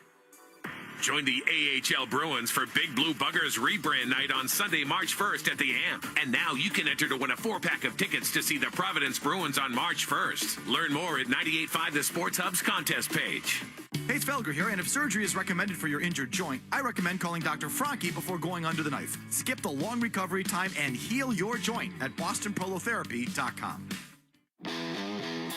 Join the AHL Bruins for Big Blue Buggers rebrand night on Sunday, March 1st at the AMP. And now you can enter to win a 4-pack of tickets to see the Providence Bruins on March 1st. Learn more at 98.5 The Sports Hub's contest page. Hey, it's Felger here, and if surgery is recommended for your injured joint, I recommend calling Dr. Franke before going under the knife. Skip the long recovery time and heal your joint at bostonprolotherapy.com.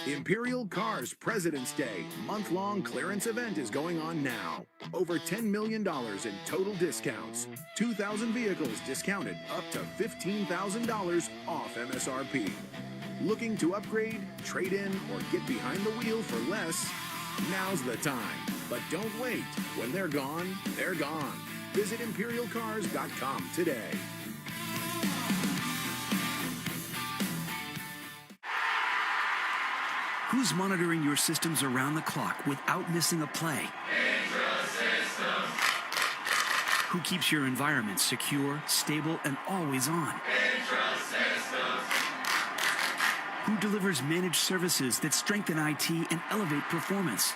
Imperial Cars President's Day month-long clearance event is going on now. Over $10 million in total discounts. 2,000 vehicles discounted up to $15,000 off MSRP. Looking to upgrade, trade in, or get behind the wheel for less? Now's the time. But don't wait. When they're gone, they're gone. Visit ImperialCars.com today. Who's monitoring your systems around the clock without missing a play? Who keeps your environment secure, stable, and always on? Who delivers managed services that strengthen IT and elevate performance?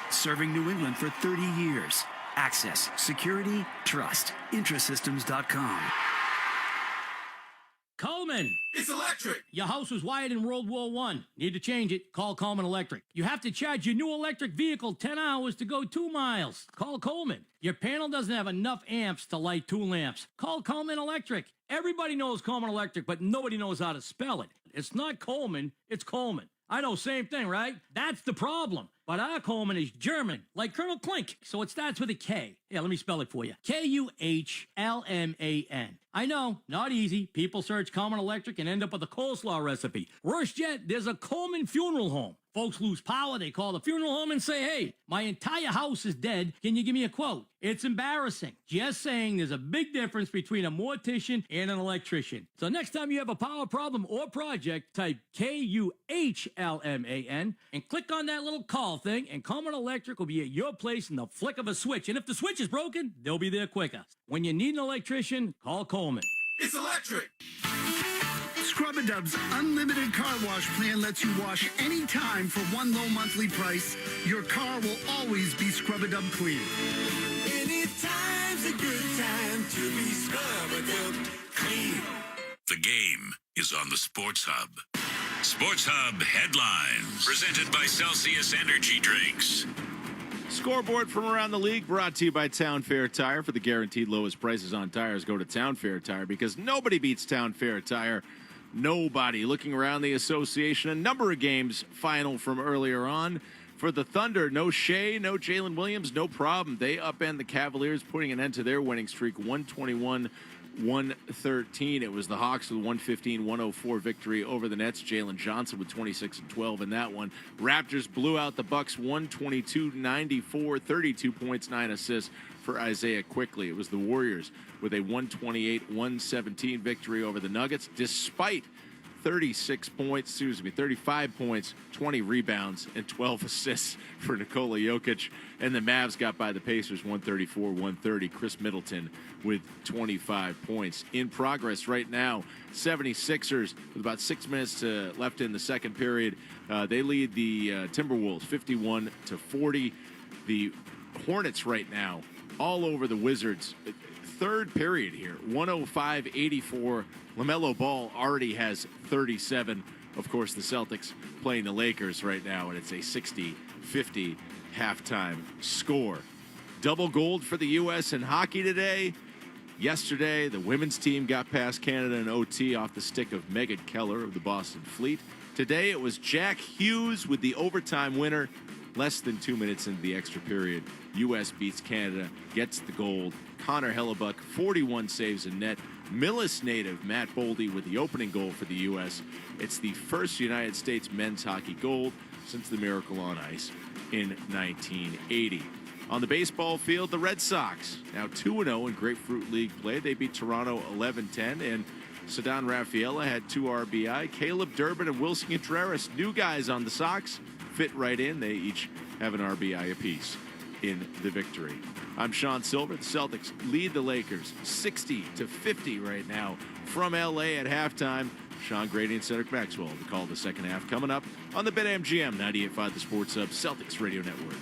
Serving New England for 30 years. Access, security, trust. Intrasystems.com. Coleman! It's electric! Your house was wired in World War I. Need to change it? Call Coleman Electric. You have to charge your new electric vehicle 10 hours to go 2 miles. Call Coleman. Your panel doesn't have enough amps to light 2 lamps. Call Coleman Electric. Everybody knows Coleman Electric, but nobody knows how to spell it. It's not Coleman, it's Coleman. I know, same thing, right? That's the problem. But our Coleman is German, like Colonel Klink, so it starts with a K. Yeah, let me spell it for you. Kuhlman. I know, not easy. People search Coleman Electric and end up with a coleslaw recipe. Worse yet, there's a Coleman funeral home. Folks lose power, they call the funeral home and say, hey, my entire house is dead, can you give me a quote? It's embarrassing. Just saying there's a big difference between a mortician and an electrician. So next time you have a power problem or project, type Kuhlman and click on that little call thing, and Coleman Electric will be at your place in the flick of a switch. And if the switch is broken, they'll be there quicker. When you need an electrician, call Coleman. It's electric! Scrub-A-Dub's unlimited car wash plan lets you wash anytime for one low monthly price. Your car will always be Scrub-A-Dub clean. Anytime's a good time to be Scrub-A-Dub clean. The game is on the Sports Hub. Sports Hub headlines presented by Celsius Energy Drinks. Scoreboard from around the league brought to you by Town Fair Tire. For the guaranteed lowest prices on tires, go to Town Fair Tire because nobody beats Town Fair Tire. nobody. Looking around the association, a number of games final from earlier on. For the Thunder, no Shea, no Jalen Williams, no problem. They upend the Cavaliers, putting an end to their winning streak, 121-113. It was the Hawks with 115-104 victory over the Nets. Jalen Johnson with 26 and 12 in that one. Raptors blew out the Bucks 122-94, 32 points, 9 assists for Isaiah Quickly. It was the Warriors with a 128-117 victory over the Nuggets, despite 35 points, 20 rebounds, and 12 assists for Nikola Jokic. And the Mavs got by the Pacers 134-130. Chris Middleton with 25 points. In progress right now, 76ers with about 6 minutes left in the second period. They lead the Timberwolves 51-40. The Hornets right now all over the Wizards. Third period here, 105-84. LaMelo Ball already has 37. Of course, the Celtics playing the Lakers right now, and it's a 60-50 halftime score. Double gold for the U.S. in hockey today. Yesterday, the women's team got past Canada in OT off the stick of Megan Keller of the Boston Fleet. Today, it was Jack Hughes with the overtime winner. Less than 2 minutes into the extra period, U.S. beats Canada, gets the gold. Connor Hellebuck, 41 saves in net. Millis native Matt Boldy with the opening goal for the U.S. It's the first United States men's hockey gold since the Miracle on Ice in 1980. On the baseball field, the Red Sox, now 2-0 in Grapefruit League play. They beat Toronto 11-10, and Ceddanne Rafaela had 2 RBI. Caleb Durbin and Wilson Contreras, new guys on the Sox, fit right in. They each have an RBI apiece in the victory. I'm Sean Silver. The Celtics lead the Lakers 60-50 right now from LA at halftime. Sean Grady and Cedric Maxwell to call the second half coming up on the BetMGM 98.5 The Sports Hub Celtics Radio Network.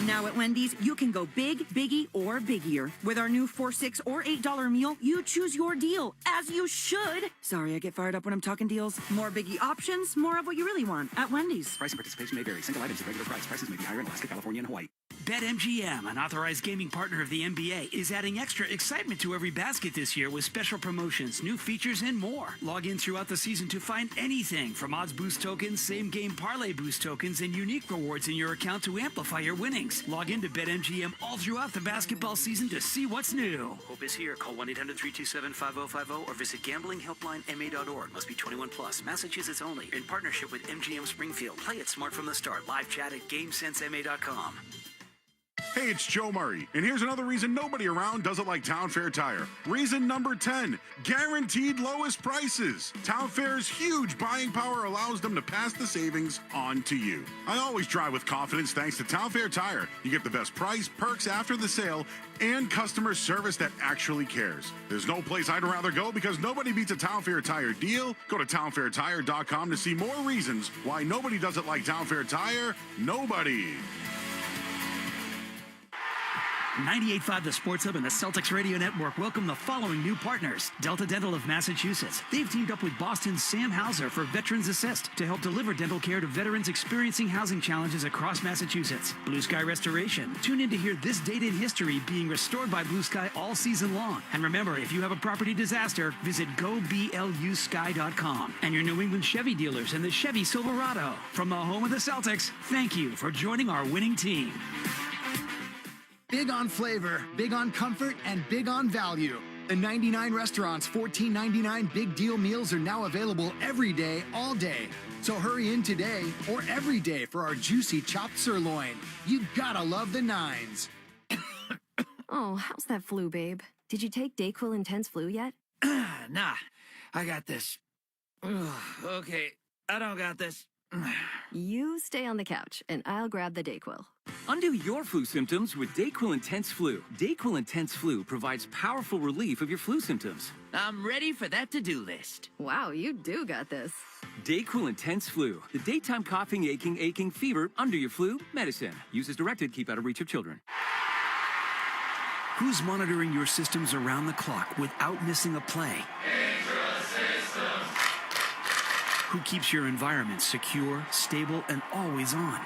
Now at Wendy's, you can go big, biggie, or biggier. With our new $4, $6, or $8 meal, you choose your deal, as you should. Sorry, I get fired up when I'm talking deals. More biggie options, more of what you really want at Wendy's. Price and participation may vary. Single items at regular price. Prices may be higher in Alaska, California, and Hawaii. BetMGM, an authorized gaming partner of the NBA, is adding extra excitement to every basket this year with special promotions, new features, and more. Log in throughout the season to find anything from odds boost tokens, same-game parlay boost tokens, and unique rewards in your account to amplify your winnings. Log in to BetMGM all throughout the basketball season to see what's new. Hope is here. Call 1-800-327-5050 or visit gamblinghelplinema.org. Must be 21 plus. Massachusetts only. In partnership with MGM Springfield. Play it smart from the start. Live chat at GameSenseMA.com. Hey, it's Joe Murray, and here's another reason nobody around doesn't like Town Fair Tire. Reason number 10, guaranteed lowest prices. Town Fair's huge buying power allows them to pass the savings on to you. I always drive with confidence thanks to Town Fair Tire. You get the best price, perks after the sale, and customer service that actually cares. There's no place I'd rather go because nobody beats a Town Fair Tire deal. Go to townfairtire.com to see more reasons why nobody doesn't like Town Fair Tire. Nobody. 98.5 The Sports Hub and the Celtics Radio Network welcome the following new partners. Delta Dental of Massachusetts. They've teamed up with Boston's Sam Hauser for Veterans Assist to help deliver dental care to veterans experiencing housing challenges across Massachusetts. Blue Sky Restoration. Tune in to hear this date in history being restored by Blue Sky all season long. And remember, if you have a property disaster, visit goblusky.com. And your New England Chevy dealers and the Chevy Silverado. From the home of the Celtics, thank you for joining our winning team. Big on flavor, big on comfort, and big on value. The 99 Restaurant's $14.99 Big Deal meals are now available every day, all day. So hurry in today or every day for our juicy chopped sirloin. You gotta love the nines. Oh, how's that flu, babe? Did you take DayQuil Intense Flu yet? Nah, I got this. Ugh, okay, I don't got this. You stay on the couch, and I'll grab the DayQuil. Undo your flu symptoms with DayQuil Intense Flu. DayQuil Intense Flu provides powerful relief of your flu symptoms. I'm ready for that to-do list. Wow, you do got this. DayQuil Intense Flu. The daytime coughing, aching, fever, under your flu medicine. Use as directed, keep out of reach of children. Who's monitoring your systems around the clock without missing a play? Who keeps your environment secure, stable, and always on?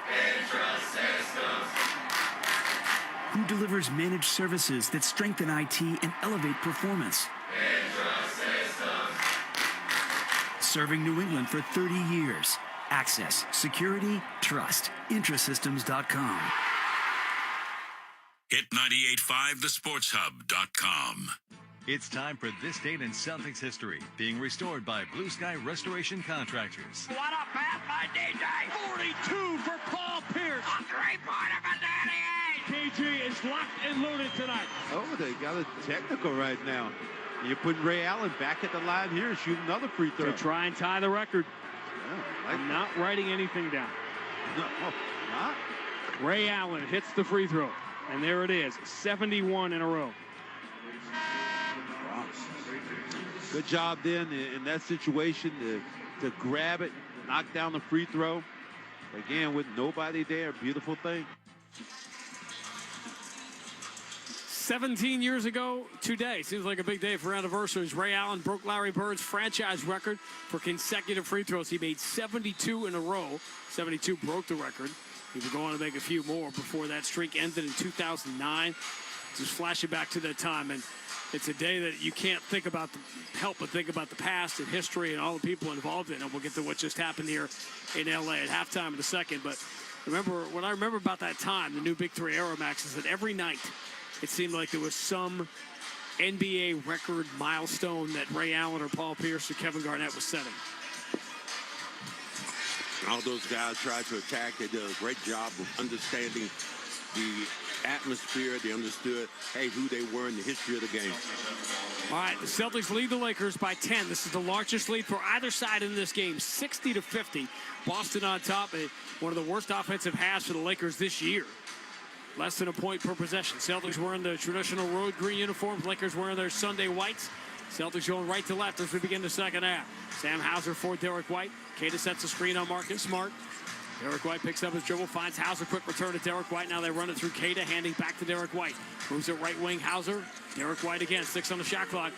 who delivers managed services that strengthen IT and elevate performance. Serving New England for 30 years. Access, security, trust. Intrasystems.com. Hit 98.5 thesportshub.com. It's time for This Date in Celtics History, being restored by Blue Sky Restoration Contractors. What a pass by DJ! 42 for Paul Pierce! A three-pointer for Danny Ainge! KG is locked and loaded tonight. Oh, they got it technical right now. You put Ray Allen back at the line here, shoot another free throw. To try and tie the record. Yeah, I'm not writing anything down. No, not. Ray Allen hits the free throw. And there it is, 71 in a row. Good job then in that situation to grab it, knock down the free throw. Again, with nobody there, beautiful thing. 17 years ago today, seems like a big day for anniversaries. Ray Allen broke Larry Bird's franchise record for consecutive free throws. He made 72 in a row. 72 broke the record. He would go on to make a few more before that streak ended in 2009. Just flashing back to that time, and it's a day that you can't help but think about the past and history and all the people involved in it. We'll get to what just happened here in LA at halftime in a second. But what I remember about that time, the new Big Three Aero Max, is that every night it seemed like there was some NBA record milestone that Ray Allen or Paul Pierce or Kevin Garnett was setting. All those guys tried to attack. They did a great job of understanding the atmosphere. They understood, hey, who they were in the history of the game. All right, the Celtics lead the Lakers by 10. This is the largest lead for either side in this game, 60-50. Boston on top. One of the worst offensive halves for the Lakers this year. Less than a point per possession. Celtics wearing the traditional road green uniforms. Lakers wearing their Sunday whites. Celtics going right to left as we begin the second half. Sam Hauser for Derek White. Kata sets a screen on Marcus Smart. Derek White picks up his dribble, finds Hauser, quick return to Derek White. Now they run it through Kata, handing back to Derek White. Moves it right wing, Hauser. Derek White again, 6 on the shot clock.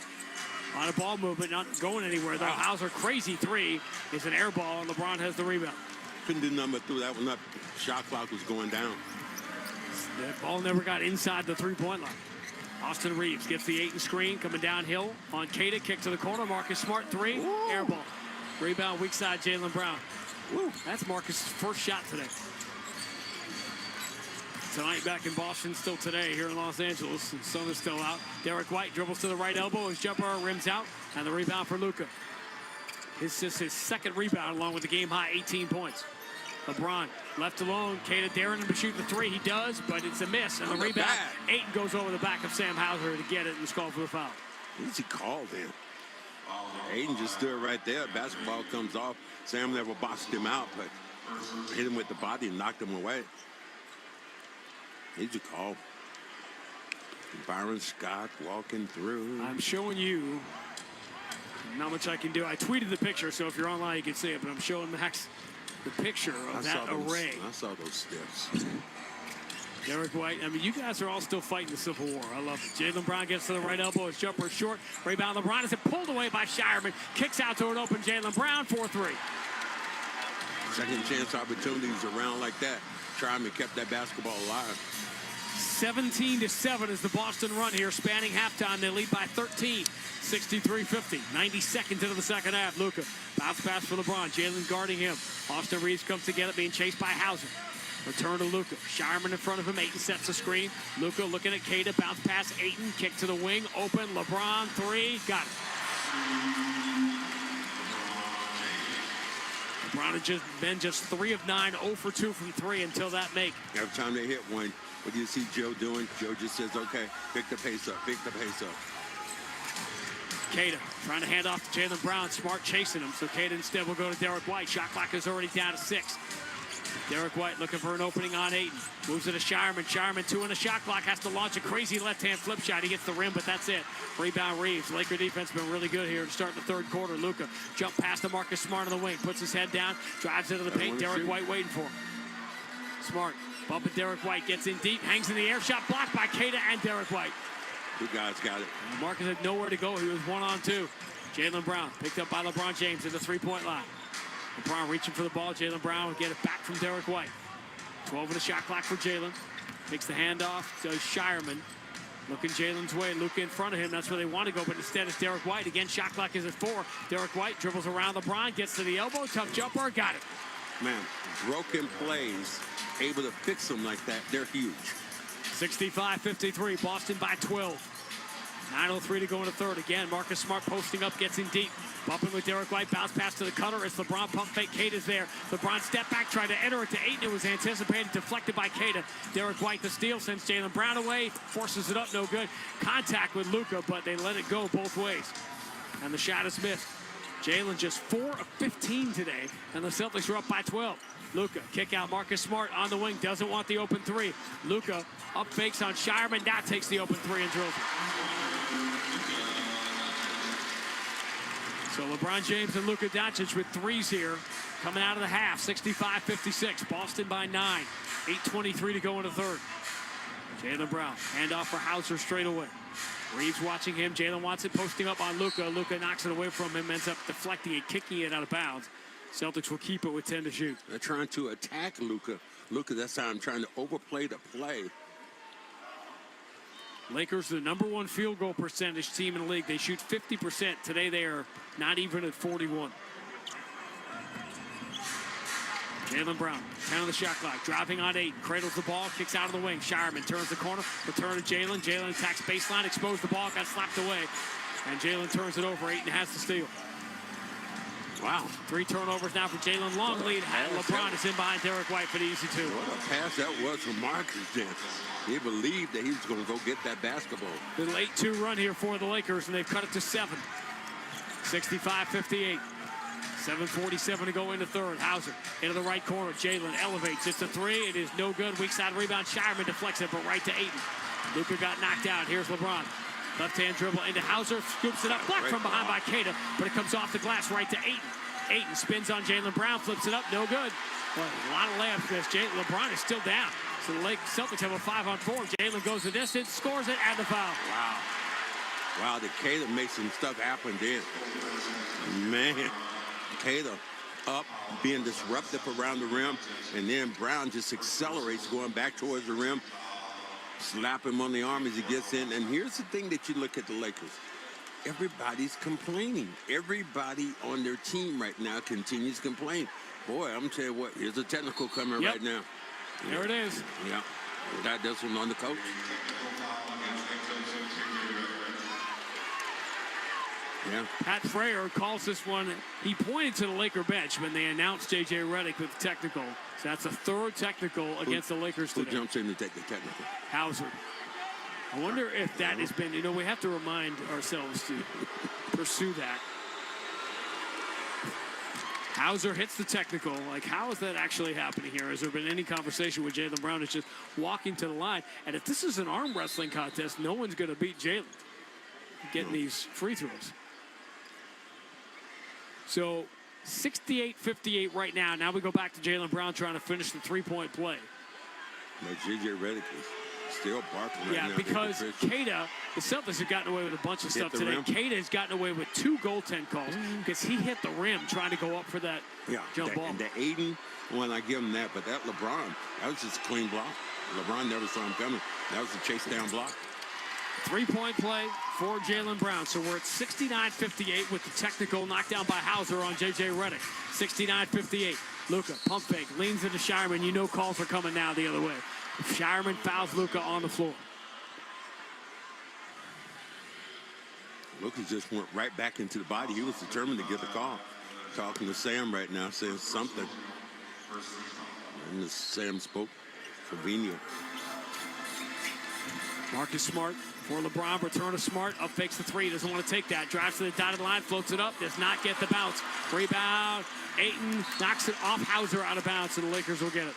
On a ball movement, not going anywhere though. Hauser, crazy three. It's an air ball, and LeBron has the rebound. Couldn't do nothing but threw that one up. Shot clock was going down. The ball never got inside the three-point line. Austin Reeves gets the 8 screen, coming downhill on Kata, kick to the corner. Marcus Smart, 3, air ball. Rebound, weak side, Jaylen Brown. Woo, that's Marcus' first shot today. Tonight back in Boston, still today here in Los Angeles. The sun is still out. Derek White dribbles to the right elbow. His jumper rims out, and the rebound for Luka. It's just his second rebound along with the game-high 18 points. LeBron left alone. Kata daring him to shoot the 3. He does, but it's a miss. And the rebound, Ayton goes over the back of Sam Hauser to get it and is called for the foul. Easy call then. Ayton just stood right there. Basketball comes off. Sam never boxed him out, but hit him with the body and knocked him away. Easy call. Byron Scott walking through. I'm showing you not much I can do. I tweeted the picture, so if you're online, you can see it, but I'm showing Max the picture of that array. I saw those steps. Derek White, I mean, you guys are all still fighting the Civil War. I love it. Jaylen Brown gets to the right elbow. His jumper is short. Rebound, LeBron is pulled away by Shireman. Kicks out to an open Jaylen Brown, 4-3. Second chance opportunities around like that. Tryman kept that basketball alive. 17-7 is the Boston run here, spanning halftime. They lead by 13, 63-50. 90 seconds into the second half. Luka, bounce pass for LeBron. Jaylen guarding him. Austin Reeves comes to get it, being chased by Hauser. Return to Luka. Shireman in front of him. Ayton sets the screen. Luka looking at Kata. Bounce pass. Ayton. Kick to the wing. Open. LeBron. 3. Got it. LeBron had been just 3 of 9. 0 for 2 from 3 until that make. Every time they hit one, what do you see Joe doing? Joe just says, okay, pick the pace up. Pick the pace up. Kata trying to hand off to Jaylen Brown. Smart chasing him. So Kata instead will go to Derek White. Shot clock is already down to 6. Derek White looking for an opening on Ayton. Moves it to Shireman. Shireman 2 in the shot clock. Has to launch a crazy left-hand flip shot. He gets the rim, but that's it. Rebound Reeves. Laker defense been really good here to start the third quarter. Luka jump past to Marcus Smart on the wing. Puts his head down. Drives into the paint. Derek White waiting for him. Smart. Bumping Derek White. Gets in deep. Hangs in the air. Shot blocked by Kata and Derek White. Two guys got it. Marcus had nowhere to go. He was 1-on-2. Jaylen Brown picked up by LeBron James at the three-point line. LeBron reaching for the ball. Jaylen Brown will get it back from Derek White. 12 in the shot clock for Jaylen. Takes the handoff, does Shireman. Looking Jalen's way, Luka in front of him. That's where they want to go, but instead it's Derek White. Again, shot clock is at 4. Derek White dribbles around LeBron, gets to the elbow, tough jumper, got it. Man, broken plays, able to fix them like that, they're huge. 65-53, Boston by 12. 9:03 to go in the third. Again, Marcus Smart posting up, gets in deep. Bumping with Derek White, bounce pass to the cutter. It's LeBron, pump fake, Kata's there. LeBron step back, tried to enter it to Ayton. It was anticipated, deflected by Kata. Derek White the steal, sends Jaylen Brown away, forces it up, no good. Contact with Luka, but they let it go both ways. And the shot is missed. Jaylen just 4 of 15 today, and the Celtics are up by 12. Luka, kick out, Marcus Smart on the wing, doesn't want the open 3. Luka up fakes on Shireman, now takes the open 3 and drills it. So LeBron James and Luka Doncic with threes here coming out of the half. 65-56. Boston by 9. 8:23 to go in the third. Jaylen Brown. Handoff for Hauser straight away. Reeves watching him. Jaylen wants it, posting up on Luka. Luka knocks it away from him, ends up deflecting it, kicking it out of bounds. Celtics will keep it with 10 to shoot. They're trying to attack Luka. Luka, that's how I'm trying to overplay the play. Lakers, the #1 field goal percentage team in the league. They shoot 50%. Today they are not even at 41. Jaylen Brown, 10 on the shot clock, driving on 8, cradles the ball, kicks out of the wing. Shireman turns the corner, return to Jaylen. Jaylen attacks baseline, exposed the ball, got slapped away. And Jaylen turns it over. Ayton has the steal. Wow. 3 turnovers now for Jaylen. Long lead. LeBron is in behind Derek White for the easy 2. What a pass that was from Marcus then. He believed that he was going to go get that basketball. The late 2 run here for the Lakers, and they've cut it to 7. 65-58. 7:47 to go in the third. Hauser into the right corner. Jaylen elevates. It's a 3. It is no good. Weak side rebound. Shireman deflects it, but right to Ayton. Luka got knocked out. Here's LeBron. Left-hand dribble into Hauser. Scoops it up. Blocked from behind by Kata, but it comes off the glass right to Ayton. Ayton spins on Jaylen Brown. Flips it up. No good. Well, a lot of layups because LeBron is still down. So the Celtics have a 5-on-4. Jaylen goes the distance, scores it, and the foul. Wow. Wow, the Kata makes some stuff happen then. Man, Kata up, being disruptive around the rim, and then Brown just accelerates going back towards the rim. Slap him on the arm as he gets in. And here's the thing that you look at the Lakers. Everybody's complaining. Everybody on their team right now continues to complain. Boy, I'm telling you what, here's a technical coming right now. There it is. Yeah. Got this one on the coach. Yeah. Pat Frayer calls this one. He pointed to the Laker bench when they announced J.J. Redick with the technical. So that's a 3rd technical against the Lakers today. Who jumps in to take the technical? Hauser. I wonder if that has been, we have to remind ourselves to pursue that. Hauser hits the technical. Like, how is that actually happening here? Has there been any conversation with Jaylen Brown? It's just walking to the line. And if this is an arm wrestling contest, no one's going to beat Jaylen getting these free throws. So 68-58 right now. Now we go back to Jaylen Brown trying to finish the 3-point play. But J.J. Redick is still barking right now. Yeah, because Kata, the Celtics have gotten away with a bunch of stuff today. Kata has gotten away with 2 goaltend calls because he hit the rim trying to go up for that jump ball. And the Ayton, when I give him that, but that LeBron, that was just a clean block. LeBron never saw him coming. That was a chase down block. 3-point play for Jaylen Brown. So we're at 69-58 with the technical knockdown by Hauser on J.J. Redick. 69-58. Luka, pump fake, leans into Shireman. You know calls are coming now the other way. Shireman fouls Luka on the floor. Luka just went right back into the body. He was determined to get the call. Talking to Sam right now, saying something. And Sam spoke Fabinho. Marcus Smart for LeBron. Return to Smart. Up fakes the 3. Doesn't want to take that. Drives to the dotted line. Floats it up. Does not get the bounce. Rebound. Ayton knocks it off Hauser out of bounds, and the Lakers will get it.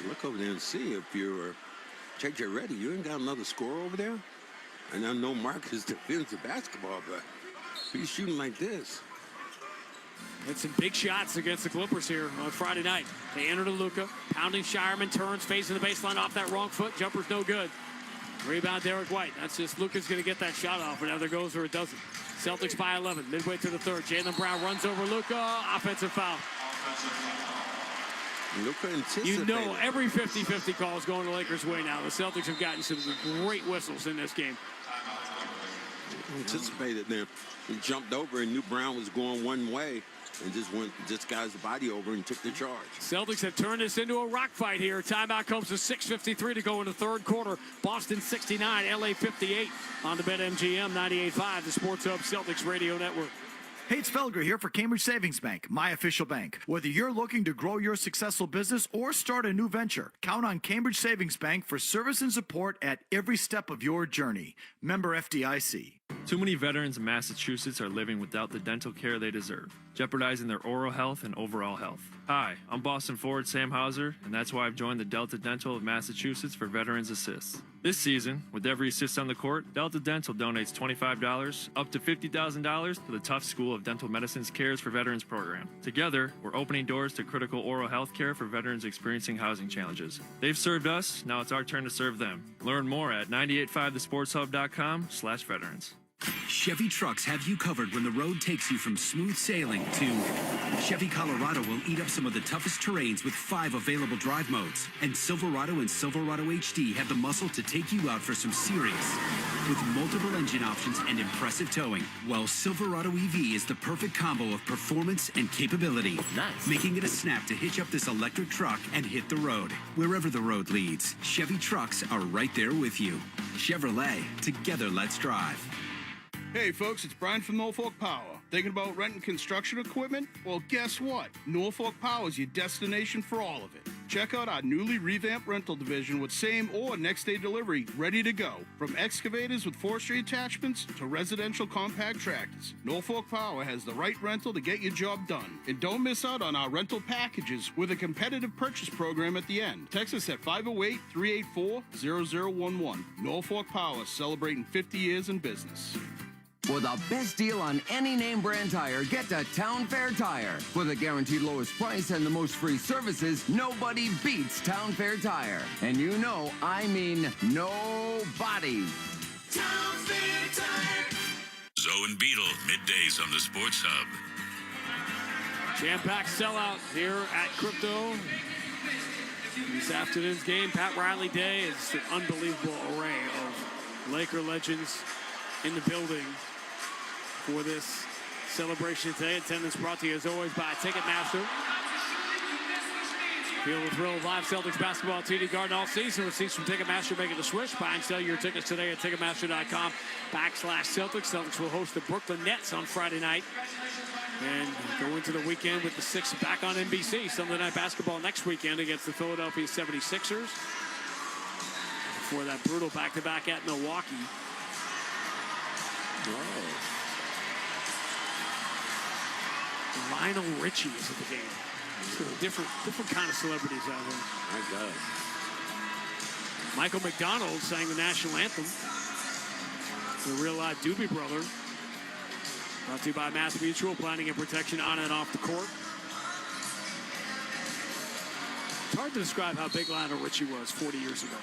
Look over there and see if you're J.J. Redick. You ain't got another score over there? And I know Marcus defends the basketball, but he's shooting like this. Had some big shots against the Clippers here on Friday night. They enter to Luka. Pounding Shireman, turns, facing the baseline off that wrong foot. Jumper's no good. Rebound Derek White. That's just Luka's going to get that shot off. It either goes or it doesn't. Celtics by 11. Midway through the third. Jaylen Brown runs over Luka. Offensive foul. Look at anticipated. You know every 50-50 call is going the Lakers' way now. The Celtics have gotten some great whistles in this game. Anticipated them. He jumped over and knew Brown was going one way and just got his body over and took the charge. Celtics have turned this into a rock fight here. Timeout comes with 6:53 to go in the third quarter. Boston 69, LA 58 on the BetMGM 98.5, the Sports Hub Celtics Radio Network. Hey, it's Felger here for Cambridge Savings Bank, my official bank. Whether you're looking to grow your successful business or start a new venture, count on Cambridge Savings Bank for service and support at every step of your journey. Member FDIC. Too many veterans in Massachusetts are living without the dental care they deserve, jeopardizing their oral health and overall health. Hi, I'm Boston forward Sam Hauser, and that's why I've joined the Delta Dental of Massachusetts for Veterans Assist. This season, with every assist on the court, Delta Dental donates $25 up to $50,000 to the Tufts School of Dental Medicine's Cares for Veterans program. Together, we're opening doors to critical oral health care for veterans experiencing housing challenges. They've served us, now it's our turn to serve them. Learn more at 985thesportshub.com/veterans. Chevy trucks have you covered when the road takes you from smooth sailing to Chevy Colorado will eat up some of the toughest terrains with 5 available drive modes. And Silverado and Silverado HD have the muscle to take you out for some serious with multiple engine options and impressive towing. While Silverado EV is the perfect combo of performance and capability, making it a snap to hitch up this electric truck and hit the road. Wherever the road leads, Chevy trucks are right there with you. Chevrolet, together let's drive. Hey folks, it's Brian from Norfolk Power. Thinking about renting construction equipment? Well, guess what? Norfolk Power is your destination for all of it. Check out our newly revamped rental division with same or next day delivery ready to go. From excavators with forestry attachments to residential compact tractors, Norfolk Power has the right rental to get your job done. And don't miss out on our rental packages with a competitive purchase program at the end. Text us at 508-384-0011. Norfolk Power, celebrating 50 years in business. For the best deal on any name brand tire, get to Town Fair Tire. For the guaranteed lowest price and the most free services, nobody beats Town Fair Tire. And you know, I mean nobody. Town Fair Tire. Zoe and Beetle, middays on the Sports Hub. Jam-packed sellout here at Crypto. This afternoon's game, Pat Riley Day, is an unbelievable array of Laker legends in the building for this celebration today. Attendance brought to you as always by Ticketmaster. Feel the thrill of live Celtics basketball at TD Garden all season with seats from Ticketmaster making the switch. Buy and sell your tickets today at Ticketmaster.com/Celtics. Celtics will host the Brooklyn Nets on Friday night and go into the weekend with the Sixers back on NBC. Sunday night basketball next weekend against the Philadelphia 76ers. Before that brutal back-to-back at Milwaukee. Lionel Richie is at the game. So different kind of celebrities out there. My God. Michael McDonald sang the national anthem. The real-life Doobie Brother. Brought to you by Mass Mutual, planning and protection on and off the court. It's hard to describe how big Lionel Richie was 40 years ago.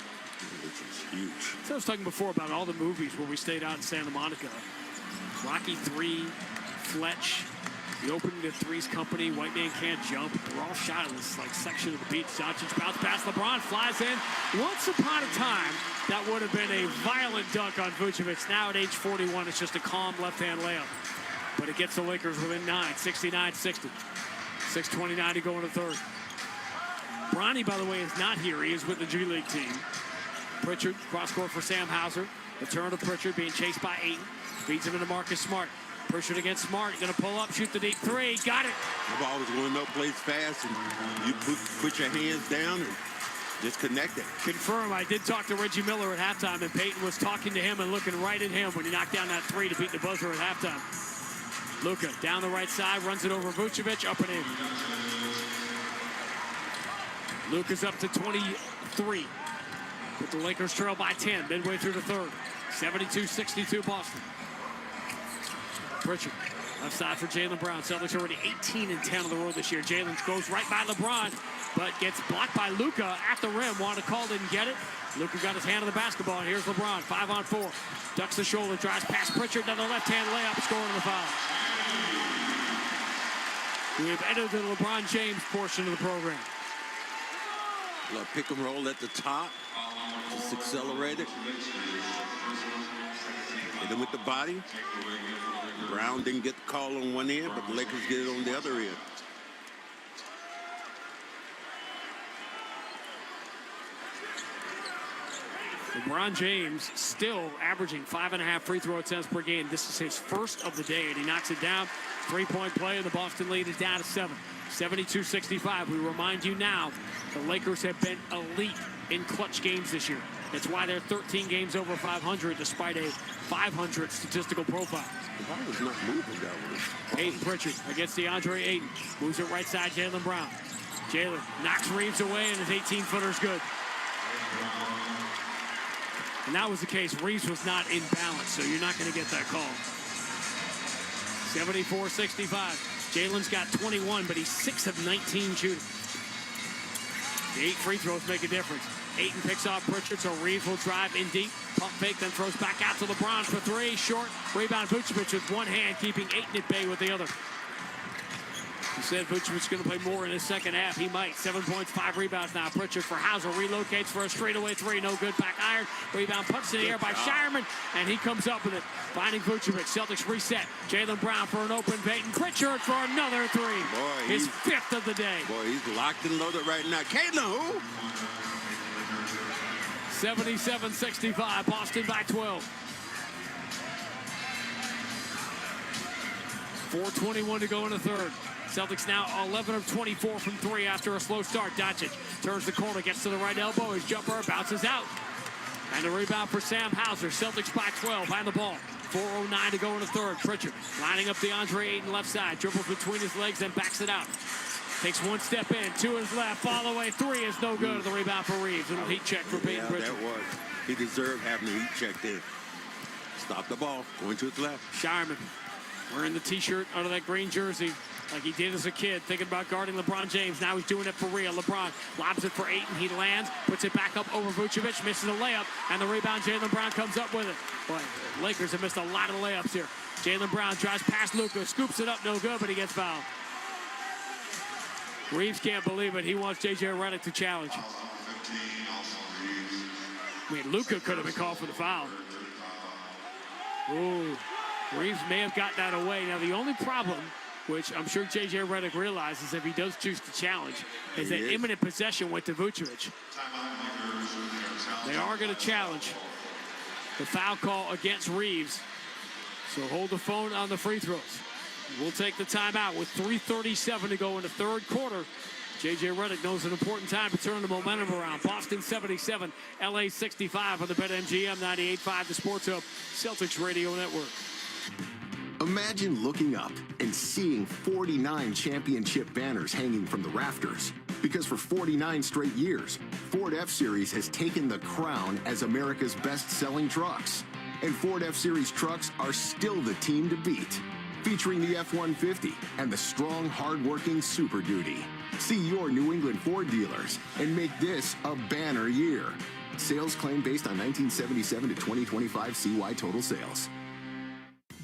Which is huge. So I was talking before about all the movies where we stayed out in Santa Monica. Rocky III, Fletch, The Opening to Three's Company, White Man Can't Jump. They're all shot in this section of the beach. Doncic bounce past LeBron, flies in. Once upon a time, that would have been a violent dunk on Vucevic. Now at age 41, it's just a calm left-hand layup. But it gets the Lakers within 9, 69-60. 6:29 to go in the third. Bronny, by the way, is not here. He is with the G League team. Pritchard, cross court for Sam Hauser. The turn to Pritchard, being chased by Ayton. Feeds him into Marcus Smart. Pritchard against Smart. Going to pull up, shoot the deep three. Got it. The ball was going up, plays fast, and you put your hands down and just connect it. Confirm, I did talk to Reggie Miller at halftime, and Peyton was talking to him and looking right at him when he knocked down that three to beat the buzzer at halftime. Luka down the right side, runs it over Vucevic, up and in. Luka's up to 23. With the Lakers trail by 10, midway through the third. 72-62 Boston. Pritchard, left side for Jaylen Brown. Celtics already 18-10 on the road this year. Jaylen goes right by LeBron, but gets blocked by Luka at the rim. Wanted to call, didn't get it. Luka got his hand on the basketball, and here's LeBron, 5-on-4. Ducks the shoulder, drives past Pritchard, down the left-hand layup, scoring the foul. We have entered the LeBron James portion of the program. pick and roll at the top. Just accelerate it. Hit him with the body. Brown didn't get the call on one end, but the Lakers get it on the other end. LeBron James still averaging 5.5 free throw attempts per game. This is his first of the day, and he knocks it down. Three-point play, and the Boston lead is down to 7. 72-65. We remind you now, the Lakers have been elite in clutch games this year. That's why they're 13 games over 500, despite a 500 statistical profile. The ball is not moving that way. Ayton Pritchard against DeAndre Ayton. Moves it right side, Jaylen Brown. Jaylen knocks Reeves away, and his 18-footer's good. And that was the case. Reeves was not in balance, so you're not going to get that call. 74-65. Jaylen's got 21, but he's 6 of 19 shooting. The 8 free throws make a difference. Ayton picks off Pritchard, so Reeves will drive in deep. Pump fake, then throws back out to LeBron for 3. Short. Rebound Vucevic with one hand, keeping Ayton at bay with the other. He said Vucevic's going to play more in his second half. He might. 7 points, 5 rebounds now. Pritchard for Hauser. Relocates for a straightaway 3. No good. Back iron. Rebound punched in the air by Shireman, and he comes up with it. Finding Vucevic. Celtics reset. Jaylen Brown for an open Peyton Pritchard for another 3. Boy, his 5th of the day. Boy, he's locked and loaded right now. Caitlin, who? 77-65. Boston by 12. 4:21 to go in the third. Celtics now 11 of 24 from 3 after a slow start. Doncic turns the corner, gets to the right elbow. His jumper bounces out. And a rebound for Sam Hauser. Celtics by 12 on the ball. 4:09 to go in the third. Pritchard lining up DeAndre Ayton left side. Dribbles between his legs and backs it out. Takes one step in, 2 is left. Fall away, 3 is no good. The rebound for Reeves. Little heat check for Peyton Pritchard. That was. He deserved having the heat check there. Stop the ball. Going to his left. Shireman wearing the T-shirt under that green jersey like he did as a kid, thinking about guarding LeBron James. Now he's doing it for real. LeBron lobs it for Ayton. He lands, puts it back up over Vucevic, misses a layup, and the rebound, Jaylen Brown comes up with it. Boy, the Lakers have missed a lot of layups here. Jaylen Brown drives past Luka, scoops it up, no good, but he gets fouled. Reeves can't believe it. He wants J.J. Redick to challenge. I mean, Luka could have been called for the foul. Ooh, Reeves may have got that away. Now, the only problem, which I'm sure J.J. Redick realizes if he does choose to challenge, is that imminent possession went to Vucevic. They are going to challenge the foul call against Reeves. So hold the phone on the free throws. We'll take the timeout with 3:37 to go in the third quarter. J.J. Redick knows an important time to turn the momentum around. Boston 77, L.A. 65 on the BetMGM 98.5, the Sports Hub, Celtics Radio Network. Imagine looking up and seeing 49 championship banners hanging from the rafters. Because for 49 straight years, Ford F-Series has taken the crown as America's best-selling trucks. And Ford F-Series trucks are still the team to beat. Featuring the F-150 and the strong, hard-working Super Duty. See your New England Ford dealers and make this a banner year. Sales claim based on 1977 to 2025 CY total sales.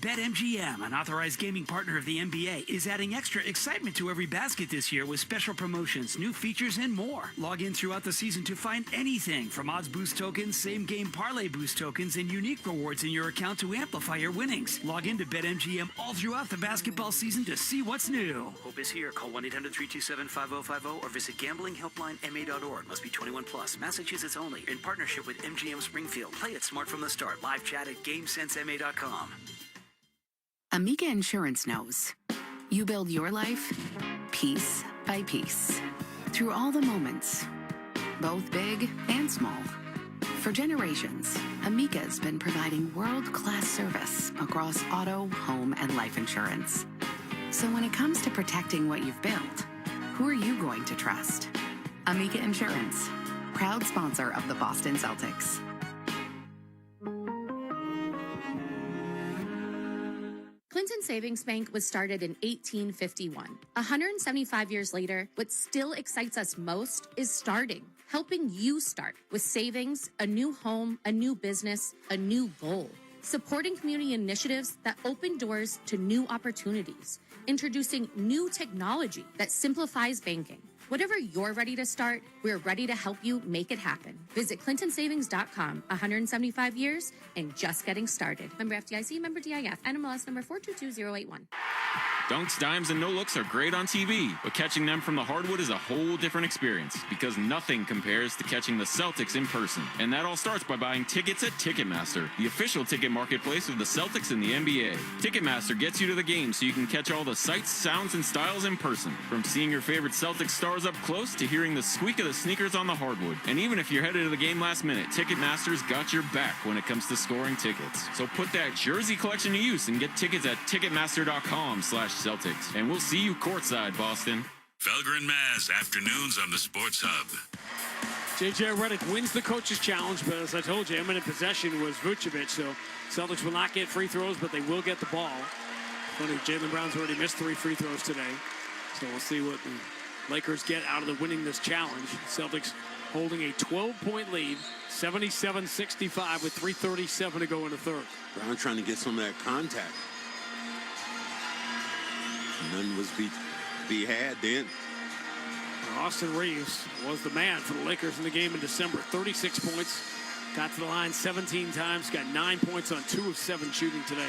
BetMGM, an authorized gaming partner of the NBA, is adding extra excitement to every basket this year with special promotions, new features, and more. Log in throughout the season to find anything from odds boost tokens, same-game parlay boost tokens, and unique rewards in your account to amplify your winnings. Log in to BetMGM all throughout the basketball season to see what's new. Hope is here. Call 1-800-327-5050 or visit gamblinghelplinema.org. Must be 21 plus. Massachusetts only. In partnership with MGM Springfield. Play it smart from the start. Live chat at GameSenseMA.com. Amica Insurance knows. You build your life piece by piece through all the moments, both big and small. For generations, Amica's been providing world-class service across auto, home, and life insurance. So when it comes to protecting what you've built, who are you going to trust? Amica Insurance, proud sponsor of the Boston Celtics. Clinton Savings Bank was started in 1851. 175 years later, what still excites us most is starting, helping you start with savings, a new home, a new business, a new goal. Supporting community initiatives that open doors to new opportunities. Introducing new technology that simplifies banking. Whatever you're ready to start, we're ready to help you make it happen. Visit clintonsavings.com. 175 years and just getting started. Member FDIC, member DIF, NMLS number 422081. Dunks, dimes, and no-looks are great on TV, but catching them from the hardwood is a whole different experience because nothing compares to catching the Celtics in person. And that all starts by buying tickets at Ticketmaster, the official ticket marketplace of the Celtics and the NBA. Ticketmaster gets you to the game so you can catch all the sights, sounds, and styles in person. From seeing your favorite Celtics stars up close to hearing the squeak of the sneakers on the hardwood. And even if you're headed to the game last minute, Ticketmaster's got your back when it comes to scoring tickets. So put that jersey collection to use and get tickets at Ticketmaster.com/Celtics. And we'll see you courtside, Boston. Felger and Maz, afternoons on the Sports Hub. J.J. Redick wins the coach's challenge, but as I told you, eminent possession was Vucevic, so Celtics will not get free throws, but they will get the ball. Funny, Jaylen Brown's already missed 3 free throws today, so we'll see what the Lakers get out of the winning this challenge. Celtics holding a 12-point lead, 77-65 with 3:37 to go in the third. Brown trying to get some of that contact. None was be had then. Austin Reeves was the man for the Lakers in the game in December. 36 points. Got to the line 17 times. Got 9 points on 2 of 7 shooting today.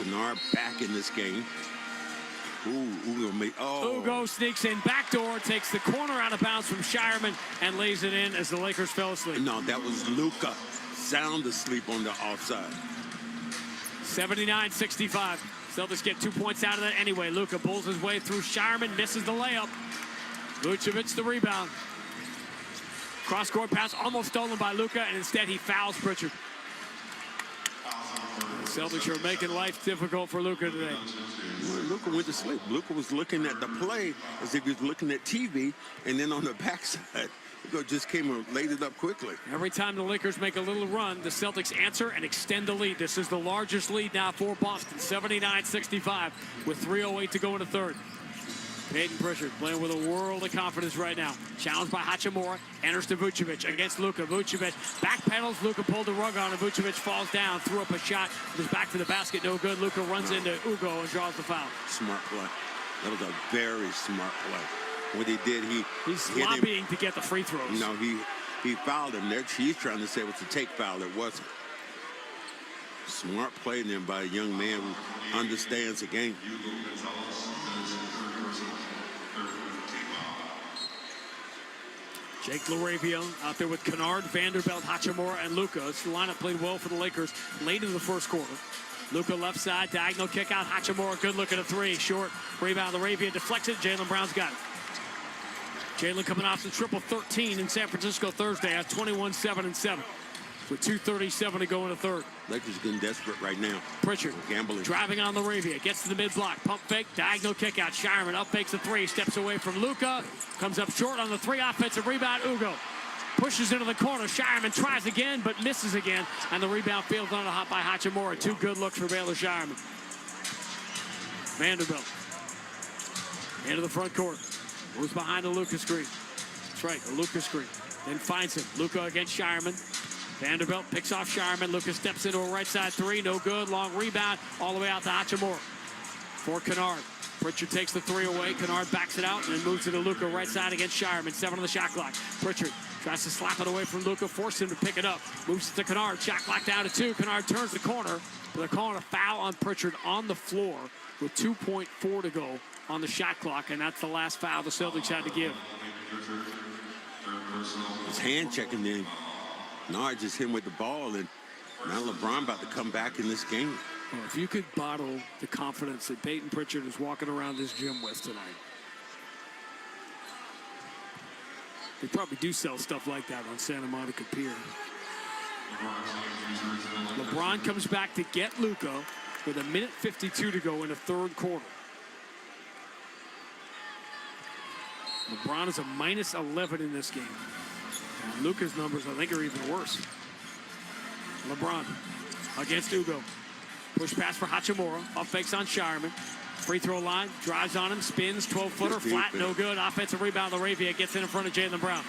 Kennard back in this game. Ugo sneaks in backdoor, takes the corner out of bounds from Shireman and lays it in as the Lakers fell asleep. No, that was Luka sound asleep on the offside. 79-65. Celtics get 2 points out of that anyway. Luka pulls his way through Shireman, misses the layup. Vucevic the rebound. Cross-court pass almost stolen by Luka, and instead he fouls Pritchard. The Celtics are making life difficult for Luka today. Luka went to sleep. Luka was looking at the play as if he was looking at TV, and then on the backside, Luka just came and laid it up quickly. Every time the Lakers make a little run, the Celtics answer and extend the lead. This is the largest lead now for Boston, 79-65 with 3:08 to go in the third. Peyton Pritchard playing with a world of confidence right now. Challenged by Hachimura, enters to Vucevic against Luka. Vucevic backpedals. Luka pulled the rug on and Vucevic falls down, threw up a shot, was back to the basket, no good. Luka runs into Ugo and draws the foul. Smart play. That was a very smart play. What he did, he's lobbying to get the free throws. No, he fouled him. There, he's trying to say it was a take foul. It wasn't. Smart play then by a young man who understands the game. Jake LaRavia out there with Kennard, Vanderbilt, Hachimura, and Luka. This lineup played well for the Lakers late in the first quarter. Luka left side, diagonal kick out. Hachimura, good look at a 3. Short rebound. LaRavia deflects it. Jaylen Brown's got it. Jaylen coming off the triple 13 in San Francisco Thursday at 21-7-7 with 2:37 to go in the third. Lakers getting desperate right now. Pritchard gambling, driving on LaRavia, gets to the mid block, pump fake, diagonal kick out. Shireman up fakes a 3, steps away from Luka, comes up short on the 3, offensive rebound. Ugo pushes into the corner. Shireman tries again, but misses again, and the rebound failed on a hot by Hachimura. 2 good looks for Baylor Shireman. Vanderbilt into the front court, moves behind the Luka screen. That's right, the Luka screen. Then finds him. Luka against Shireman. Vanderbilt picks off Shireman. Luka steps into a right side 3. No good. Long rebound all the way out to Hachimura. For Kennard. Pritchard takes the 3 away. Kennard backs it out and then moves it to Luka right side against Shireman. 7 on the shot clock. Pritchard tries to slap it away from Luka. Force him to pick it up. Moves it to Kennard. Shot clock down to 2. Kennard turns the corner. They're calling a foul on Pritchard on the floor with 2.4 to go on the shot clock. And that's the last foul the Celtics had to give. His hand checking in. Nard just hit him with the ball, and now LeBron about to come back in this game. Well, if you could bottle the confidence that Peyton Pritchard is walking around this gym with tonight. They probably do sell stuff like that on Santa Monica Pier. LeBron comes back to get Luka with 1:52 to go in the third quarter. LeBron is a -11 in this game. And Luka's numbers, I think, are even worse. LeBron against Ugo. Push pass for Hachimura. Up fakes on Shireman. Free throw line. Drives on him. Spins. 12-footer. Flat. No good. Offensive rebound. LaRavia gets in front of Jaylen Brown.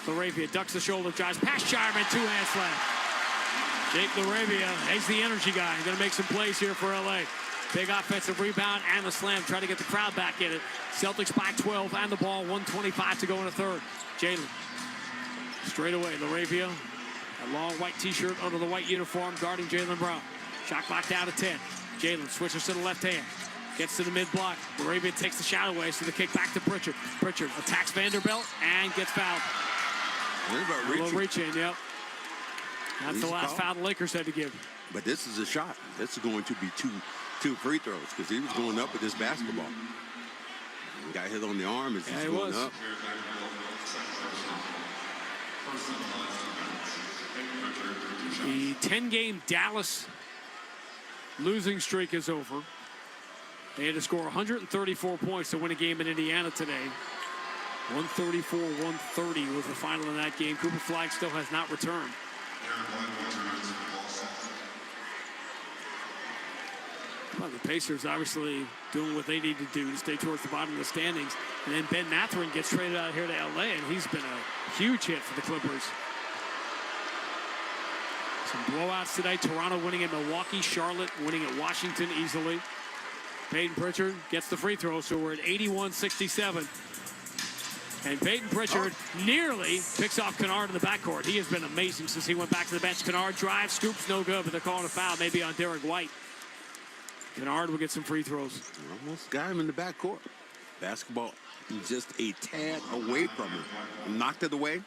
LaRavia ducks the shoulder. Drives past Shireman. 2-hand slam. Jake LaRavia, he's the energy guy. He's going to make some plays here for L.A. Big offensive rebound and the slam. Try to get the crowd back in it. Celtics by 12 and the ball. 1:25 to go in the third. Jaylen. Straight away. LaRavia. A long white t-shirt under the white uniform guarding Jaylen Brown. Shot clock down to 10. Jaylen switches to the left hand. Gets to the mid-block. LaRavia takes the shot away, so the kick back to Pritchard. Pritchard attacks Vanderbilt and gets fouled. A little reach-in, yep. That's the last foul the Lakers had to give. But this is a shot. This is going to be two free throws because he was going up with this basketball. He got hit on the arm as he's going up. The 10-game Dallas losing streak is over. They had to score 134 points to win a game in Indiana today. 134-130 was the final in that game. Cooper Flagg still has not returned. Well, the Pacers obviously doing what they need to do to stay towards the bottom of the standings. And then Ben Mathurin gets traded out here to LA, and he's been a huge hit for the Clippers. Some blowouts today. Toronto winning at Milwaukee. Charlotte winning at Washington easily. Peyton Pritchard gets the free throw, so we're at 81-67. And Peyton Pritchard nearly picks off Kennard in the backcourt. He has been amazing since he went back to the bench. Kennard drives, scoops, no good, but they're calling a foul maybe on Derek White. Kennard will get some free throws. Almost got him in the backcourt. Basketball just a tad away from him. Knocked it away.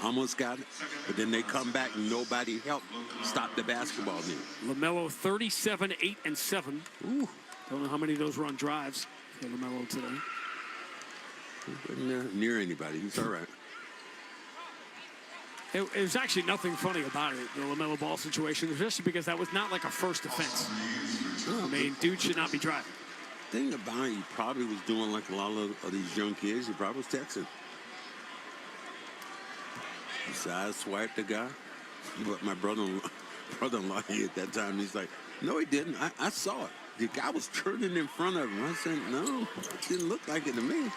Almost got it. But then they come back and nobody helped stop the basketball there. LaMelo 37, 8, and 7. Ooh. Don't know how many of those were on drives for LaMelo today. He wasn't near anybody. He's all right. It was actually nothing funny about it, the LaMelo Ball situation, especially because that was not like a first offense. I mean, dude should not be driving. Thing about it, he probably was doing like a lot of these young kids. He probably was texting. He sideswiped the guy. But my brother-in-law at that time, he's like, no, he didn't. I saw it. The guy was turning in front of him. I said, no, it didn't look like it to me.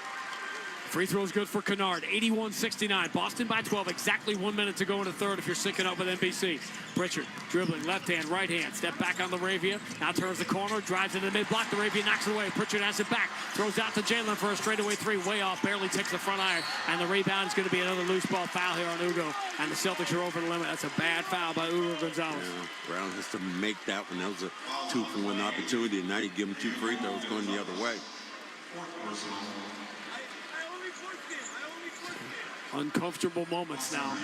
Free throws good for Kennard, 81-69. Boston by 12, exactly 1 minute to go in the third if you're syncing up with NBC. Pritchard dribbling, left hand, right hand, step back on LaRavia. Now turns the corner, drives into the mid-block. LaRavia knocks it away. Pritchard has it back, throws out to Jaylen for a straightaway three, way off, barely takes the front iron. And the rebound is going to be another loose ball foul here on Ugo. And the Celtics are over the limit. That's a bad foul by Ugo Gonzalez. Yeah, Brown has to make that one. That was a 2-for-1 opportunity, and now you give him two free throws going the other way. Uncomfortable moments now.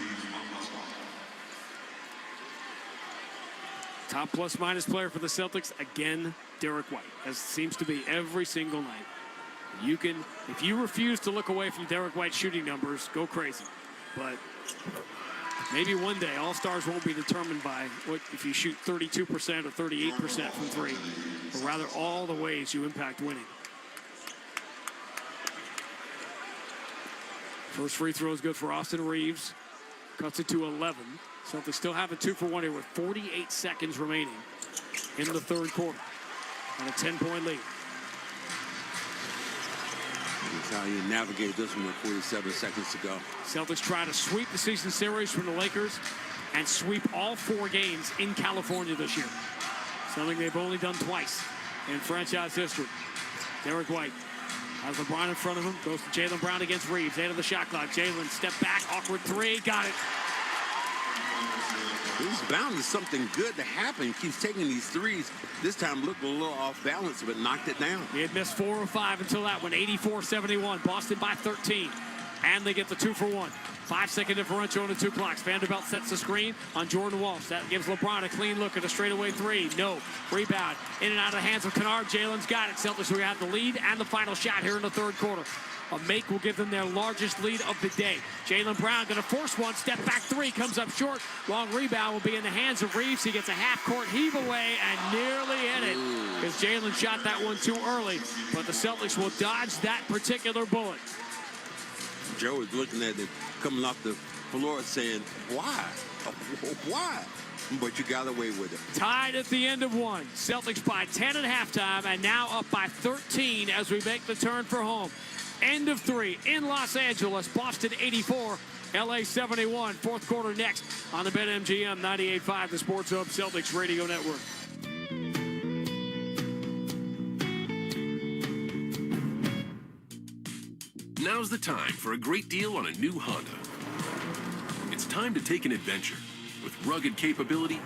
Top plus-minus player for the Celtics, again, Derek White, as seems to be every single night. You can, if you refuse to look away from Derek White's shooting numbers, go crazy. But maybe one day All-Stars won't be determined by what if you shoot 32% or 38% from three, but rather all the ways you impact winning. First free throw is good for Austin Reeves. Cuts it to 11. Celtics still have a 2-for-1 here with 48 seconds remaining in the third quarter. And a 10-point lead. That's how you navigate this one with 47 seconds to go. Celtics try to sweep the season series from the Lakers and sweep all 4 games in California this year. Something they've only done twice in franchise history. Derek White has LeBron in front of him. Goes to Jaylen Brown against Reeves. End of the shot clock. Jaylen, step back. Awkward three. Got it. He's bound to something good to happen. Keeps taking these threes. This time looked a little off balance, but knocked it down. He had missed 4 or 5 until that one. 84-71. Boston by 13. And they get the 2-for-1. 5-second differential on the 2 clocks. Vanderbilt sets the screen on Jordan Walsh. That gives LeBron a clean look at a straightaway three. No. Rebound. In and out of the hands of Kennard. Jaylen's got it. Celtics will have the lead and the final shot here in the third quarter. A make will give them their largest lead of the day. Jaylen Brown going to force one. Step back three. Comes up short. Long rebound will be in the hands of Reeves. He gets a half-court heave away and nearly in it because Jaylen shot that one too early. But the Celtics will dodge that particular bullet. Joe is looking at it coming off the floor saying, why? Why? But you got away with it. Tied at the end of one. Celtics by 10 at halftime and now up by 13 as we make the turn for home. End of 3 in Los Angeles. Boston 84, LA 71. Fourth quarter next on the BetMGM 98.5, the Sports Hub Celtics Radio Network. Now's the time for a great deal on a new Honda. It's time to take an adventure with rugged capability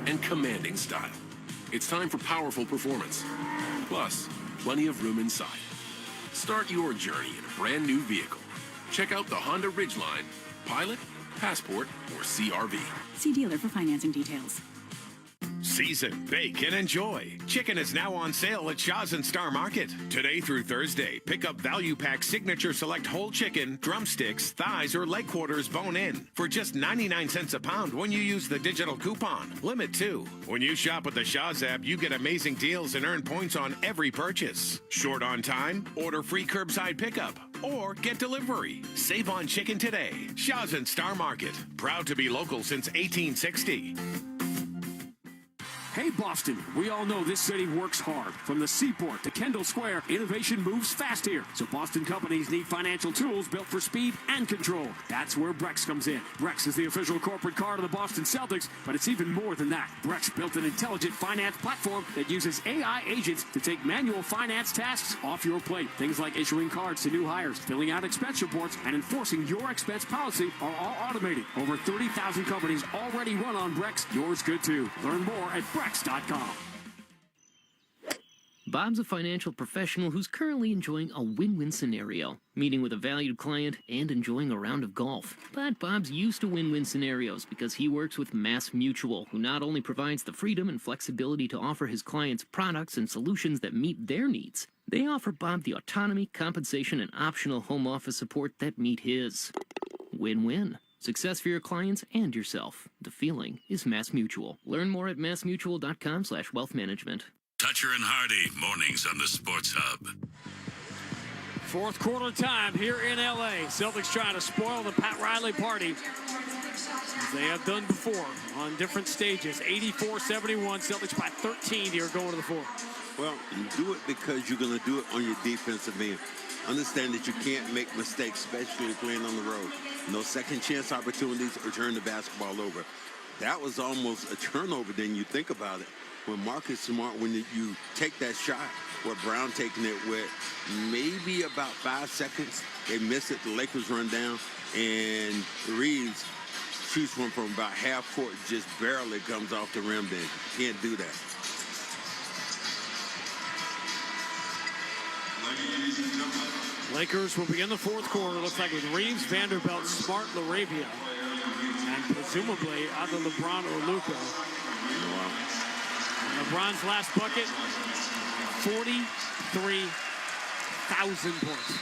and commanding style. It's time for powerful performance, plus plenty of room inside. Start your journey in a brand new vehicle. Check out the Honda Ridgeline, Pilot, Passport, or CRV. See dealer for financing details. Season, bake, and enjoy. Chicken is now on sale at Shaw's and Star Market. Today through Thursday, pick up Value Pack Signature Select Whole Chicken, drumsticks, thighs, or leg quarters bone-in for just 99 cents a pound when you use the digital coupon. Limit 2. When you shop with the Shaw's app, you get amazing deals and earn points on every purchase. Short on time? Order free curbside pickup or get delivery. Save on chicken today. Shaw's and Star Market. Proud to be local since 1860. Hey, Boston, we all know this city works hard. From the Seaport to Kendall Square, innovation moves fast here. So Boston companies need financial tools built for speed and control. That's where Brex comes in. Brex is the official corporate card of the Boston Celtics, but it's even more than that. Brex built an intelligent finance platform that uses AI agents to take manual finance tasks off your plate. Things like issuing cards to new hires, filling out expense reports, and enforcing your expense policy are all automated. Over 30,000 companies already run on Brex. Yours could too. Learn more at Brex.com. Bob's a financial professional who's currently enjoying a win-win scenario, meeting with a valued client and enjoying a round of golf. But Bob's used to win-win scenarios because he works with Mass Mutual, who not only provides the freedom and flexibility to offer his clients products and solutions that meet their needs, they offer Bob the autonomy, compensation, and optional home office support that meet his. Win-win. Success for your clients and yourself. The feeling is Mass Mutual. Learn more at massmutual.com/wealthmanagement. Toucher and Hardy, mornings on the Sports Hub. Fourth quarter time here in L.A. Celtics trying to spoil the Pat Riley party, as they have done before on different stages. 84-71, Celtics by 13 here going to the fourth. Well, you do it because you're going to do it on your defensive end. Understand that you can't make mistakes, especially playing on the road. No second chance opportunities or turn the basketball over. That was almost a turnover then you think about it. When Marcus Smart, when you take that shot, where Brown taking it with maybe about 5 seconds, they miss it, the Lakers run down, and Reeves shoots one from about half court, just barely comes off the rim then. Can't do that. Lakers will begin the fourth quarter. Looks like with Reeves, Vanderbilt, Smart, LaRavia, and presumably either LeBron or Luka. LeBron's last bucket, 43,000 points.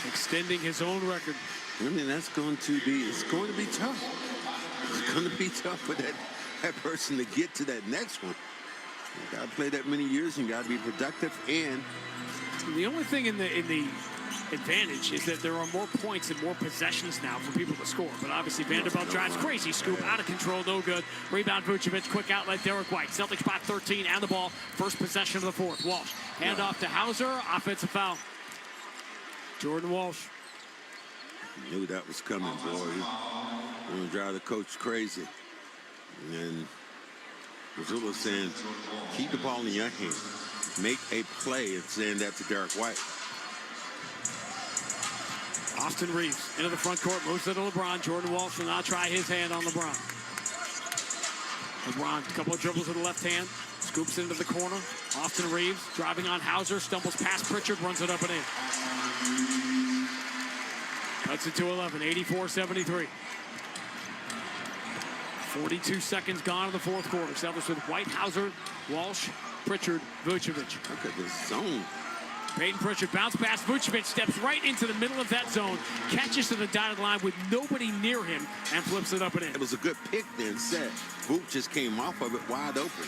Extending his own record. I mean, it's going to be tough. It's going to be tough for that person to get to that next one. You got to play that many years and you got to be productive. And the only thing in the advantage is that there are more points and more possessions now for people to score. But obviously Vanderbilt drives crazy scoop, out of control, no good. Rebound Vucevic, quick outlet, Derek White. Celtics by 13 and the ball. First possession of the fourth. Walsh, hand off to Hauser, offensive foul. Jordan Walsh. Knew that was coming, boy. Going to drive the coach crazy. And Mazzulla saying, keep the ball in your hand. Make a play, and saying that to Derek White. Austin Reeves into the front court, moves it to LeBron. Jordan Walsh will now try his hand on LeBron. LeBron, a couple of dribbles with the left hand, scoops into the corner. Austin Reeves driving on Hauser, stumbles past Pritchard, runs it up and in. Cuts it to 11, 84-73. 42 seconds gone in the fourth quarter. Celtics with White, Hauser, Walsh, Pritchard, Vucevic. Look at this zone. Peyton Pritchard bounce pass. Vucevic steps right into the middle of that zone, catches to the dotted line with nobody near him, and flips it up and in. It was a good pick then set. Vooch just came off of it wide open.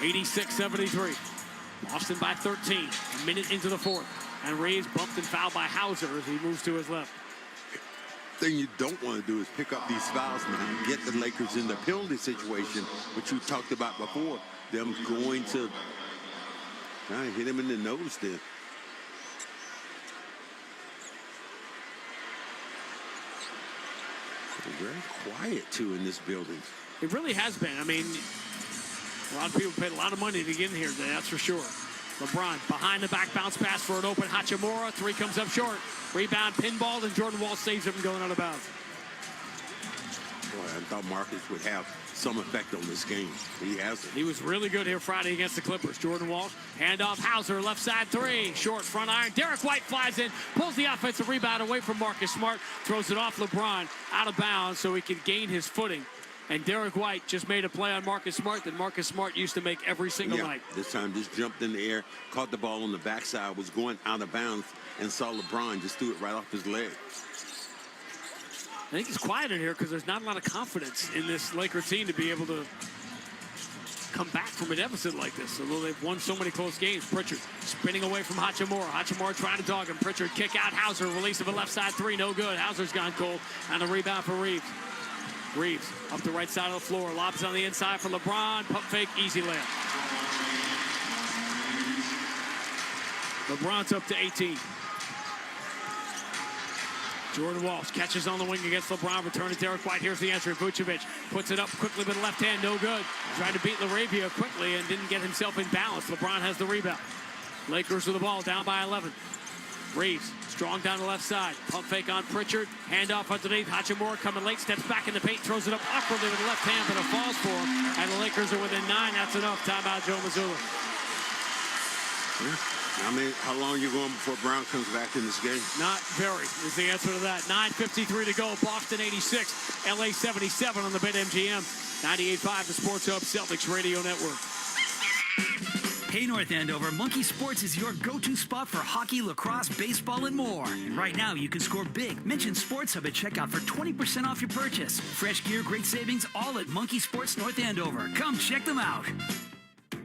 86-73. Boston by 13. A minute into the fourth. And Reeves bumped and fouled by Hauser as he moves to his left. Thing you don't want to do is pick up these fouls now, get the Lakers in the penalty situation, which you talked about before. Them going to hit him in the nose there. Very quiet too in this building. It really has been. I mean, a lot of people paid a lot of money to get in here today, that's for sure. LeBron behind the back bounce pass for an open Hachimura. Three comes up short. Rebound, pinballed, and Jordan Wall saves it from going out of bounds. Boy, I thought Marcus would have some effect on this game. He hasn't. He was really good here Friday against the Clippers. Jordan Walsh, handoff, Hauser, left side three. Short front iron. Derek White flies in, pulls the offensive rebound away from Marcus Smart, throws it off LeBron out of bounds so he can gain his footing. And Derek White just made a play on Marcus Smart that Marcus Smart used to make every single night. This time just jumped in the air, caught the ball on the backside, was going out of bounds, and saw LeBron just threw it right off his leg. I think it's quiet in here because there's not a lot of confidence in this Laker team to be able to come back from a deficit like this. Although they've won so many close games. Pritchard spinning away from Hachimura. Hachimura trying to dog him. Pritchard kick out. Hauser release of a left side three. No good. Hauser's gone cold. And a rebound for Reeves. Reeves up the right side of the floor. Lobs on the inside for LeBron. Pump fake. Easy layup. LeBron's up to 18. Jordan Walsh catches on the wing against LeBron. Return to Derek White. Here's the answer. Vucevic puts it up quickly with the left hand. No good. Tried to beat LaRavia quickly and didn't get himself in balance. LeBron has the rebound. Lakers with the ball down by 11. Reeves strong down the left side. Pump fake on Pritchard. Handoff underneath. Hachimura coming late. Steps back in the paint. Throws it up awkwardly with the left hand, but it falls for him. And the Lakers are within 9. That's enough. Timeout, Joe Mazzulla. I mean, how long are you going before Brown comes back in this game? Not very is the answer to that. 9:53 to go. Boston 86, LA 77 on the BetMGM. 98.5, the Sports Hub Celtics Radio Network. Hey, North Andover, Monkey Sports is your go-to spot for hockey, lacrosse, baseball, and more. And right now, you can score big. Mention Sports Hub at checkout for 20% off your purchase. Fresh gear, great savings, all at Monkey Sports North Andover. Come check them out.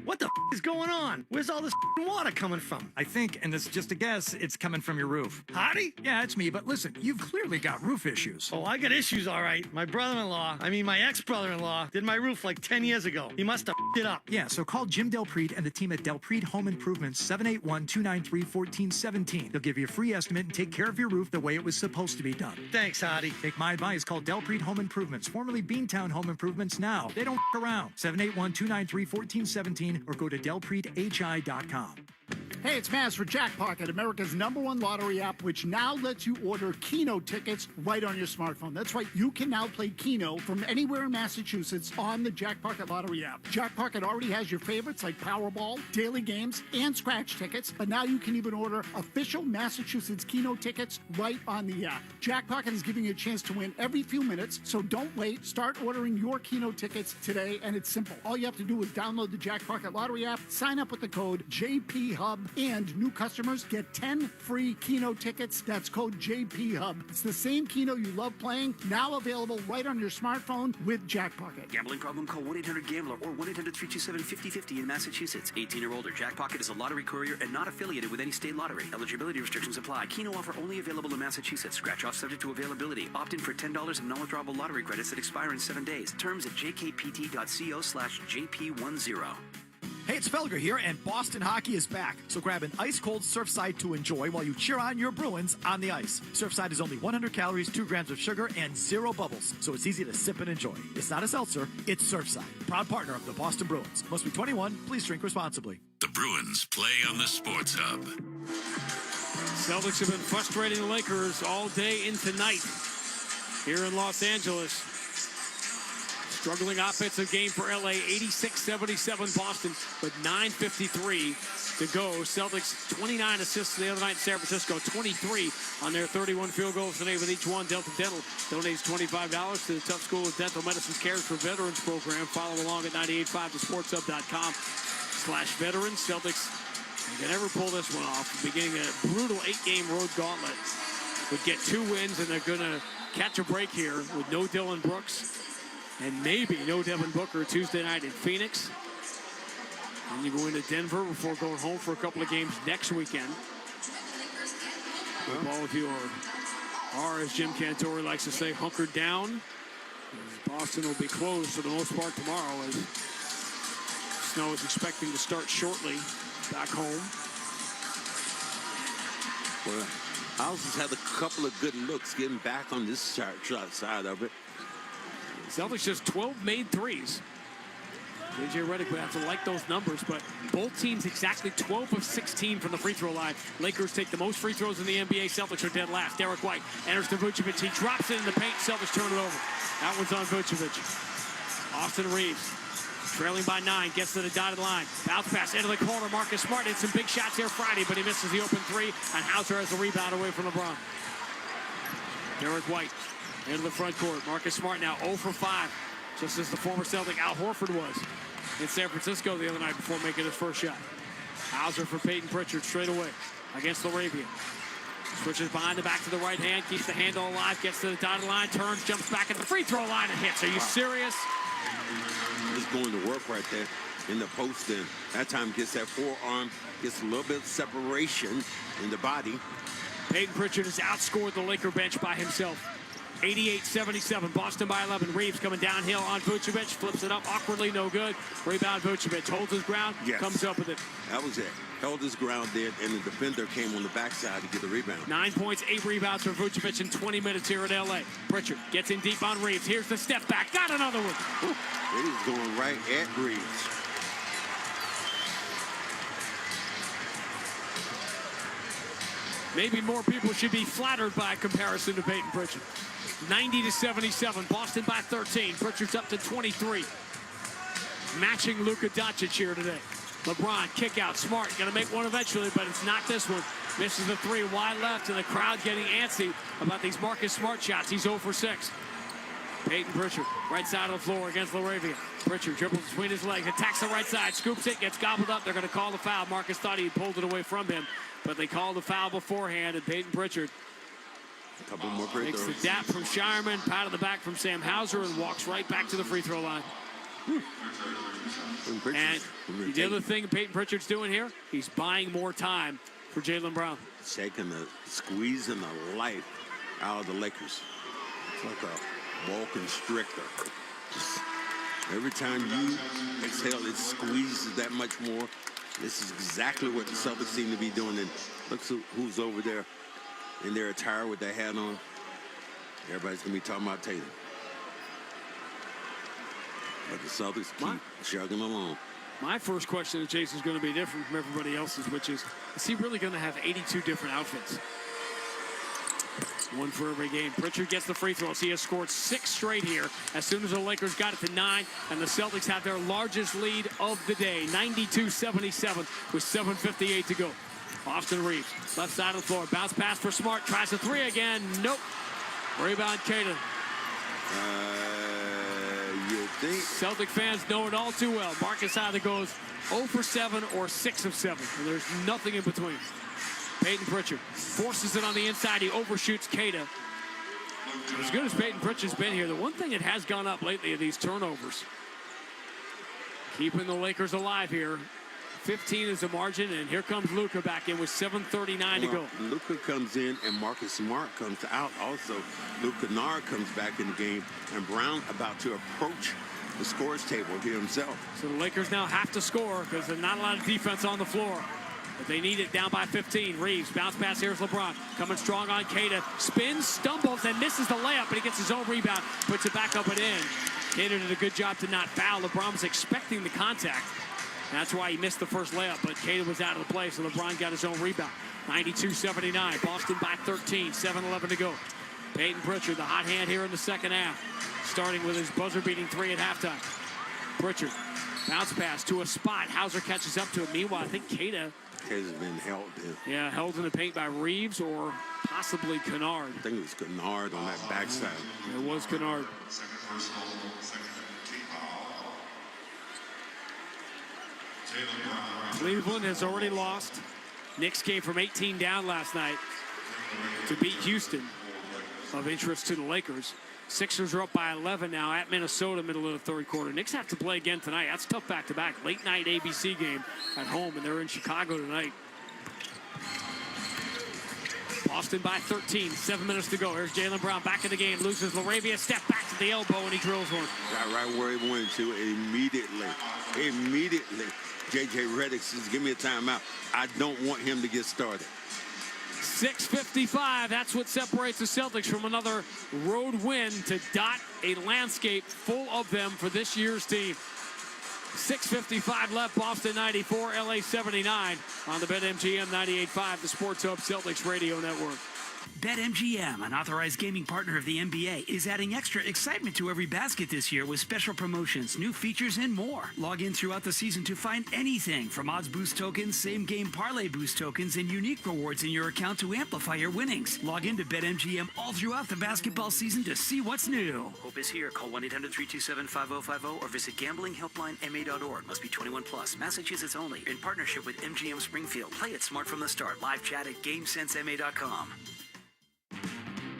What the is going on? Where's all this water coming from? I think, and this is just a guess, it's coming from your roof. Hottie? Yeah, it's me, but listen, you've clearly got roof issues. Oh, I got issues, all right. My my ex-brother-in-law, did my roof like 10 years ago. He must have it up. Yeah, so call Jim Delpreet and the team at Delpreet Home Improvements, 781-293-1417. They'll give you a free estimate and take care of your roof the way it was supposed to be done. Thanks, Hottie. Take my advice, call Delpreet Home Improvements, formerly Beantown Home Improvements now. They don't around. 781-293-1417 or go to delpreethi.com. Hey, it's Maz for Jackpocket, America's #1 lottery app, which now lets you order Keno tickets right on your smartphone. That's right, you can now play Keno from anywhere in Massachusetts on the Jackpocket lottery app. Jackpocket already has your favorites like Powerball, daily games, and scratch tickets, but now you can even order official Massachusetts Keno tickets right on the app. Jackpocket is giving you a chance to win every few minutes, so don't wait. Start ordering your Keno tickets today, and it's simple. All you have to do is download the Jackpocket lottery app, sign up with the code JPHUB, and new customers get 10 free Keno tickets. That's code JPHUB. It's the same Keno you love playing, now available right on your smartphone with Jackpocket. Gambling problem? Call 1-800-GAMBLER or 1-800-327-5050 in Massachusetts. 18 or older. Jackpocket is a lottery courier and not affiliated with any state lottery. Eligibility restrictions apply. Keno offer only available in Massachusetts. Scratch off subject to availability. Opt in for $10 of non-withdrawable lottery credits that expire in 7 days. Terms at jkpt.co/JP10. Hey, it's Felger here, and Boston hockey is back. So grab an ice-cold Surfside to enjoy while you cheer on your Bruins on the ice. Surfside is only 100 calories, 2 grams of sugar, and 0 bubbles, so it's easy to sip and enjoy. It's not a seltzer, it's Surfside. Proud partner of the Boston Bruins. Must be 21. Please drink responsibly. The Bruins play on the Sports Hub. Celtics have been frustrating the Lakers all day into night here in Los Angeles. Struggling offensive game for LA, 86-77 Boston with 9:53 to go. Celtics 29 assists the other night in San Francisco, 23 on their 31 field goals today with each one. Delta Dental donates $25 to the Tough School of Dental Medicine Cares for Veterans program. Follow along at 98.5thesportshub.com/veterans. Celtics can never pull this one off. Beginning a brutal 8-game road gauntlet. Would get 2 wins, and they're going to catch a break here with no Dillon Brooks. And maybe no Devin Booker Tuesday night in Phoenix. And you go into Denver before going home for a couple of games next weekend. Hope all of you are, as Jim Cantori likes to say, hunkered down. Boston will be closed for the most part tomorrow as snow is expecting to start shortly back home. Well, House has had a couple of good looks getting back on this shot side of it. Celtics just 12 made threes. J.J. Redick would have to like those numbers, but both teams exactly 12 of 16 from the free throw line. Lakers take the most free throws in the NBA. Celtics are dead last. Derek White enters to Vucevic. He drops it in the paint. Celtics turn it over. That one's on Vucevic. Austin Reeves, trailing by 9, gets to the dotted line. Bounce pass into the corner. Marcus Smart hit some big shots here Friday, but he misses the open 3, and Hauser has the rebound away from LeBron. Derek White into the front court. Marcus Smart now 0 for 5, just as the former Celtic Al Horford was in San Francisco the other night before making his first shot. Hauser for Peyton Pritchard straight away against LaRavia. Switches behind the back to the right hand, keeps the handle alive, gets to the dotted line, turns, jumps back at the free throw line and hits. Are you serious? Just going to work right there in the post, and that time gets that forearm, gets a little bit of separation in the body. Peyton Pritchard has outscored the Laker bench by himself. 88-77, Boston by 11. Reeves coming downhill on Vucevic, flips it up awkwardly, no good. Rebound Vucevic, holds his ground, comes up with it. That was it. Held his ground there, and the defender came on the backside to get the rebound. 9 points, 8 rebounds for Vucevic in 20 minutes here in L.A. Pritchard gets in deep on Reeves. Here's the step back, got another one. It is going right at Reeves. Maybe more people should be flattered by a comparison to Peyton Pritchard. 90-77, Boston by 13. Pritchard's up to 23. Matching Luka Doncic here today. LeBron, kick out, Smart, gonna make one eventually, but it's not this one. Misses the 3, wide left, and the crowd getting antsy about these Marcus Smart shots. He's 0 for 6. Peyton Pritchard, right side of the floor against LaRavia. Pritchard dribbles between his legs, attacks the right side, scoops it, gets gobbled up. They're gonna call the foul. Marcus thought he pulled it away from him, but they called the foul beforehand, and Peyton Pritchard a couple more free takes throws. the dap from Shireman, pat on the back from Sam Hauser, and walks right back to the free throw line. And the other thing Peyton Pritchard's doing here, he's buying more time for Jaylen Brown. Shaking the, squeezing the life out of the Lakers. It's like a ball constrictor. Every time you exhale, it squeezes that much more. This is exactly what the Celtics seem to be doing. And look who's over there in their attire with their hat on. Everybody's going to be talking about Tatum. But the Celtics keep chugging along. My first question to Jason is going to be different from everybody else's, which is he really going to have 82 different outfits? One for every game. Pritchard gets the free throws. He has scored 6 straight here as soon as the Lakers got it to 9, and the Celtics have their largest lead of the day, 92-77 with 7:58 to go. Austin Reeves, left side of the floor, bounce pass for Smart, tries a 3 again, nope. Rebound Tatum. You think? Celtic fans know it all too well. Marcus either goes 0 for 7 or 6 of 7, and there's nothing in between. Peyton Pritchard forces it on the inside. He overshoots Keita. As good as Peyton Pritchard's been here, the one thing that has gone up lately are these turnovers. Keeping the Lakers alive here. 15 is the margin, and here comes Luka back in with 7:39 to go. Luka comes in, and Marcus Smart comes out. Also, Luke Kennard comes back in the game, and Brown about to approach the scores table here himself. So the Lakers now have to score because there's not a lot of defense on the floor. But they need it, down by 15. Reeves, bounce pass, here's LeBron. Coming strong on Keita. Spins, stumbles, and misses the layup, but he gets his own rebound, puts it back up and in. Keita did a good job to not foul. LeBron was expecting the contact. That's why he missed the first layup, but Keita was out of the play, so LeBron got his own rebound. 92-79, Boston by 13, 7:11 to go. Peyton Pritchard, the hot hand here in the second half, starting with his buzzer-beating 3 at halftime. Pritchard, bounce pass to a spot. Hauser catches up to it. Meanwhile, I think Keita's been held in. Yeah, held in the paint by Reeves or possibly Kennard. I think it was Kennard on that backside. It was Kennard. Cleveland has already lost. Knicks came from 18 down last night to beat Houston. Of interest to the Lakers. Sixers are up by 11 now at Minnesota, middle of the third quarter. Knicks have to play again tonight. That's tough back-to-back. Late night ABC game at home, and they're in Chicago tonight. Boston by 13, 7 minutes to go. Here's Jaylen Brown back in the game, loses LaRavia, step back to the elbow, and he drills one. Right where he went to immediately. J.J. Redick says, give me a timeout. I don't want him to get started. 6:55, that's what separates the Celtics from another road win to dot a landscape full of them for this year's team. 6:55 left. Boston 94, LA 79 on the BetMGM 98.5, the Sports Hub Celtics Radio Network. BetMGM, an authorized gaming partner of the NBA, is adding extra excitement to every basket this year with special promotions, new features, and more. Log in throughout the season to find anything from odds boost tokens, same-game parlay boost tokens, and unique rewards in your account to amplify your winnings. Log in to BetMGM all throughout the basketball season to see what's new. Hope is here. Call 1-800-327-5050 or visit gamblinghelplinema.org. Must be 21 plus. Massachusetts only. In partnership with MGM Springfield. Play it smart from the start. Live chat at GameSenseMA.com.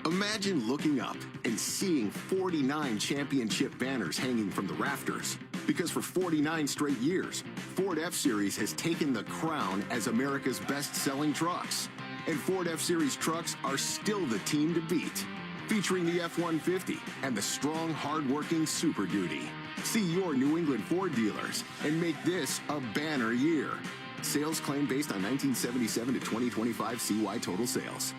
Imagine looking up and seeing 49 championship banners hanging from the rafters. Because for 49 straight years, Ford F-Series has taken the crown as America's best-selling trucks. And Ford F-Series trucks are still the team to beat. Featuring the F-150 and the strong, hard-working Super Duty. See your New England Ford dealers and make this a banner year. Sales claim based on 1977 to 2025 CY total sales.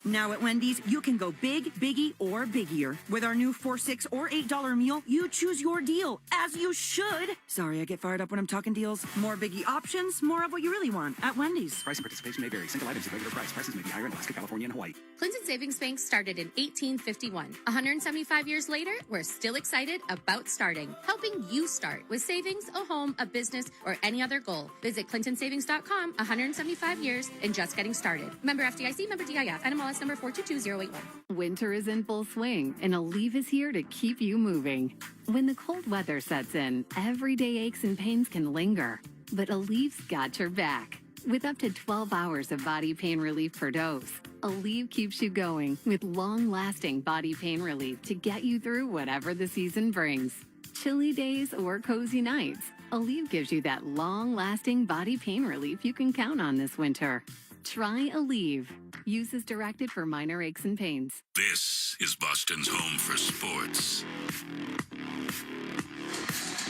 Now at Wendy's, you can go big, biggie, or biggier. With our new $4, $6, or $8 meal, you choose your deal, as you should. Sorry, I get fired up when I'm talking deals. More biggie options, more of what you really want at Wendy's. Price and participation may vary. Single items at regular price. Prices may be higher in Alaska, California, and Hawaii. Clinton Savings Bank started in 1851. 175 years later, we're still excited about starting. Helping you start with savings, a home, a business, or any other goal. Visit clintonsavings.com. 175 years and just getting started. Member FDIC, member DIF, NMLS number 422081. Winter is in full swing, and Aleve is here to keep you moving. When the cold weather sets in, everyday aches and pains can linger, but Aleve's got your back. With up to 12 hours of body pain relief per dose, Aleve keeps you going with long-lasting body pain relief to get you through whatever the season brings. Chilly days or cozy nights, Aleve gives you that long-lasting body pain relief you can count on this winter. Try Aleve. Use as directed for minor aches and pains. This is Boston's home for sports.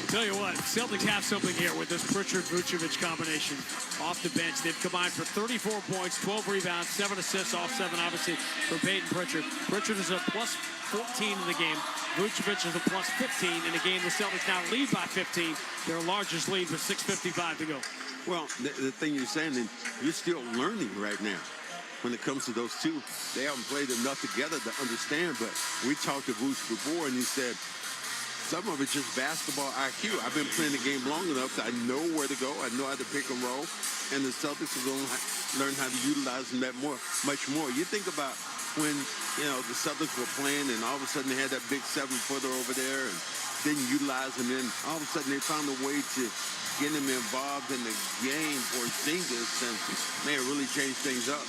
Tell you what, Celtics have something here with this Pritchard-Vucevic combination off the bench. They've combined for 34 points, 12 rebounds, 7 assists, all 7 obviously for Peyton Pritchard. Pritchard is a plus 14 in the game. Vucevic is a plus 15 in the game. The Celtics now lead by 15, their largest lead with 6:55 to go. Well, the thing you're saying, and you're still learning right now. When it comes to those two, they haven't played enough together to understand, but we talked to Vuce before, and he said, some of it's just basketball IQ. I've been playing the game long enough that I know where to go. I know how to pick and roll, and the Celtics are going to learn how to utilize them much more. You think about when, the Celtics were playing, and all of a sudden they had that big 7-footer over there, and didn't utilize him, and all of a sudden they found a way to get him involved in the game for Zingas, and man, it really changed things up.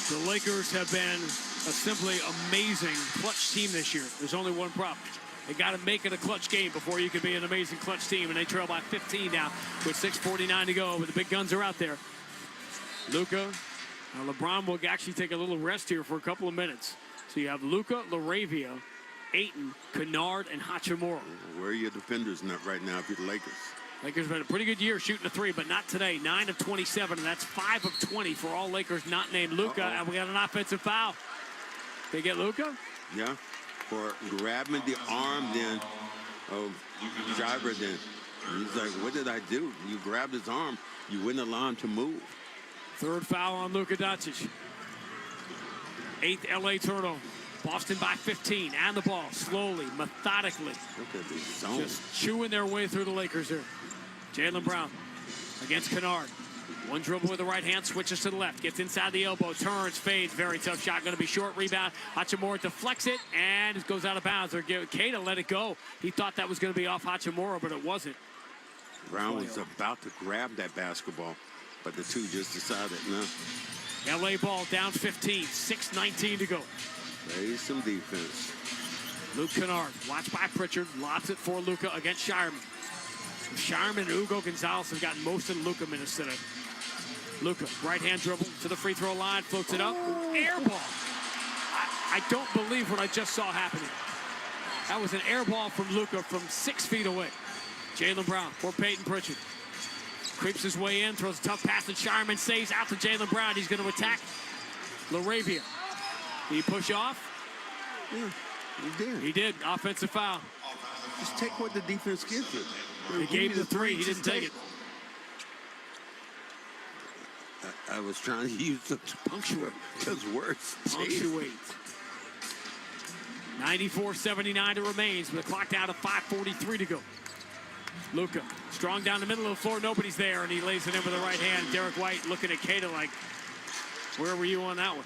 The Lakers have been a simply amazing clutch team this year. There's only one problem. They got to make it a clutch game before you can be an amazing clutch team, and they trail by 15 now with 6:49 to go, but the big guns are out there. Luka, LeBron will actually take a little rest here for a couple of minutes. So you have Luka, LaRavia, Ayton, Kennard, and Hachimura. Where are your defenders right now if you're the Lakers? Lakers have had a pretty good year shooting a three, but not today. 9 of 27, and that's 5 of 20 for all Lakers not named Luka. And we got an offensive foul. They get Luka? Yeah, for grabbing the arm then of Driver then. And he's like, what did I do? You grabbed his arm. You wouldn't allow him to move. Third foul on Luka Doncic. 8th LA turnover. Boston by 15, and the ball, slowly, methodically. Look at this zone. Just chewing their way through the Lakers here. Jaylen Brown against Kennard. One dribble with the right hand, switches to the left, gets inside the elbow, turns, fades. Very tough shot, going to be short rebound. Hachimura deflects it, and it goes out of bounds. Keita let it go. He thought that was going to be off Hachimura, but it wasn't. Brown was about to grab that basketball, but the two just decided, no. LA ball down 15, 6:19 to go. Play some defense. Luke Kennard, watched by Pritchard, lobs it for Luka against Shireman. Shireman and Hugo Gonzalez have gotten most of the Luka minutes today. Luka, right-hand dribble to the free throw line, floats it up, air ball. I don't believe what I just saw happening. That was an air ball from Luka from 6 feet away. Jaylen Brown for Peyton Pritchard. Creeps his way in, throws a tough pass, and Shireman saves out to Jaylen Brown. He's going to attack LaRavia. Did he push off? Yeah, he did. He did. Offensive foul. Just take what the defense gives you. He gave him the three. He didn't take it. I was trying to use the punctuate those words. Punctuate. 94-79 it remains with a clock down to 5:43 to go. Luka, strong down the middle of the floor. Nobody's there, and he lays it in with the right hand. Derek White looking at Keita like, where were you on that one?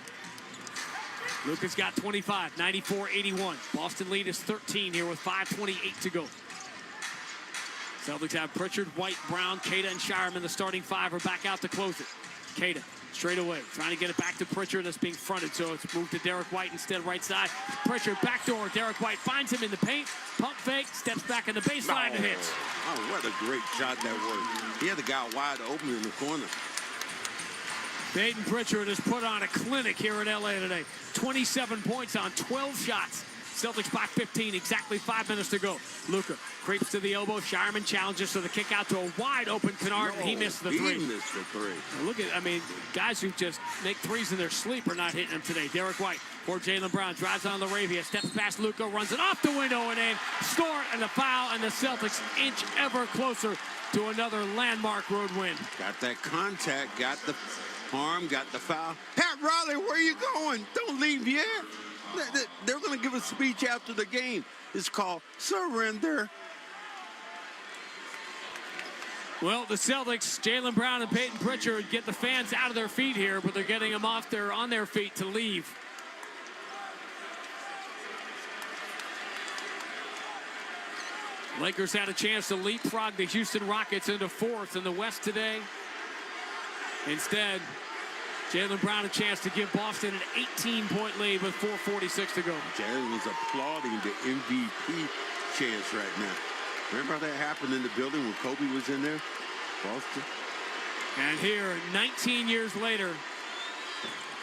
Luka's got 25, 94-81. Boston lead is 13 here with 5:28 to go. Celtics have Pritchard, White, Brown, Keita, and Shireman. The starting five are back out to close it. Keita straight away, trying to get it back to Pritchard. That's being fronted, so it's moved to Derek White instead, right side. Pritchard, backdoor. Derek White finds him in the paint. Pump fake, steps back in the baseline and hits. Oh, what a great shot that was. He had the guy wide open in the corner. Peyton Pritchard has put on a clinic here in LA today. 27 points on 12 shots. Celtics by 15, exactly 5 minutes to go. Luka creeps to the elbow. Shireman challenges to the kick out to a wide open Kennard, and he missed the three. He missed the three. Now look at, I mean, guys who just make threes in their sleep are not hitting them today. Derek White for Jaylen Brown drives on Laravia, steps past Luka, runs it off the window and in. Score and a foul, and the Celtics inch ever closer to another landmark road win. Got that contact, got the arm, got the foul. Pat Riley, where you going? Don't leave yet. They're going to give a speech after the game. It's called Surrender. Well, the Celtics, Jaylen Brown and Peyton Pritchard get the fans out of their feet here, but they're getting them on their feet to leave. Lakers had a chance to leapfrog the Houston Rockets into fourth in the West today. Instead, Jaylen Brown a chance to give Boston an 18-point lead with 4:46 to go. Jaylen was applauding the MVP chance right now. Remember how that happened in the building when Kobe was in there? Boston. And here, 19 years later,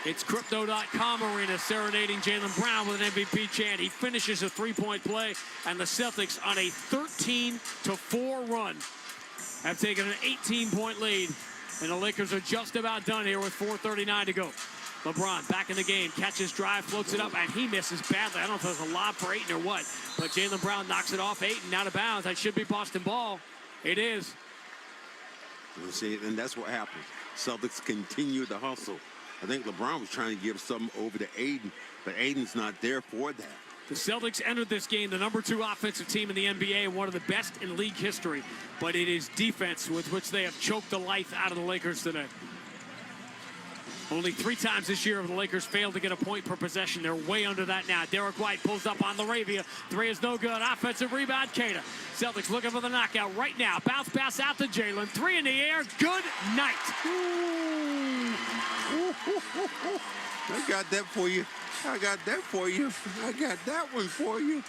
it's Crypto.com Arena serenading Jaylen Brown with an MVP chant. He finishes a three-point play, and the Celtics on a 13-4 run have taken an 18-point lead. And the Lakers are just about done here with 4:39 to go. LeBron back in the game, catches drive, floats it up, and he misses badly. I don't know if it was a lob for Ayton or what, but Jaylen Brown knocks it off Ayton, out of bounds. That should be Boston ball. It is. You see, and that's what happened. Celtics continue to hustle. I think LeBron was trying to give something over to Ayton, but Ayton's not there for that. The Celtics entered this game the #2 offensive team in the NBA and one of the best in league history. But it is defense with which they have choked the life out of the Lakers today. Only 3 times this year have the Lakers failed to get a point per possession. They're way under that now. Derek White pulls up on Laravia. 3 is no good. Offensive rebound, Keita. Celtics looking for the knockout right now. Bounce pass out to Jaylen. 3 in the air. Good night. I got that for you. I got that for you. I got that one for you.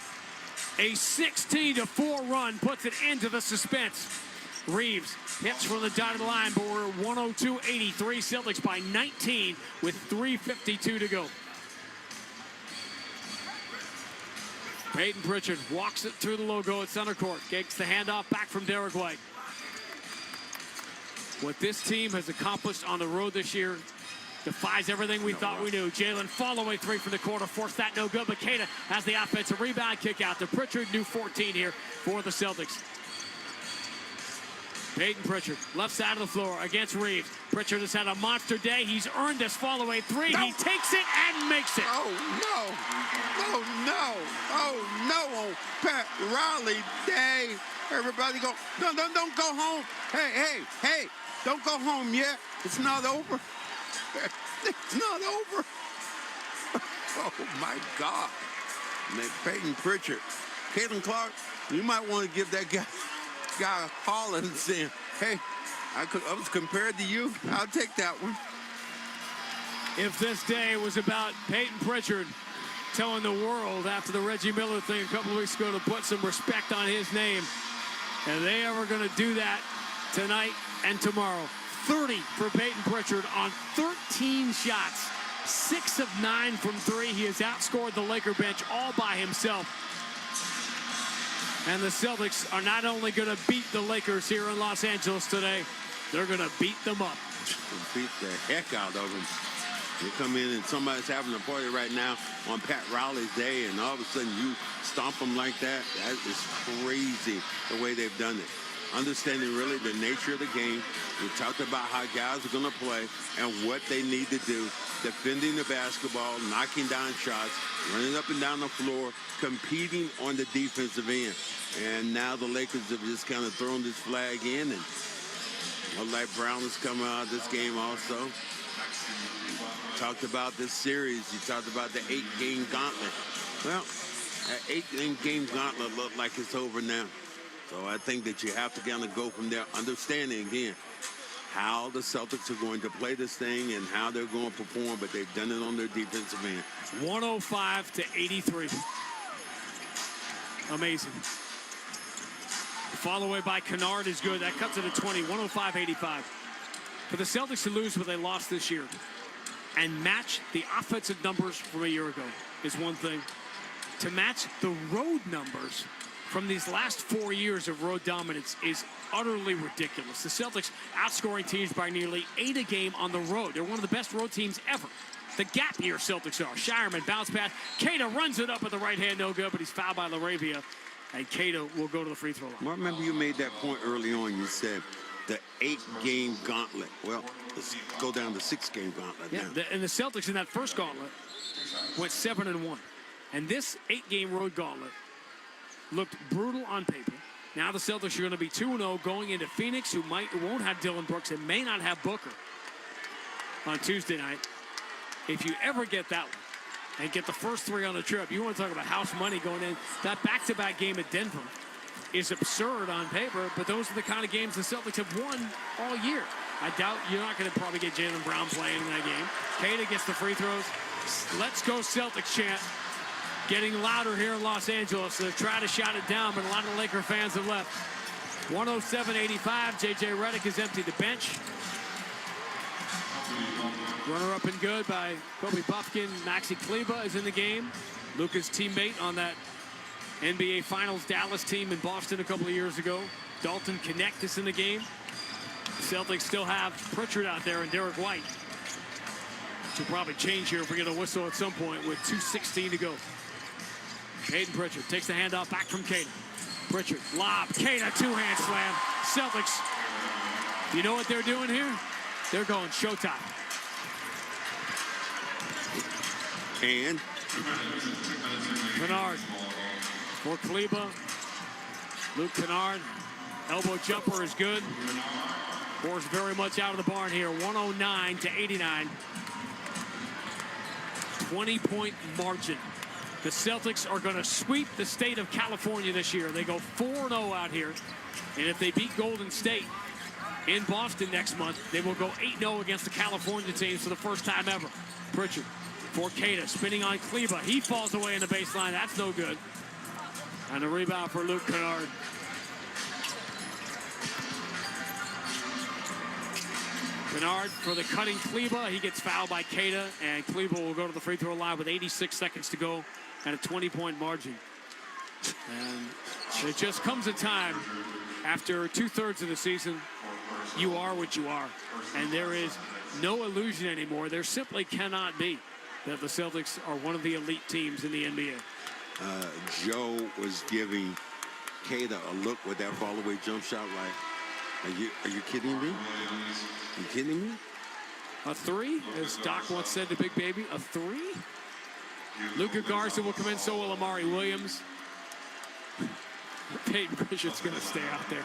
A 16-4 run puts an end to the suspense. Reeves hits from the dotted line, but we're 102-83. Celtics by 19 with 3:52 to go. Peyton Pritchard walks it through the logo at center court. Gets the handoff back from Derek White. What this team has accomplished on the road this year defies everything we thought we knew. Jaylen follow-away 3 from the corner. Forced that no good, but Keita has the offensive rebound, kick out to Pritchard. New 14 here for the Celtics. Peyton Pritchard, left side of the floor against Reeves. Pritchard has had a monster day. He's earned this follow-away 3. No. He takes it and makes it. Oh, no. Oh, no. Oh, no. Pat Riley day. Everybody go, no, don't go home. Hey, don't go home yet. It's not over. It's not over. Oh, my God. Peyton Pritchard. Caitlin Clark, you might want to give that guy Holland saying, hey, I was compared to you. I'll take that one. If this day was about Peyton Pritchard telling the world after the Reggie Miller thing a couple of weeks ago to put some respect on his name, and they ever going to do that tonight and tomorrow. 30 for Peyton Pritchard on 13 shots. 6 of 9 from 3. He has outscored the Laker bench all by himself. And the Celtics are not only going to beat the Lakers here in Los Angeles today, they're going to beat them up. Beat the heck out of them. You come in and somebody's having a party right now on Pat Riley's day, and all of a sudden you stomp them like that. That is crazy the way they've done it. understanding really the nature of the game. We talked about how guys are going to play and what they need to do, defending the basketball, knocking down shots, running up and down the floor, competing on the defensive end. And now the Lakers have just kind of thrown this flag in, and look like Brown is coming out of this game also. Talked about this series. You talked about the 8-game gauntlet. Well, that 8-game gauntlet looked like it's over now. So I think that you have to kind of go from there, understanding again how the Celtics are going to play this thing and how they're going to perform, but they've done it on their defensive end. 105-83. Amazing. Fall away by Kennard is good. That cuts it to 20, 105-85. For the Celtics to lose what they lost this year and match the offensive numbers from a year ago is one thing. To match the road numbers from these last 4 years of road dominance is utterly ridiculous. The Celtics outscoring teams by nearly 8 a game on the road. They're one of the best road teams ever. The gap year Celtics are. Shireman bounce pass. Keita runs it up with the right hand, no good, but he's fouled by LaRavia. And Keita will go to the free throw line. Well, I remember you made that point early on. You said the 8-game gauntlet. Well, let's go down to 6-game gauntlet now. And the Celtics in that first gauntlet went 7-1. And this 8-game road gauntlet looked brutal on paper. Now the Celtics are going to be 2-0 going into Phoenix, who won't have Dylan Brooks and may not have Booker on Tuesday night. If you ever get that one and get the first 3 on the trip, you want to talk about house money going in. That back-to-back game at Denver is absurd on paper, but those are the kind of games the Celtics have won all year. I doubt you're not going to probably get Jaylen Brown playing in that game. Keita gets the free throws. Let's go Celtics chant. Getting louder here in Los Angeles. They're trying to shout it down, but a lot of Laker fans have left. 107-85. J.J. Redick has emptied the bench. Runner up and good by Kobe Buffkin. Maxi Kleber is in the game. Luka's teammate on that NBA Finals Dallas team in Boston a couple of years ago. Dalton Connect is in the game. The Celtics still have Pritchard out there and Derek White. Which will probably change here if we get a whistle at some point with 2:16 to go. Peyton Pritchard takes the handoff back from Keita. Pritchard, lob, Keita, 2-hand slam. Celtics, you know what they're doing here? They're going showtime. And Kennard for Kleber. Luke Kennard, elbow jumper is good. Pours very much out of the barn here. 109-89. 20-point margin. The Celtics are going to sweep the state of California this year. They go 4-0 out here. And if they beat Golden State in Boston next month, they will go 8-0 against the California teams for the first time ever. Pritchard for Keita, spinning on Kleber. He falls away in the baseline. That's no good. And a rebound for Luke Kennard. Kennard for the cutting Kleber. He gets fouled by Keita, and Kleber will go to the free throw line with 86 seconds to go and a 20-point margin. And it just comes a time after 2/3 of the season, you are what you are. And there is no illusion anymore. There simply cannot be that the Celtics are one of the elite teams in the NBA. Joe was giving Keita a look with that fall-away jump shot like, are you kidding me? You kidding me? A 3, as Doc once said to Big Baby, a 3? Luka Garza will come in, so will Amari Williams. Peyton Pritchard's going to stay out there.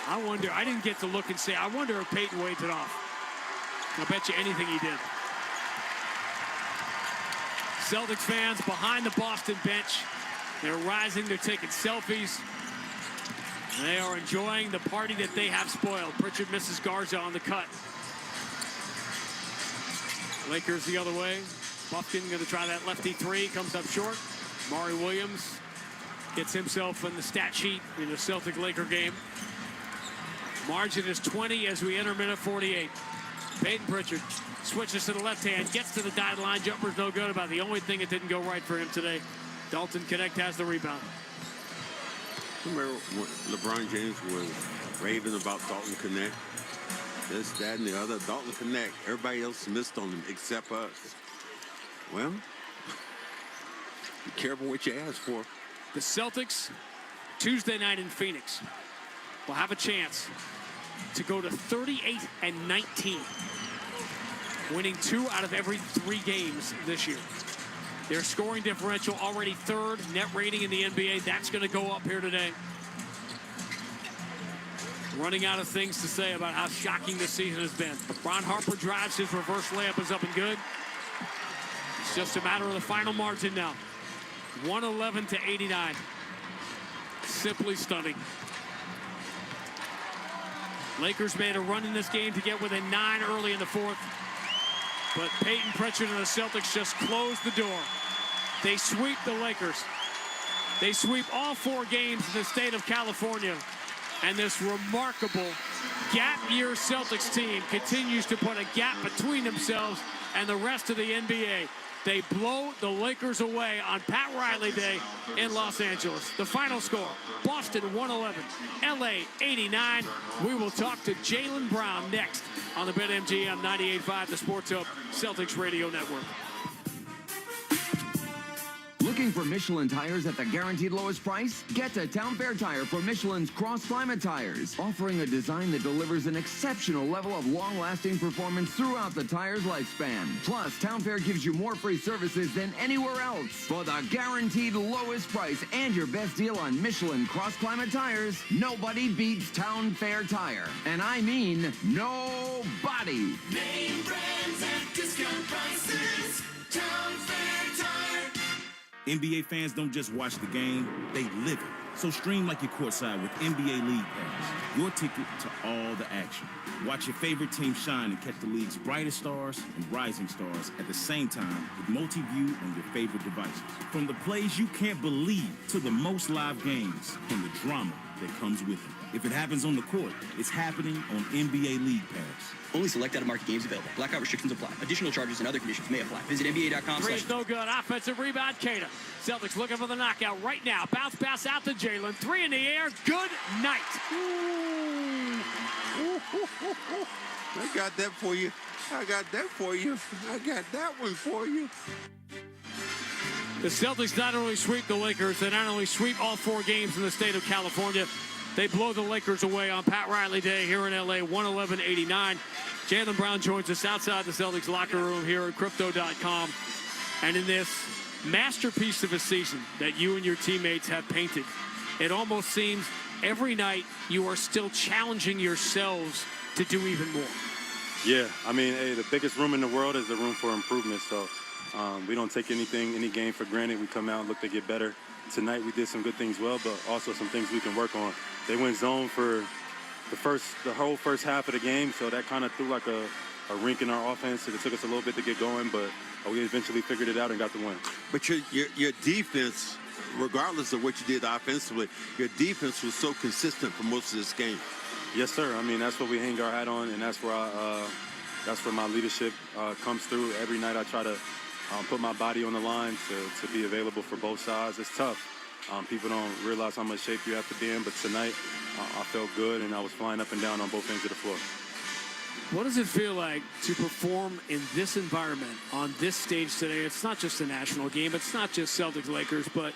I wonder, I didn't get to look and say, I wonder if Peyton waved it off. I'll bet you anything he did. Celtics fans behind the Boston bench. They're rising, they're taking selfies. They are enjoying the party that they have spoiled. Pritchard misses Garza on the cut. Lakers the other way. Buffkin going to try that lefty 3, comes up short. Mari Williams gets himself in the stat sheet in the Celtic-Laker game. Margin is 20 as we enter minute 48. Peyton Pritchard switches to the left hand, gets to the dotted line. Jumper's no good. About the only thing that didn't go right for him today. Dalton Connect has the rebound. Remember when LeBron James was raving about Dalton Connect? This, that, and the other. Dalton Connect. Everybody else missed on him except us. Well, be careful what you ask for. The Celtics, Tuesday night in Phoenix, will have a chance to go to 38-19, winning 2 out of every 3 games this year. Their scoring differential already 3rd, net rating in the NBA. That's going to go up here today. Running out of things to say about how shocking this season has been. Ron Harper drives, his reverse layup is up and good. It's just a matter of the final margin now. 111-89. Simply stunning. Lakers made a run in this game to get within 9 early in the 4th. But Peyton Pritchard and the Celtics just closed the door. They sweep the Lakers. They sweep all 4 games in the state of California. And this remarkable gap year Celtics team continues to put a gap between themselves and the rest of the NBA. They blow the Lakers away on Pat Riley Day in Los Angeles. The final score, Boston 111, LA 89. We will talk to Jaylen Brown next on the BetMGM 98.5, the Sports Hub Celtics Radio Network. Looking for Michelin tires at the guaranteed lowest price? Get to Town Fair Tire for Michelin's cross-climate tires, offering a design that delivers an exceptional level of long-lasting performance throughout the tire's lifespan. Plus, Town Fair gives you more free services than anywhere else. For the guaranteed lowest price and your best deal on Michelin cross-climate tires, nobody beats Town Fair Tire. And I mean nobody. Name brands at discount prices. Town Fair Tire. NBA fans don't just watch the game, they live it. So stream like you're courtside with NBA League Pass, your ticket to all the action. Watch your favorite team shine and catch the league's brightest stars and rising stars at the same time with multi-view on your favorite devices. From the plays you can't believe to the most live games and the drama that comes with it. If it happens on the court, it's happening on NBA League Pass. Only select out-of-market games available. Blackout restrictions apply. Additional charges and other conditions may apply. Visit NBA.com. Three is no good. Offensive rebound, Tatum. Celtics looking for the knockout right now. Bounce pass out to Jaylen. 3 in the air. Good night. I got that for you. I got that for you. I got that one for you. The Celtics not only sweep the Lakers, they not only sweep all 4 games in the state of California, they blow the Lakers away on Pat Riley Day here in L.A., 111-89. Jaylen Brown joins us outside the Celtics locker room here at Crypto.com. And in this masterpiece of a season that you and your teammates have painted, it almost seems every night you are still challenging yourselves to do even more. Yeah, I mean, hey, the biggest room in the world is the room for improvement. So we don't take any game for granted. We come out and look to get better. Tonight we did some good things well, but also some things we can work on. They went zone for the whole first half of the game, so that kind of threw like a rink in our offense. It took us a little bit to get going, but we eventually figured it out and got the win. But your defense, regardless of what you did offensively, your defense was so consistent for most of this game. Yes, sir. I mean, that's what we hang our hat on, and that's where my leadership comes through. Every night I try to put my body on the line to be available for both sides. It's tough. People don't realize how much shape you have to be in, but tonight I felt good, and I was flying up and down on both ends of the floor. What does it feel like to perform in this environment on this stage today? It's not just a national game. It's not just Celtics-Lakers, but,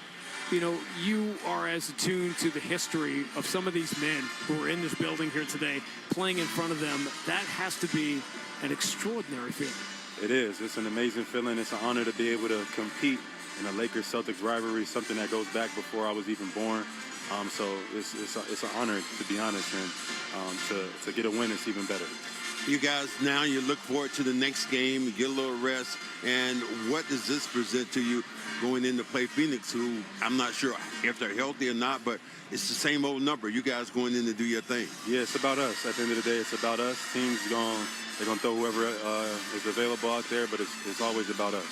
you are as attuned to the history of some of these men who are in this building here today, playing in front of them. That has to be an extraordinary feeling. It is. It's an amazing feeling. It's an honor to be able to compete in a Lakers-Celtics rivalry, something that goes back before I was even born. So it's an honor, to be honest, and to get a win, it's even better. You guys, now you look forward to the next game, you get a little rest, and what does this present to you going in to play Phoenix, who I'm not sure if they're healthy or not, but it's the same old number. You guys going in to do your thing. Yeah, it's about us. At the end of the day, it's about us. Teams they're going to throw whoever is available out there, but it's always about us.